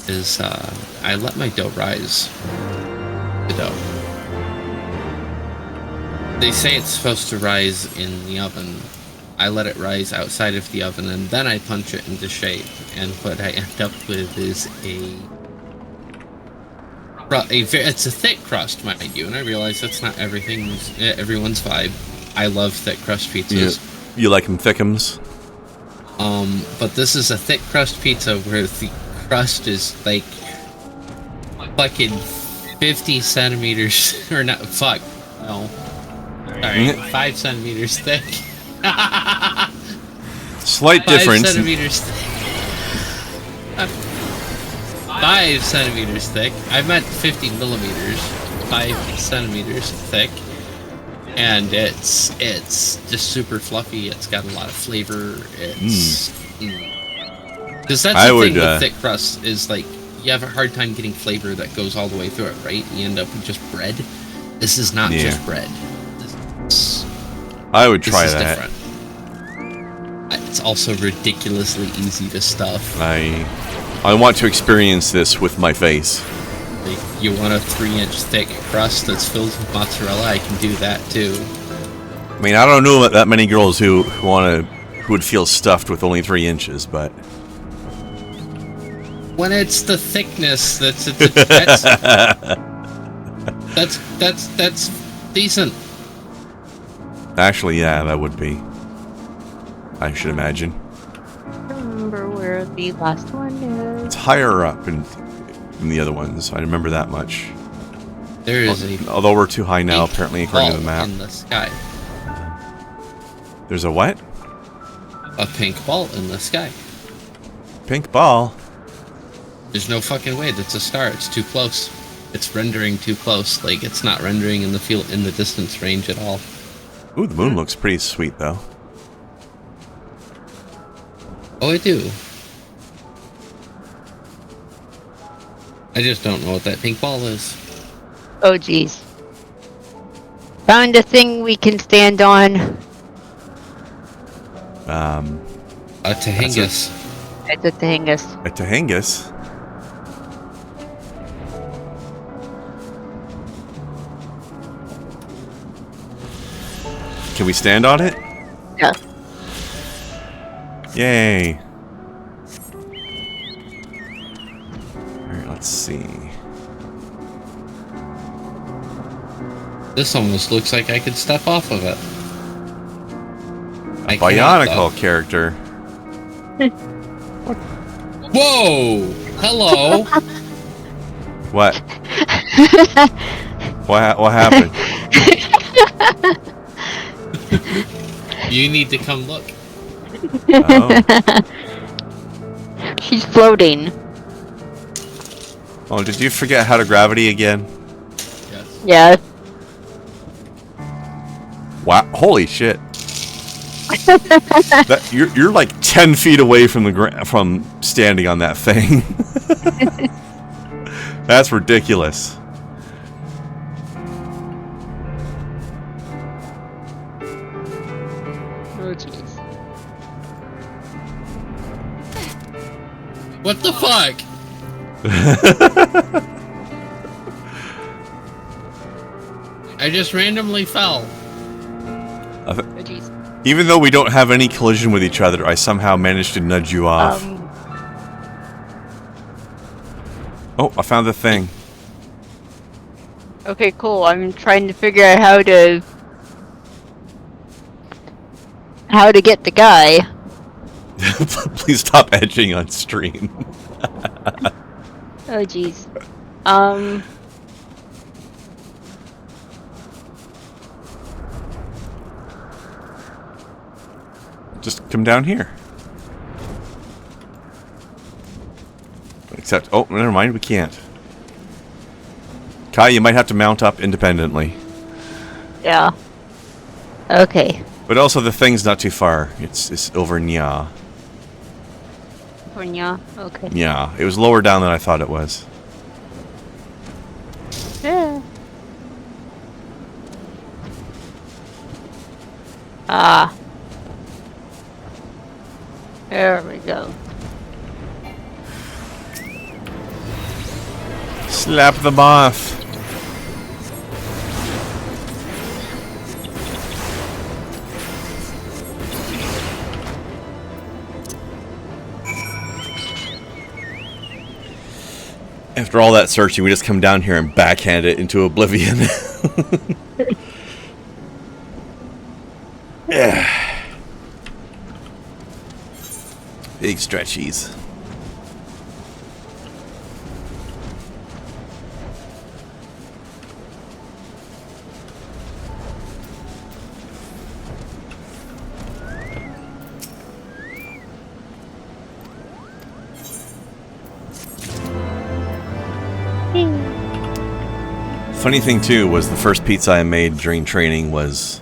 is I let my dough rise. The dough. They say it's supposed to rise in the oven. I let it rise outside of the oven, and then I punch it into shape, and what I end up with is it's a thick crust, mind you, and I realize that's not everyone's vibe. I love thick crust pizzas. You like them thickums? But this is a thick crust pizza where the crust is like fucking 50 centimeters, or not, fuck, no. Sorry, 5 centimeters thick. Slight 5 difference. centimeters thick. 5 centimeters thick. I meant 50 millimeters. 5 centimeters thick. And it's just super fluffy. It's got a lot of flavor. It's... Because that's the thing with thick crust, is like, you have a hard time getting flavor that goes all the way through it, right? You end up with just bread. This is not just bread. I would try that. Different. It's also ridiculously easy to stuff. I want to experience this with my face. Like, you want a 3-inch thick crust that's filled with mozzarella? I can do that too. I mean, I don't know that many girls who would feel stuffed with only 3 inches, but when it's the thickness, that's decent. Actually, yeah, that would be. I should imagine. I don't remember where the last one is. It's higher up in the other ones. I remember that much. There is although we're too high now, apparently, according to the map. In the sky. There's a what? A pink ball in the sky. Pink ball? There's no fucking way that's a star. It's too close. It's rendering too close. Like, it's not rendering in the distance range at all. Ooh, the moon looks pretty sweet, though. Oh, I do. I just don't know what that pink ball is. Oh, jeez. Found a thing we can stand on. A Tahingus. It's a Tahingus. A Tahingus? Can we stand on it? Yeah. Yay. Alright, let's see. This almost looks like I could step off of it. A Bionicle character. Whoa! Hello! What? What happened? You need to come look. Oh. She's floating. Oh, did you forget how to gravity again? Yes. Yeah. Wow! Holy shit! You're like 10 feet away from the from standing on that thing. That's ridiculous. Oh, jeez. What the fuck? I just randomly fell. Oh, jeez. Even though we don't have any collision with each other, I somehow managed to nudge you off. Oh, I found the thing. Okay, cool. I'm trying to figure out how to get the guy. Please stop edging on stream. Oh, jeez. Just come down here. Except, oh, never mind, we can't. Kai, you might have to mount up independently. Yeah. Okay. But also, the thing's not too far. It's over Nya. Yeah. Okay. Yeah, it was lower down than I thought it was. Yeah. Ah. There we go. Slap the moth. After all that searching, we just come down here and backhand it into oblivion. Yeah. Big stretchies. Funny thing too was the first pizza I made during training was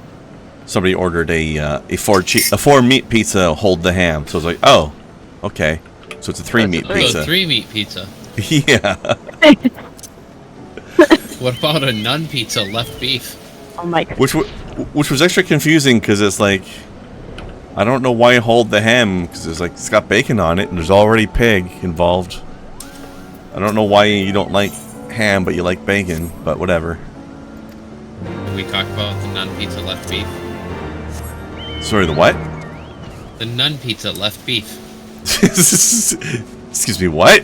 somebody ordered a 4-meat pizza, hold the ham. So I was like, oh, okay. So it's a 3-meat pizza. So 3-meat pizza. Yeah. What about a nun pizza, left beef? Oh my god. Which was extra confusing because it's like, I don't know why you hold the ham because it's got bacon on it and there's already pig involved. I don't know why you don't like ham but you like bacon, but whatever. Did we talk about the nun pizza, left beef? Sorry, the what? The nun pizza, left beef. Excuse me, what?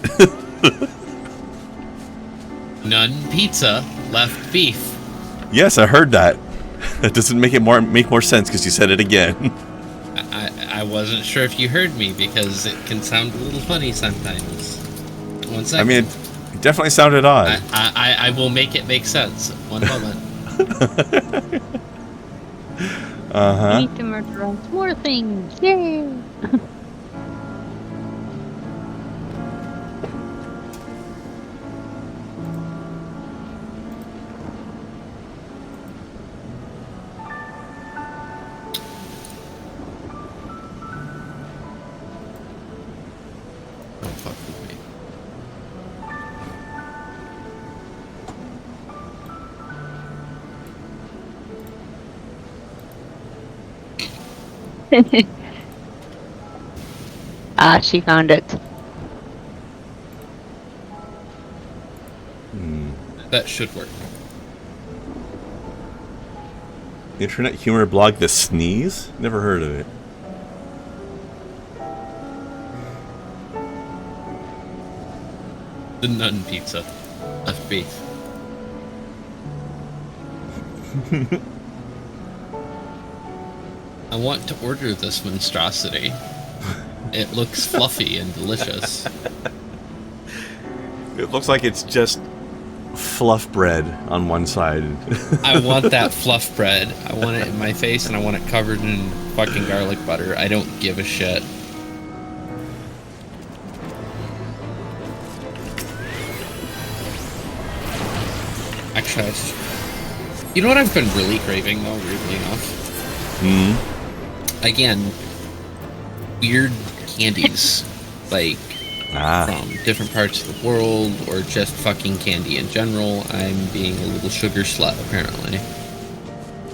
Nun pizza, left beef. Yes, I heard that. That doesn't make more sense because you said it again. I wasn't sure if you heard me because it can sound a little funny sometimes. 1 second. I mean, it definitely sounded odd. I will make it make sense. 1 moment. Uh-huh. We need to murder on more things. Yay! Don't fuck with me. Ah, she found it. That should work. Internet humor blog The Sneeze? Never heard of it. The nun pizza, left beef. I want to order this monstrosity. It looks fluffy and delicious. It looks like it's just fluff bread on one side. I want that fluff bread. I want it in my face and I want it covered in fucking garlic butter. I don't give a shit. Actually, you know what I've been really craving though, weirdly enough? Again, weird candies. Like, from different parts of the world, or just fucking candy in general. I'm being a little sugar slut, apparently.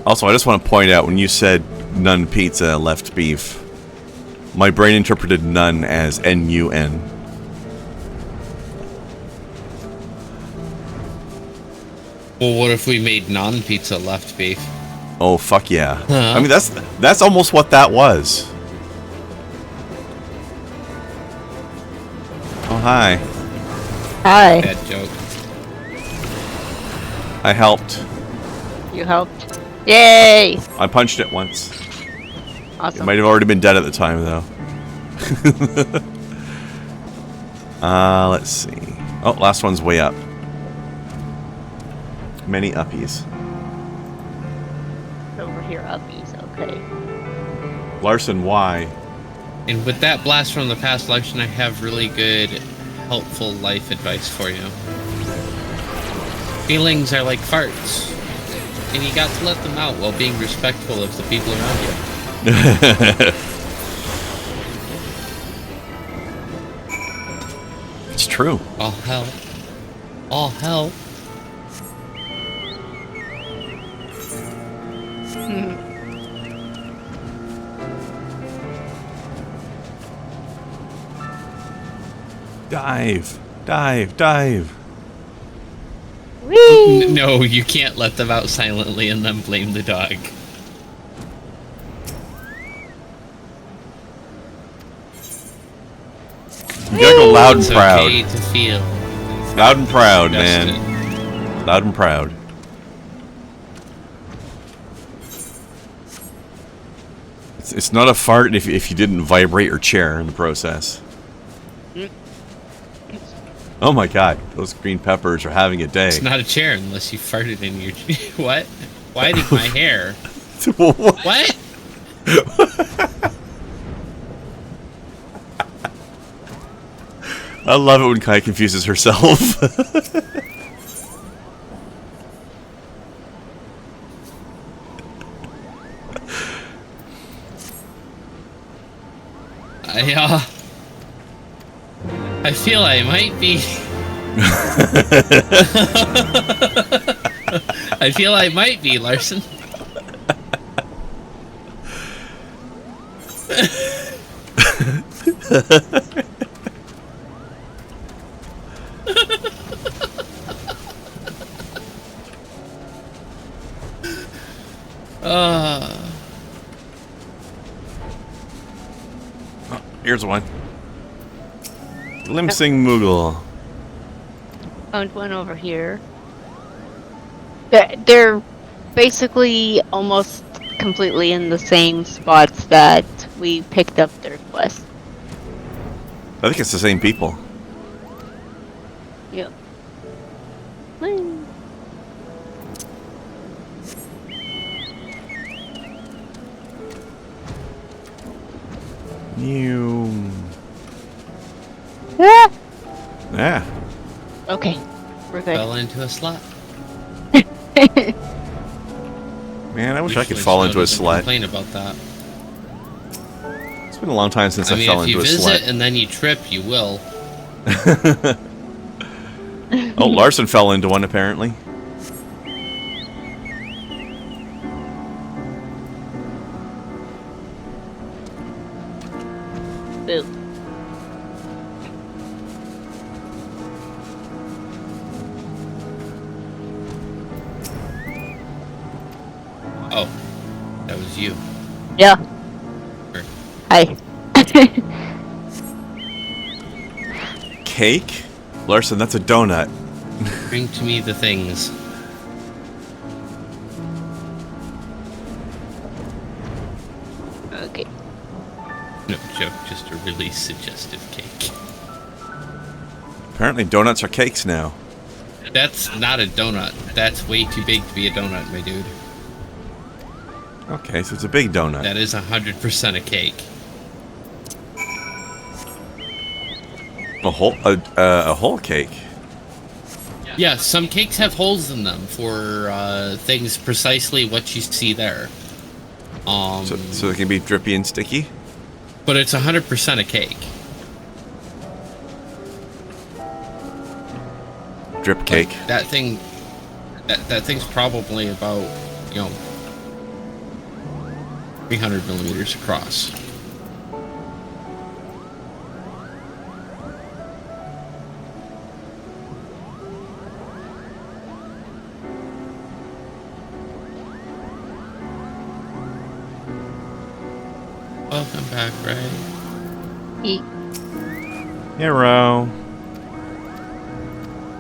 Also, I just want to point out, when you said nun pizza, left beef, my brain interpreted nun as N-U-N. Well, what if we made non-pizza left beef? Oh, fuck yeah. Huh? I mean, that's almost what that was. Oh, hi. Hi. Bad joke. I helped. You helped. Yay! I punched it once. It Awesome. might have already been dead at the time, though. Let's see. Oh, last one's way up. Many uppies. Over here, uppies. Okay. Larson, why? And with that blast from the past election, I have really good, helpful life advice for you. Feelings are like farts, and you got to let them out while being respectful of the people around you. It's true. All help. All help. Dive. Dive. Dive. Whee! No, you can't let them out silently and then blame the dog. You gotta go loud and It's proud. okay to feel. Loud and proud, Just man. Loud and proud. It's not a fart if you didn't vibrate your chair in the process. Oh my god, those green peppers are having a day. It's not a chair unless you farted in your... What? Why did my hair? What? I love it when Kai confuses herself. I feel I might be. I feel I might be, Larson. Here's one. Glimpsing Moogle. Found one over here. They're basically almost completely in the same spots that we picked up their quest. I think it's the same people. Yep. New. Ah! Yeah. Okay, we're good. Fell into a slot. Man, I wish I could fall into a slot. Complain about that. It's been a long time since I fell into a if you slot. visit and then you trip, you will. Oh, Larson fell into one apparently. Boo. Oh, that was you. Yeah. Sure. Hi. Cake? Larson, that's a donut. Bring to me the things. Okay. No joke, just a really suggestive cake. Apparently donuts are cakes now. That's not a donut. That's way too big to be a donut, my dude. Okay, so it's a big donut. That is 100% a cake. A whole cake. Yeah, some cakes have holes in them for things precisely what you see there. So they can be drippy and sticky? But it's 100% a cake. Drip cake. Like, that thing's probably about, 300 millimeters across. Welcome back, Ray. Hero.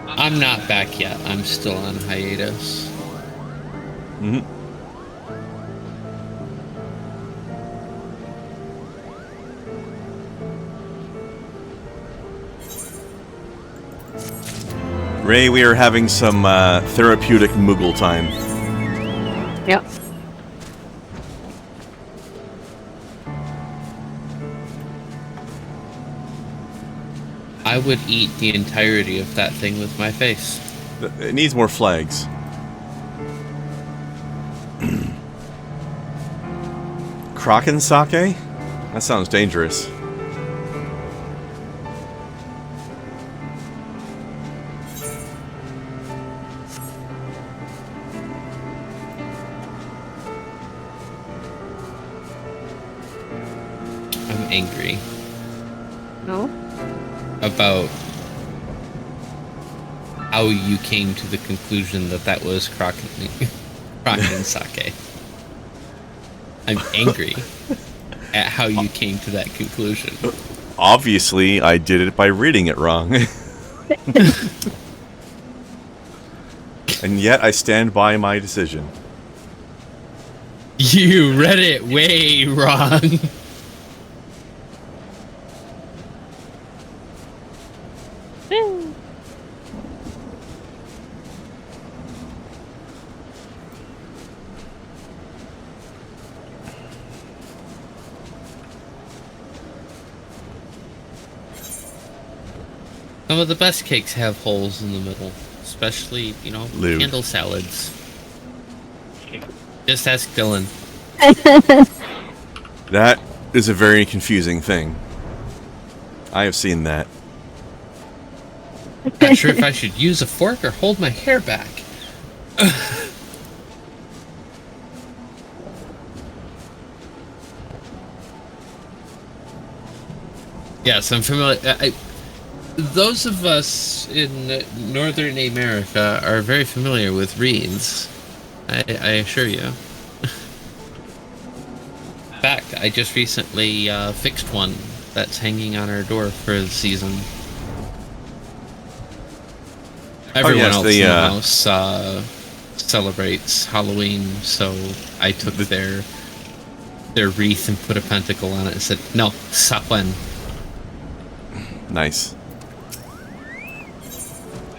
I'm not back yet. I'm still on hiatus. Mm-hmm. Ray, we are having some therapeutic Moogle time. Yep. I would eat the entirety of that thing with my face. It needs more flags. Kraken sake? That sounds dangerous. I'm angry No? about how you came to the conclusion that that was Kraken sake. I'm angry at how you came to that conclusion. Obviously, I did it by reading it wrong. And yet, I stand by my decision. You read it way wrong. Some of the best cakes have holes in the middle, especially, Lube. candle salads. Just ask Dylan. That is a very confusing thing. I have seen that. Not sure if I should use a fork or hold my hair back. Yes, I'm familiar. Those of us in Northern America are very familiar with wreaths. I assure you. In fact, I just recently fixed one that's hanging on our door for the season. Everyone else in the house celebrates Halloween, so I took their wreath and put a pentacle on it and said, "No, Sapwen." Nice.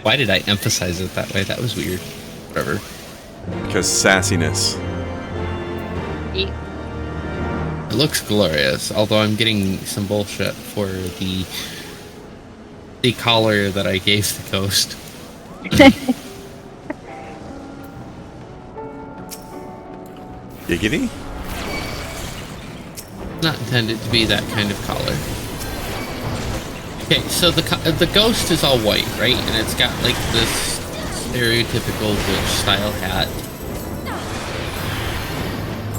Why did I emphasize it that way? That was weird. Whatever. Because sassiness. Yeet. It looks glorious, although I'm getting some bullshit for the collar that I gave the ghost. Giggity? Not intended to be that kind of collar. Okay, so the ghost is all white, right? And it's got like this stereotypical witch style hat.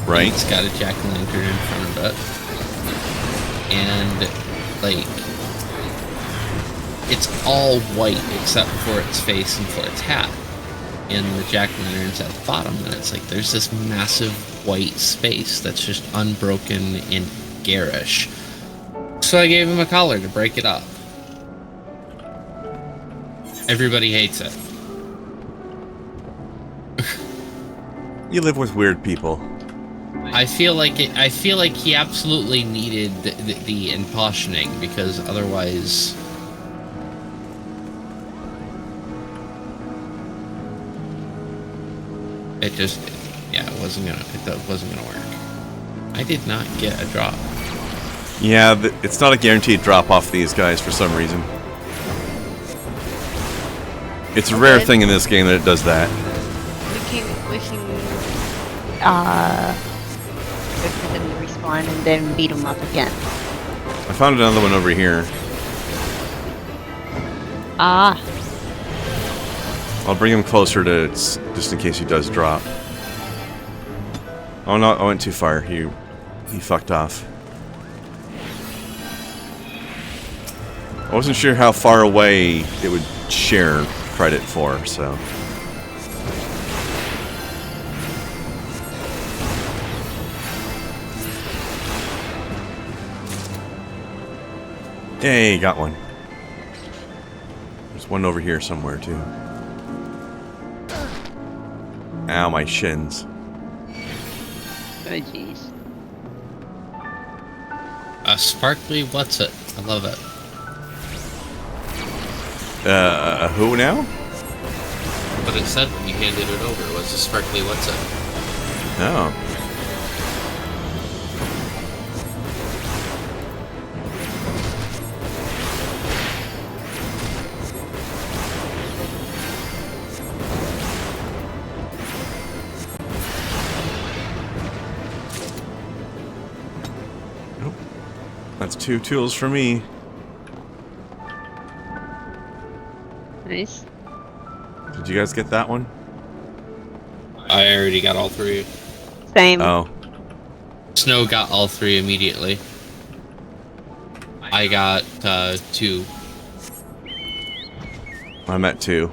Right. It's got a jack-o'-lantern in front of it. And like it's all white except for its face and for its hat. And the jack-o'-lantern's at the bottom, and it's like there's this massive white space that's just unbroken and garish. So I gave him a collar to break it up. Everybody hates it. You live with weird people. I feel like he absolutely needed the impassioning, because otherwise it just it wasn't gonna work. I did not get a drop. Yeah, it's not a guaranteed drop off these guys for some reason. It's a rare thing in this game that it does that. We can wait for them to respawn and then beat them up again. I found another one over here. Ah. I'll bring him closer to just in case he does drop. Oh no, I went too far. He fucked off. I wasn't sure how far away it would share credit for, so. Yay, got one. There's one over here somewhere, too. Ow, my shins. Oh, jeez. A sparkly what's it? I love it. Who now? But it said when you handed it over, it was a sparkly what's it? Oh. Nope. That's 2 tools for me. Nice. Did you guys get that one? I already got all 3. Same. Oh. Snow got all 3 immediately. I got 2. I'm at 2.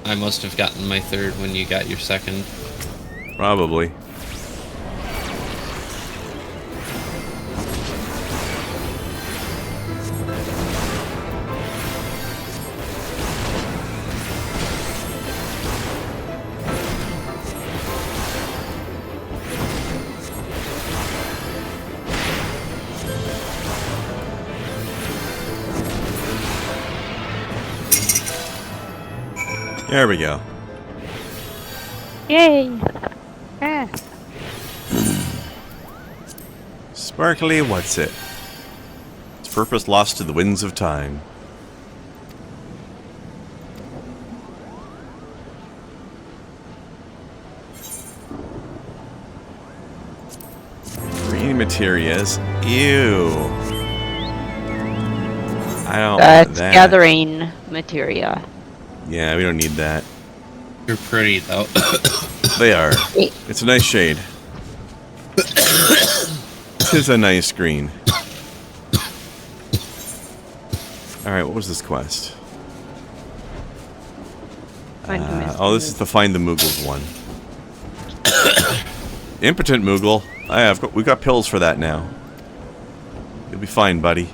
I must have gotten my 3rd when you got your 2nd. Probably. There we go. Yay! Ah. Sparkly, what's it? Its purpose lost to the winds of time. Green materials. Ew. I don't That's want that. gathering materia. Yeah, we don't need that. You're pretty though. They are. It's a nice shade. Tis a nice green. Alright, what was this quest? Oh, this is the Find the Moogles one. Impotent Moogle. We've got pills for that now. You'll be fine, buddy.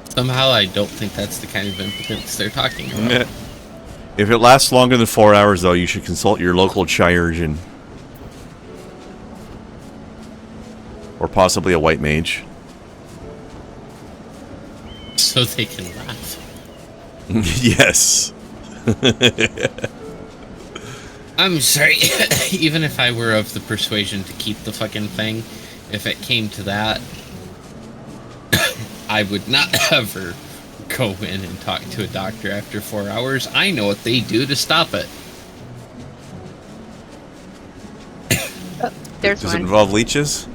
Somehow I don't think that's the kind of impotence they're talking about. If it lasts longer than 4 hours, though, you should consult your local chirurgeon. Or possibly a white mage. So they can laugh. Yes. I'm sorry. Even if I were of the persuasion to keep the fucking thing, if it came to that, I would not ever go in and talk to a doctor after 4 hours. I know what they do to stop it. There's Does it one. involve leeches?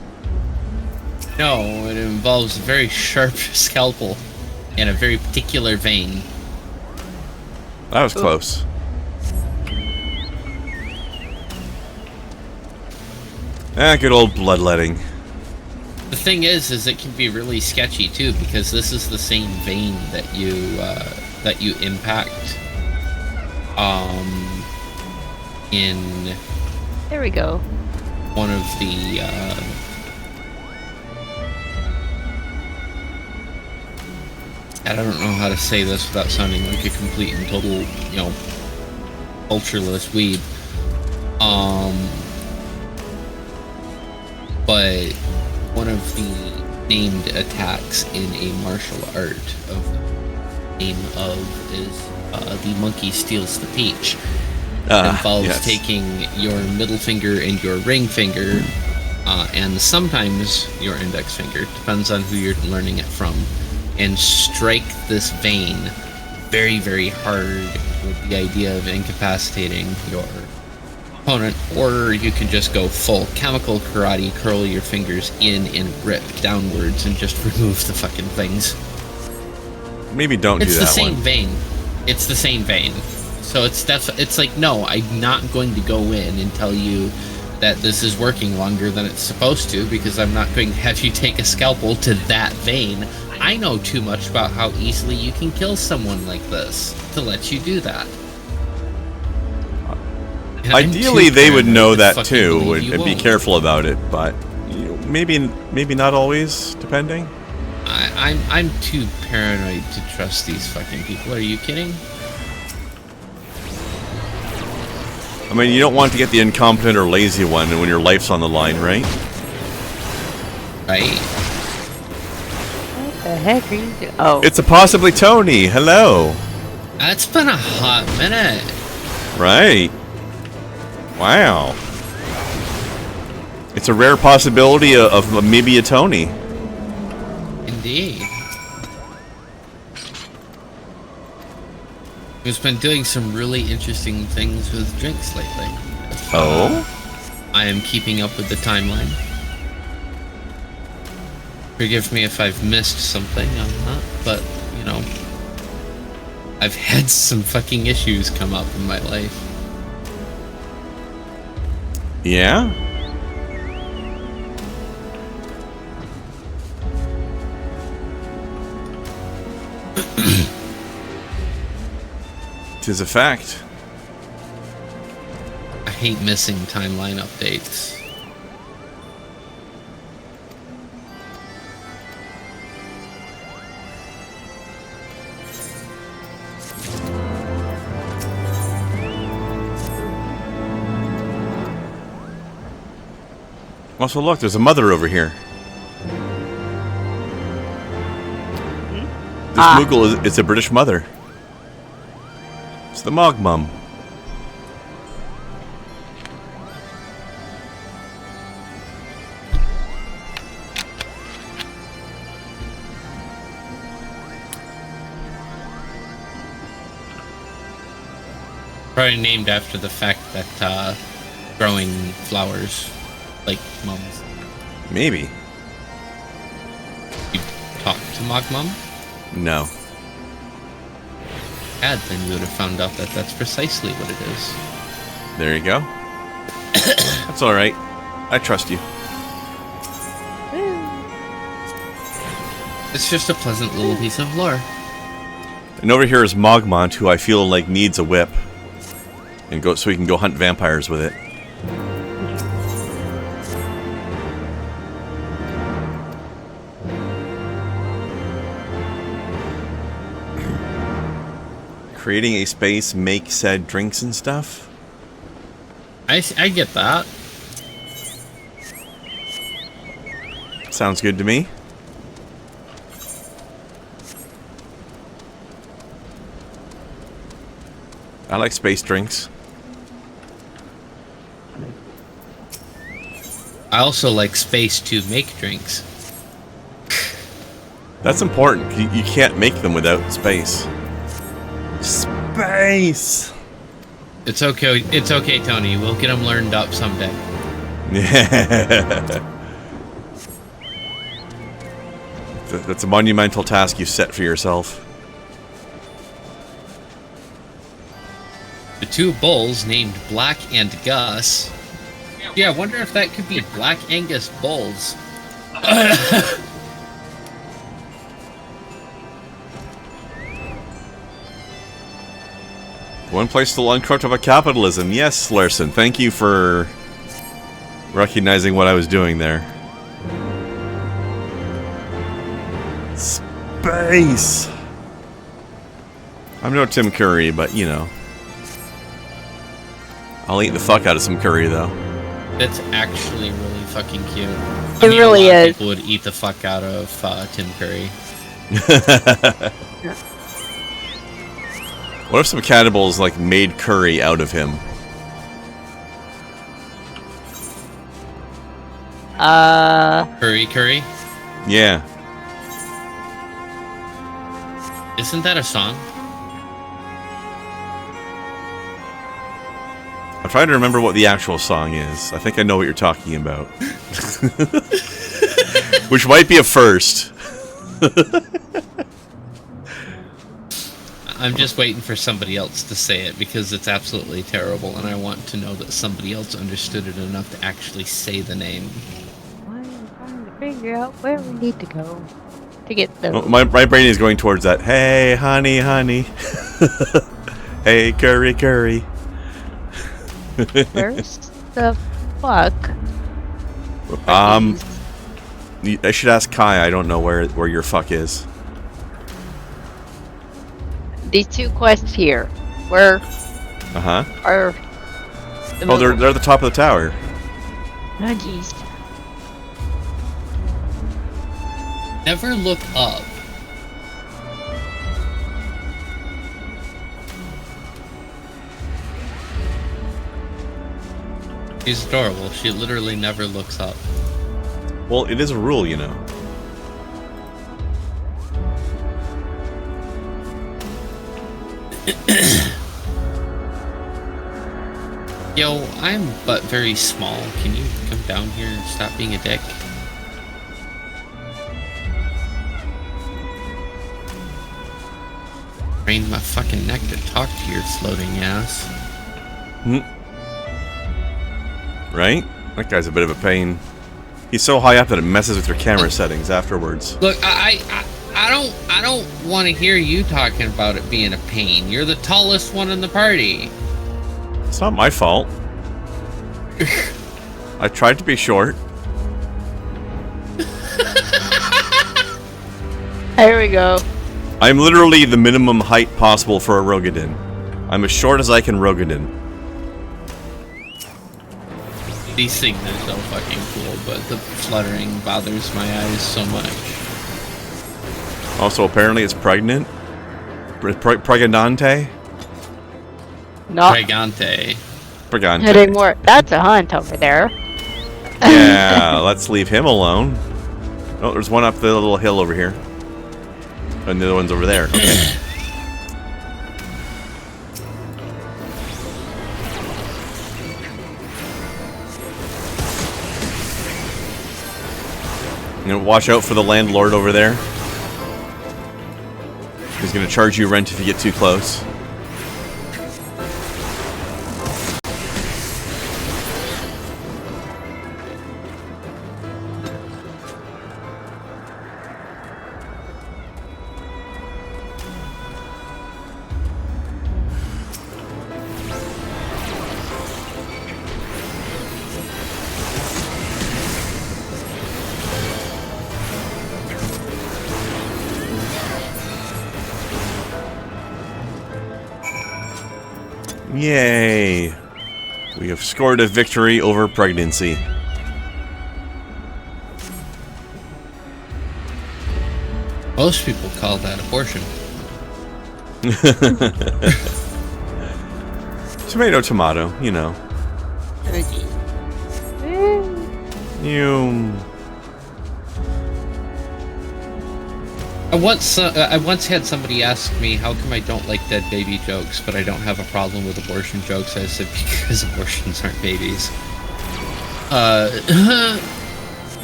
No, it involves a very sharp scalpel and a very particular vein. That was close. Good old bloodletting. The thing is it can be really sketchy too, because this is the same vein that you impact. In There we go. one of the I don't know how to say this without sounding like a complete and total, cultureless weeb. But one of the named attacks in a martial art of the name of is the monkey steals the peach. It involves taking your middle finger and your ring finger, and sometimes your index finger, depends on who you're learning it from, and strike this vein very, very hard with the idea of incapacitating your opponent, or you can just go full chemical karate, curl your fingers in and rip downwards and just remove the fucking things. Maybe don't do that one. It's the same vein. It's the same vein. So it's like, no, I'm not going to go in and tell you that this is working longer than it's supposed to, because I'm not going to have you take a scalpel to that vein. I know too much about how easily you can kill someone like this to let you do that. And Ideally, they would know that too believe and be careful about it, but maybe not always, depending. I'm too paranoid to trust these fucking people. Are you kidding? I mean, you don't want to get the incompetent or lazy one when your life's on the line, right? Right. What the heck are you doing? Oh. It's a possibly Tony. Hello. That's been a hot minute. Right. Wow. It's a rare possibility of maybe a Tony. Indeed. Who's been doing some really interesting things with drinks lately. I am keeping up with the timeline. Forgive me if I've missed something, I'm not, but, I've had some fucking issues come up in my life. Yeah? Tis a fact. I hate missing timeline updates. Also, look, there's a mother over here. This Moogle is a British mother. It's the Mog Mum. Probably named after the fact that growing flowers like mums. Maybe. talk to Mogmum? No. Then you would have found out that that's precisely what it is. There you go. That's alright. I trust you. It's just a pleasant little piece of lore. And over here is Mogmont, who I feel like needs a whip. And go so he can go hunt vampires with it. Creating a space, make said drinks and stuff. I get that. Sounds good to me. I like space drinks. I also like space to make drinks. That's important. You can't make them without space. Space! It's okay, Tony. We'll get them learned up someday. Yeah. That's a monumental task you set for yourself. The two bulls named Black and Gus. Yeah, I wonder if that could be Black Angus bulls. One place still uncorrupted by capitalism. Yes, Larson, thank you for recognizing what I was doing there. Space! I'm no Tim Curry, but you know. I'll eat the fuck out of some curry, though. That's actually really fucking cute. It really a lot of is. people would eat the fuck out of Tim Curry. What if some cannibals, like, made curry out of him? Curry? Yeah. Isn't that a song? I'm trying to remember what the actual song is. I think I know what you're talking about. Which might be a first. I'm just waiting for somebody else to say it because it's absolutely terrible, and I want to know that somebody else understood it enough to actually say the name. I'm trying to figure out where we need to go to get the. Oh, my brain is going towards that. Hey, honey, honey. Hey, curry, curry. Where's the fuck? I should ask Kai. I don't know where your fuck is. These two quests here, where are the Oh, they're at the top of the tower. Oh, jeez. Never look up. She's adorable. She literally never looks up. Well, it is a rule, you know. Yo, I'm but very small. Can you come down here and stop being a dick? Craned my fucking neck to talk to your floating ass. Right? That guy's a bit of a pain. He's so high up that it messes with your camera settings afterwards. Look, I don't want to hear you talking about it being a pain. You're the tallest one in the party. It's not my fault. I tried to be short. There we go. I'm literally the minimum height possible for a Rogadin. I'm as short as I can Rogadin. These things are so fucking cool, but the fluttering bothers my eyes so much. Also, apparently it's pregnant. Pregnante? Not Gigante. Pregante. anymore. That's a hunt over there. Yeah, let's leave him alone. Oh, there's one up the little hill over here. And the other one's over there. Okay. You know, watch out for the landlord over there. He's gonna charge you rent if you get too close. Yay! We have scored a victory over pregnancy. Most people call that abortion. Tomato, tomato, you know. You. I once had somebody ask me, how come I don't like dead baby jokes, but I don't have a problem with abortion jokes? I said, because abortions aren't babies.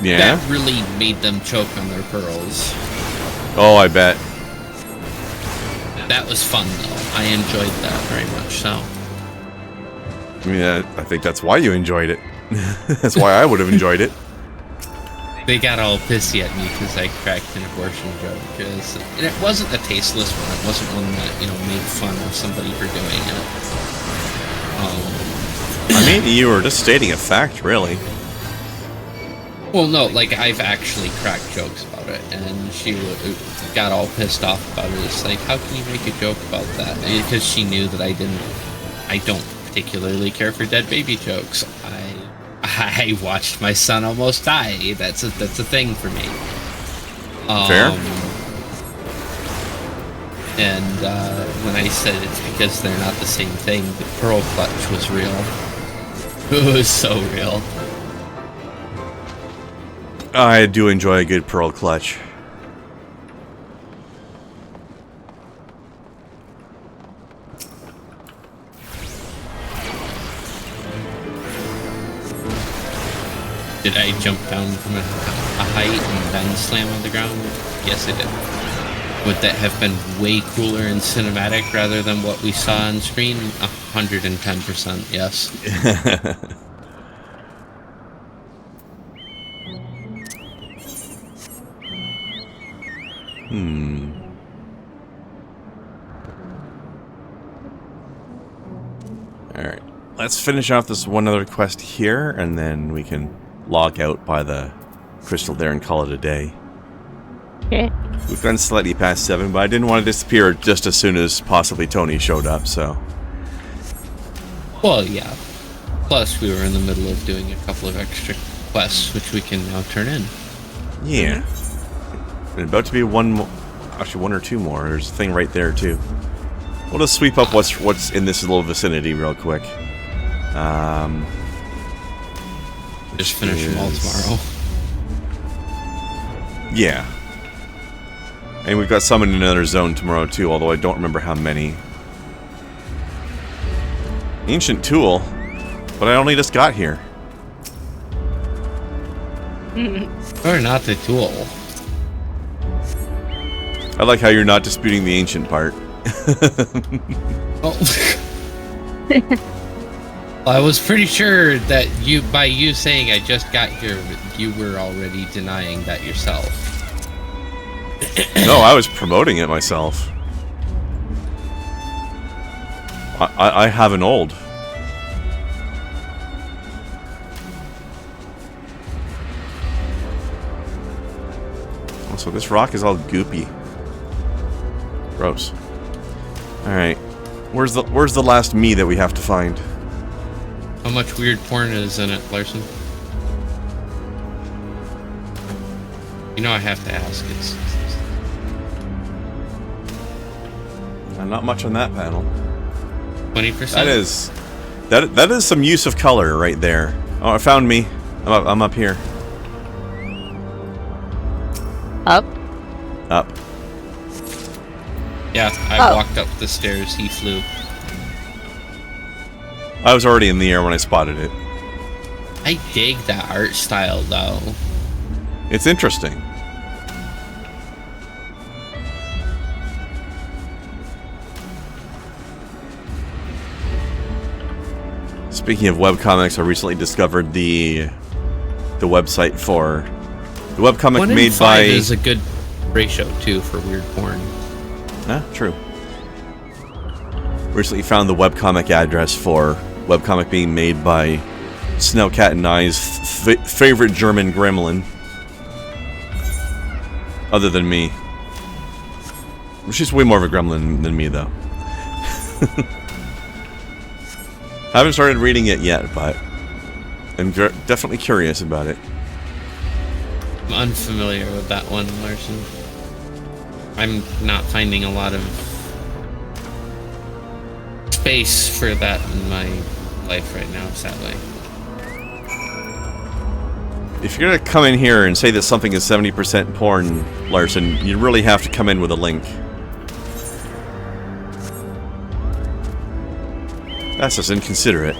Yeah? That really made them choke on their pearls. Oh, I bet. That was fun, though. I enjoyed that very much, so. I mean, I think that's why you enjoyed it. That's why I would have enjoyed it. They got all pissy at me because I cracked an abortion joke. And it wasn't a tasteless one. It wasn't one that, made fun of somebody for doing it. I mean, you were just stating a fact, really. Well, no, I've actually cracked jokes about it, and she got all pissed off about it. It's like, how can you make a joke about that? Because she knew that I don't particularly care for dead baby jokes. I watched my son almost die. That's a thing for me. Fair. And when I said it's because they're not the same thing, the pearl clutch was real. It was so real. I do enjoy a good pearl clutch. Did I jump down from a height and then slam on the ground? Yes, I did. Would that have been way cooler and cinematic rather than what we saw on screen? 110%, yes. Alright. Let's finish off this one other quest here, and then we can log out by the crystal there and call it a day. Okay. We've gone slightly past 7, but I didn't want to disappear just as soon as possibly Tony showed up, so... Well, yeah. Plus, we were in the middle of doing a couple of extra quests, which we can now turn in. Yeah. And about to be one more... Actually, one or two more. There's a thing right there, too. We'll just sweep up what's in this little vicinity real quick. Just finish them all tomorrow. Yeah. And we've got some in another zone tomorrow too, although I don't remember how many. Ancient tool? But I only just got here. Or not the tool. I like how you're not disputing the ancient part. Oh. I was pretty sure that by you saying I just got here, you were already denying that yourself. No, I was promoting it myself. I have an old. So this rock is all goopy. Gross. Alright. Where's the last me that we have to find? How much weird porn is in it, Larson? You know I have to ask. It's Not much on that panel. 20%? That is some use of color right there. Oh, it found me. I'm up here. Up? Up. Yeah, I walked up the stairs, he flew. I was already in the air when I spotted it. I dig that art style, though. It's interesting. Speaking of webcomics, I recently discovered the website for the webcomic 1 in made 5 by is a good ratio too for weird porn. True. Recently found the webcomic address for webcomic being made by Snellcat and I's favorite German gremlin. Other than me. She's way more of a gremlin than me, though. I haven't started reading it yet, but I'm definitely curious about it. I'm unfamiliar with that one, Larson. I'm not finding a lot of space for that in my life right now, sadly. If you're gonna come in here and say that something is 70% porn, Larson, you really have to come in with a link. That's just inconsiderate.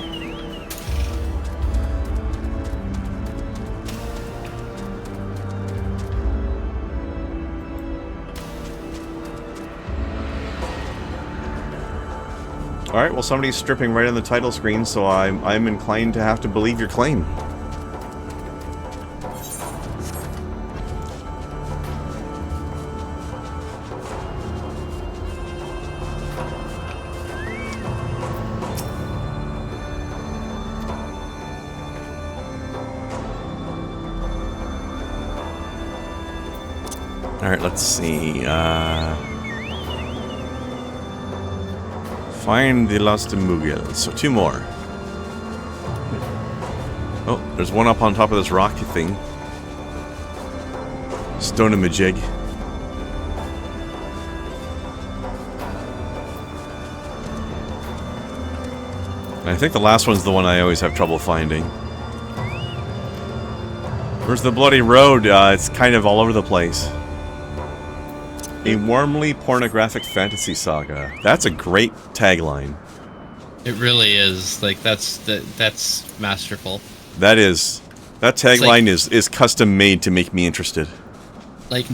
Alright, well somebody's stripping right on the title screen, so I'm inclined to have to believe your claim. Alright, let's see. Find the lost Mughal. So 2 more. Oh, there's one up on top of this rocky thing. Stone-a-majig. And I think the last one's the one I always have trouble finding. Where's the bloody road? It's kind of all over the place. A warmly pornographic fantasy saga. That's a great tagline. It really is. Like that's masterful. That is. That tagline is custom made to make me interested. Like,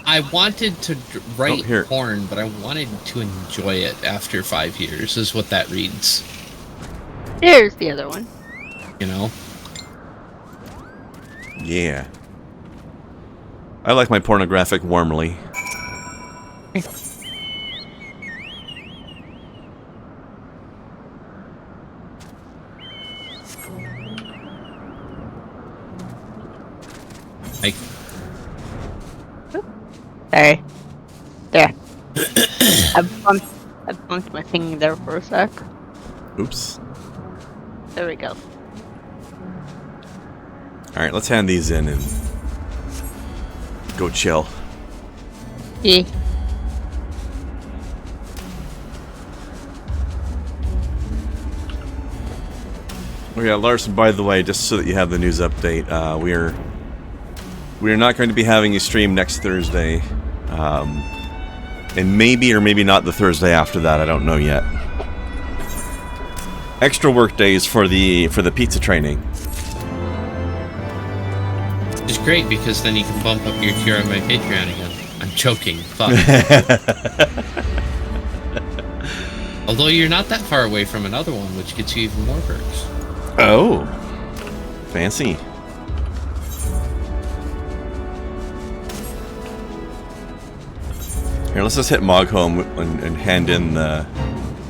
I wanted to write porn, but I wanted to enjoy it after 5 years, is what that reads. Here's the other one. You know? Yeah. I like my pornographic warmly. Like, Sorry. There. I bumped my thing there for a sec. Oops. There we go. Alright, let's hand these in and go chill. Yeah. Oh yeah, Larson, by the way, just so that you have the news update, we are not going to be having a stream next Thursday. And maybe or maybe not the Thursday after that, I don't know yet. Extra work days for the pizza training. it's great because then you can bump up your tier on my Patreon again. I'm joking. Fuck. Although you're not that far away from another one, which gets you even more perks. Oh. Fancy. Here, let's just hit Moghome and hand in the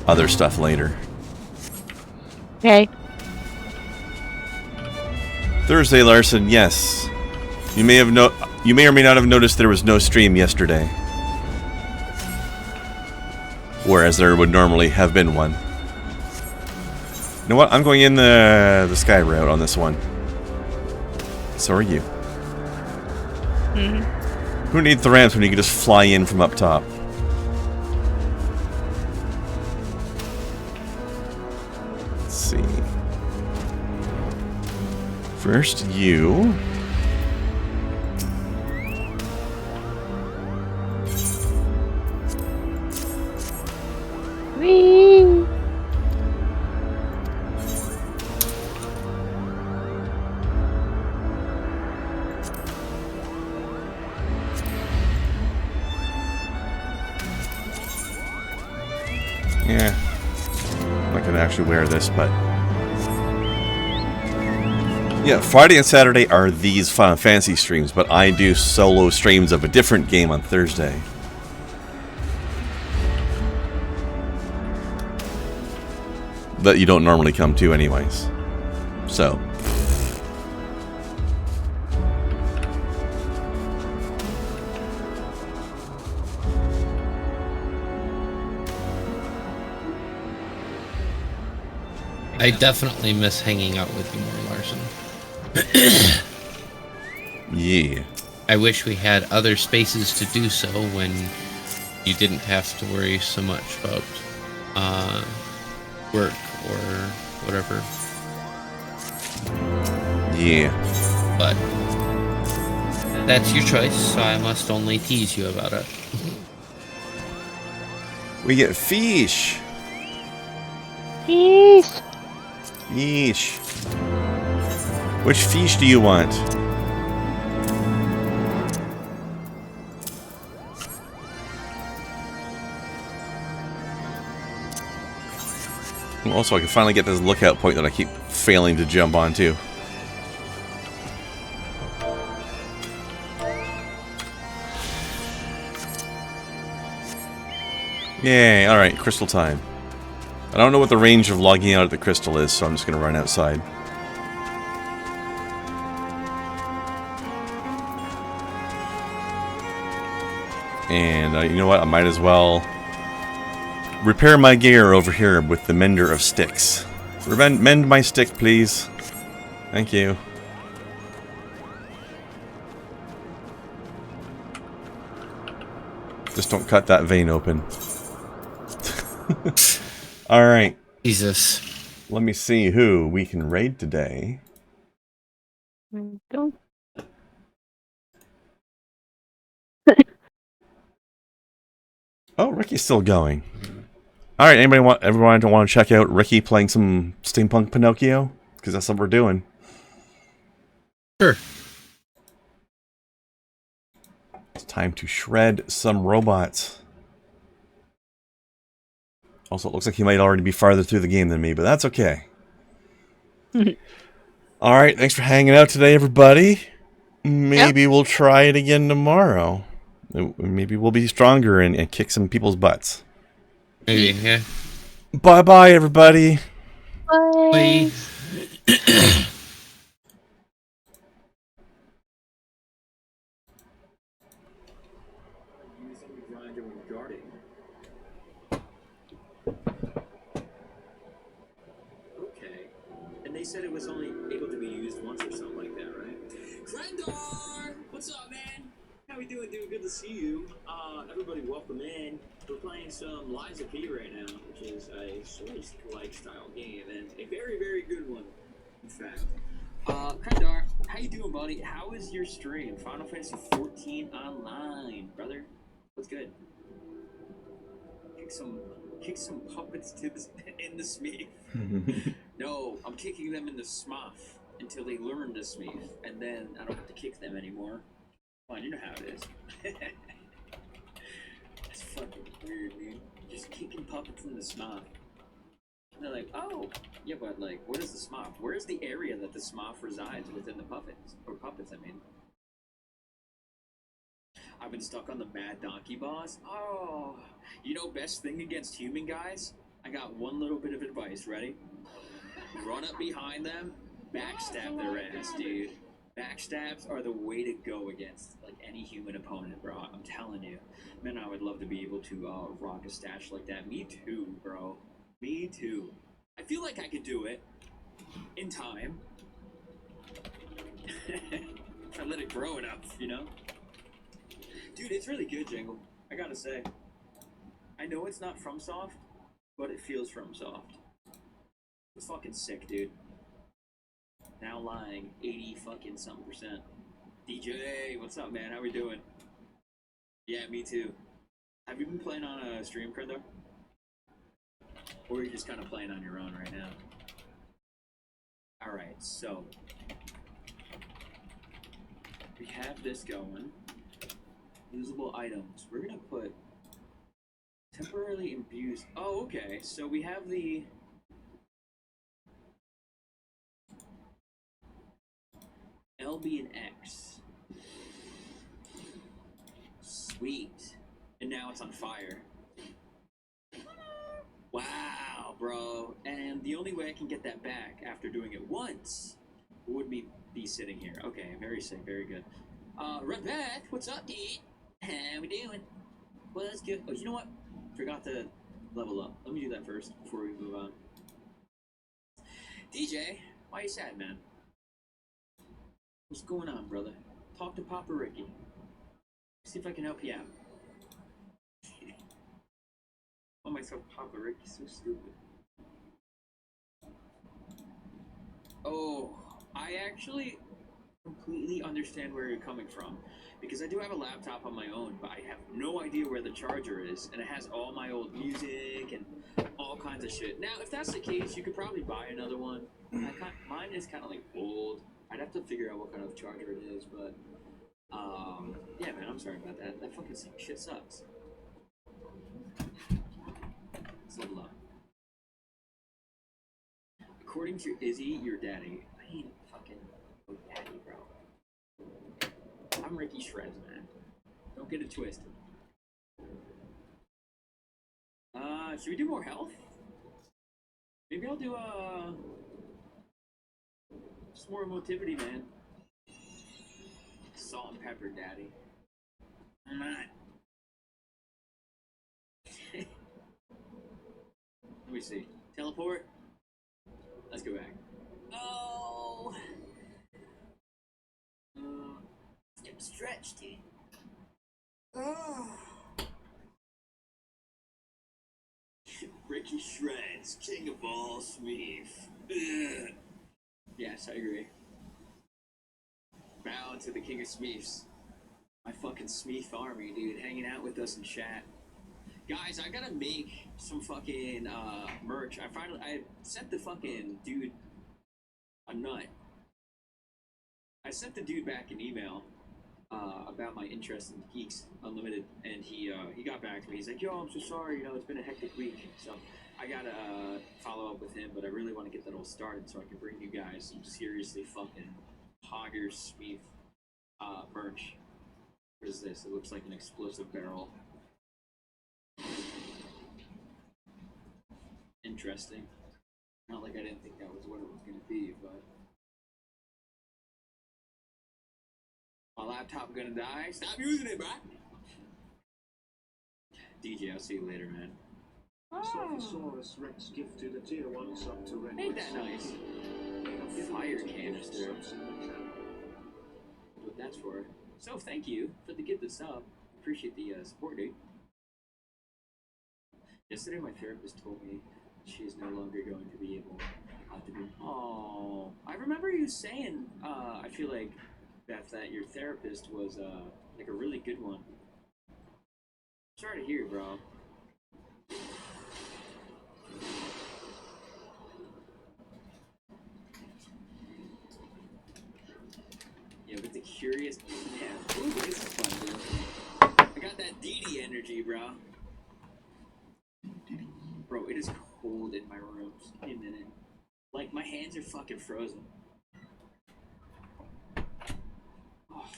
other stuff later. Okay. Thursday, Larson, yes. You may or may not have noticed there was no stream yesterday. Whereas there would normally have been one. You know what? I'm going in the sky route on this one. So are you. Mm-hmm. Who needs the ramps when you can just fly in from up top? Let's see. First, you. Whee! Yeah. I'm not gonna actually wear this, but Yeah, Friday and Saturday are these Final Fantasy streams, but I do solo streams of a different game on Thursday. That you don't normally come to anyways. So. I definitely miss hanging out with you more, Larson. Yeah. I wish we had other spaces to do so when you didn't have to worry so much about work or whatever. Yeah. But that's your choice, so I must only tease you about it. We get fish. Fish. Yeesh. Which fish do you want? Also, I can finally get this lookout point that I keep failing to jump onto. Yay, alright, crystal time. I don't know what the range of logging out at the crystal is, so I'm just going to run outside. And you know what, I might as well repair my gear over here with the mender of sticks. Mend my stick, please. Thank you. Just don't cut that vein open. Alright. Jesus. Let me see who we can raid today. Don't. Oh, Ricky's still going. Alright, everyone want to check out Ricky playing some Steampunk Pinocchio? Because that's what we're doing. Sure. It's time to shred some robots. Also, it looks like he might already be farther through the game than me, but that's okay. Alright, thanks for hanging out today, everybody. Maybe we'll try it again tomorrow. Maybe we'll be stronger and kick some people's butts. Maybe, yeah. Bye-bye, everybody. Bye. Okay. And they said it was only able to be used once or something like that, right? Krendar! What's up, man? How we doing, dude? Good to see you. Everybody welcome in. We're playing some Lies of P right now, which is a Souls-like style game, and a very, very good one, in fact. Krendar, how you doing, buddy? How is your stream? Final Fantasy 14 online, brother? What's good? Kick some puppets to in the Smeef. No, I'm kicking them in the Smoff until they learn the Smeef, and then I don't have to kick them anymore. Fine, you know how it is. That's fucking weird, dude. Just kicking puppets in the Smoff. And they're like, oh, yeah, but like, what is the Smoff? Where's the area that the Smoff resides within the puppets? Or puppets, I mean. I've been stuck on the Mad Donkey boss. Oh, you know, best thing against human guys? I got one little bit of advice. Ready? Run up behind them, backstab their ass, dude. Backstabs are the way to go against like any human opponent, bro. I'm telling you. Man, I would love to be able to rock a stash like that. Me too, bro. Me too. I feel like I could do it in time. If I let it grow enough, you know? Dude, it's really good, Jingle. I gotta say. I know it's not FromSoft, but it feels FromSoft. It's fucking sick, dude. Now lying 80 fucking something %. DJ, what's up, man? How we doing? Yeah, me too. Have you been playing on a stream, Krendar? Or are you just kind of playing on your own right now? Alright, so we have this going. Usable items. We're gonna put temporarily imbued. Oh, okay. So we have the LB and X. Sweet. And now it's on fire. Wow, bro. And the only way I can get that back after doing it once would be sitting here. Okay, very sick, very good. Red Beth, what's up, dude? How we doing? What's good? Oh, you know what? Forgot to level up. Let me do that first before we move on. DJ, why you sad, man? What's going on, brother? Talk to Papa Ricky. See if I can help you out. Oh, myself, Papa Ricky, so stupid. Oh, I actually completely understand where you're coming from, because I do have a laptop on my own, but I have no idea where the charger is, and it has all my old music and all kinds of shit. Now, if that's the case, you could probably buy another one. Mine is kind of like old. I'd have to figure out what kind of charger it is, but yeah, man, I'm sorry about that. That fucking shit sucks. Let's level up. According to Izzy, your daddy. I ain't fucking no daddy, bro. I'm Ricky Shreds, man. Don't get it twisted. Should we do more health? Maybe I'll do just more emotivity, man. Salt and pepper, daddy. I'm not. Let me see. Teleport. Let's go back. Oh! Get stretched, dude. Oh. Ricky Shreds, king of all Smeef. Ugh. Yes, I agree. Bow to the king of Smeefs. My fucking Smeef army, dude, hanging out with us in chat. Guys, I gotta make some fucking merch. I sent the fucking dude a nut. I sent the dude back an email about my interest in Geeks Unlimited, and he got back to me. He's like, yo, I'm so sorry, you know, it's been a hectic week. So I gotta follow up with him, but I really want to get that all started so I can bring you guys some seriously fucking Hogger Smeef merch. What is this? It looks like an explosive barrel. Interesting. Not like I didn't think that was what it was going to be, but my laptop gonna die. Stop using it, bro. DJ, I'll see you later, man. Sophosaurus Rex gifted a tier 1 sub to Red. Ain't that nice? Fire canister. What that's for. So thank you for the gift of sub. Appreciate the support, dude. Yesterday, my therapist told me she is no longer going to be able to be. Oh, I remember you saying. I feel like that your therapist was like a really good one. Sorry to hear, bro. Yeah, with the curious. Yeah, ooh, this is fun, dude. I got that DD energy, bro. Bro, it is cold in my room. Just give me a minute. Like, my hands are fucking frozen. Oh.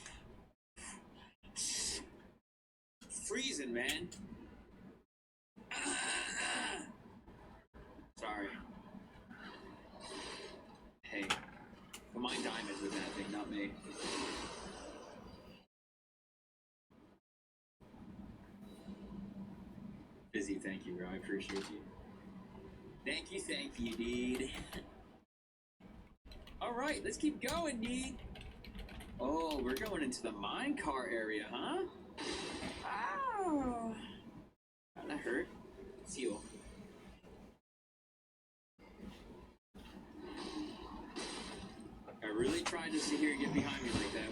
Freezing, man. Sorry. Hey, combine diamonds with that thing, not me. Busy, thank you, bro. I appreciate you. Thank you, dude. Alright, let's keep going, dude. Oh, we're going into the minecart area, huh? Ow! That hurt. Let's heal. I really tried to sit here and get behind me like that.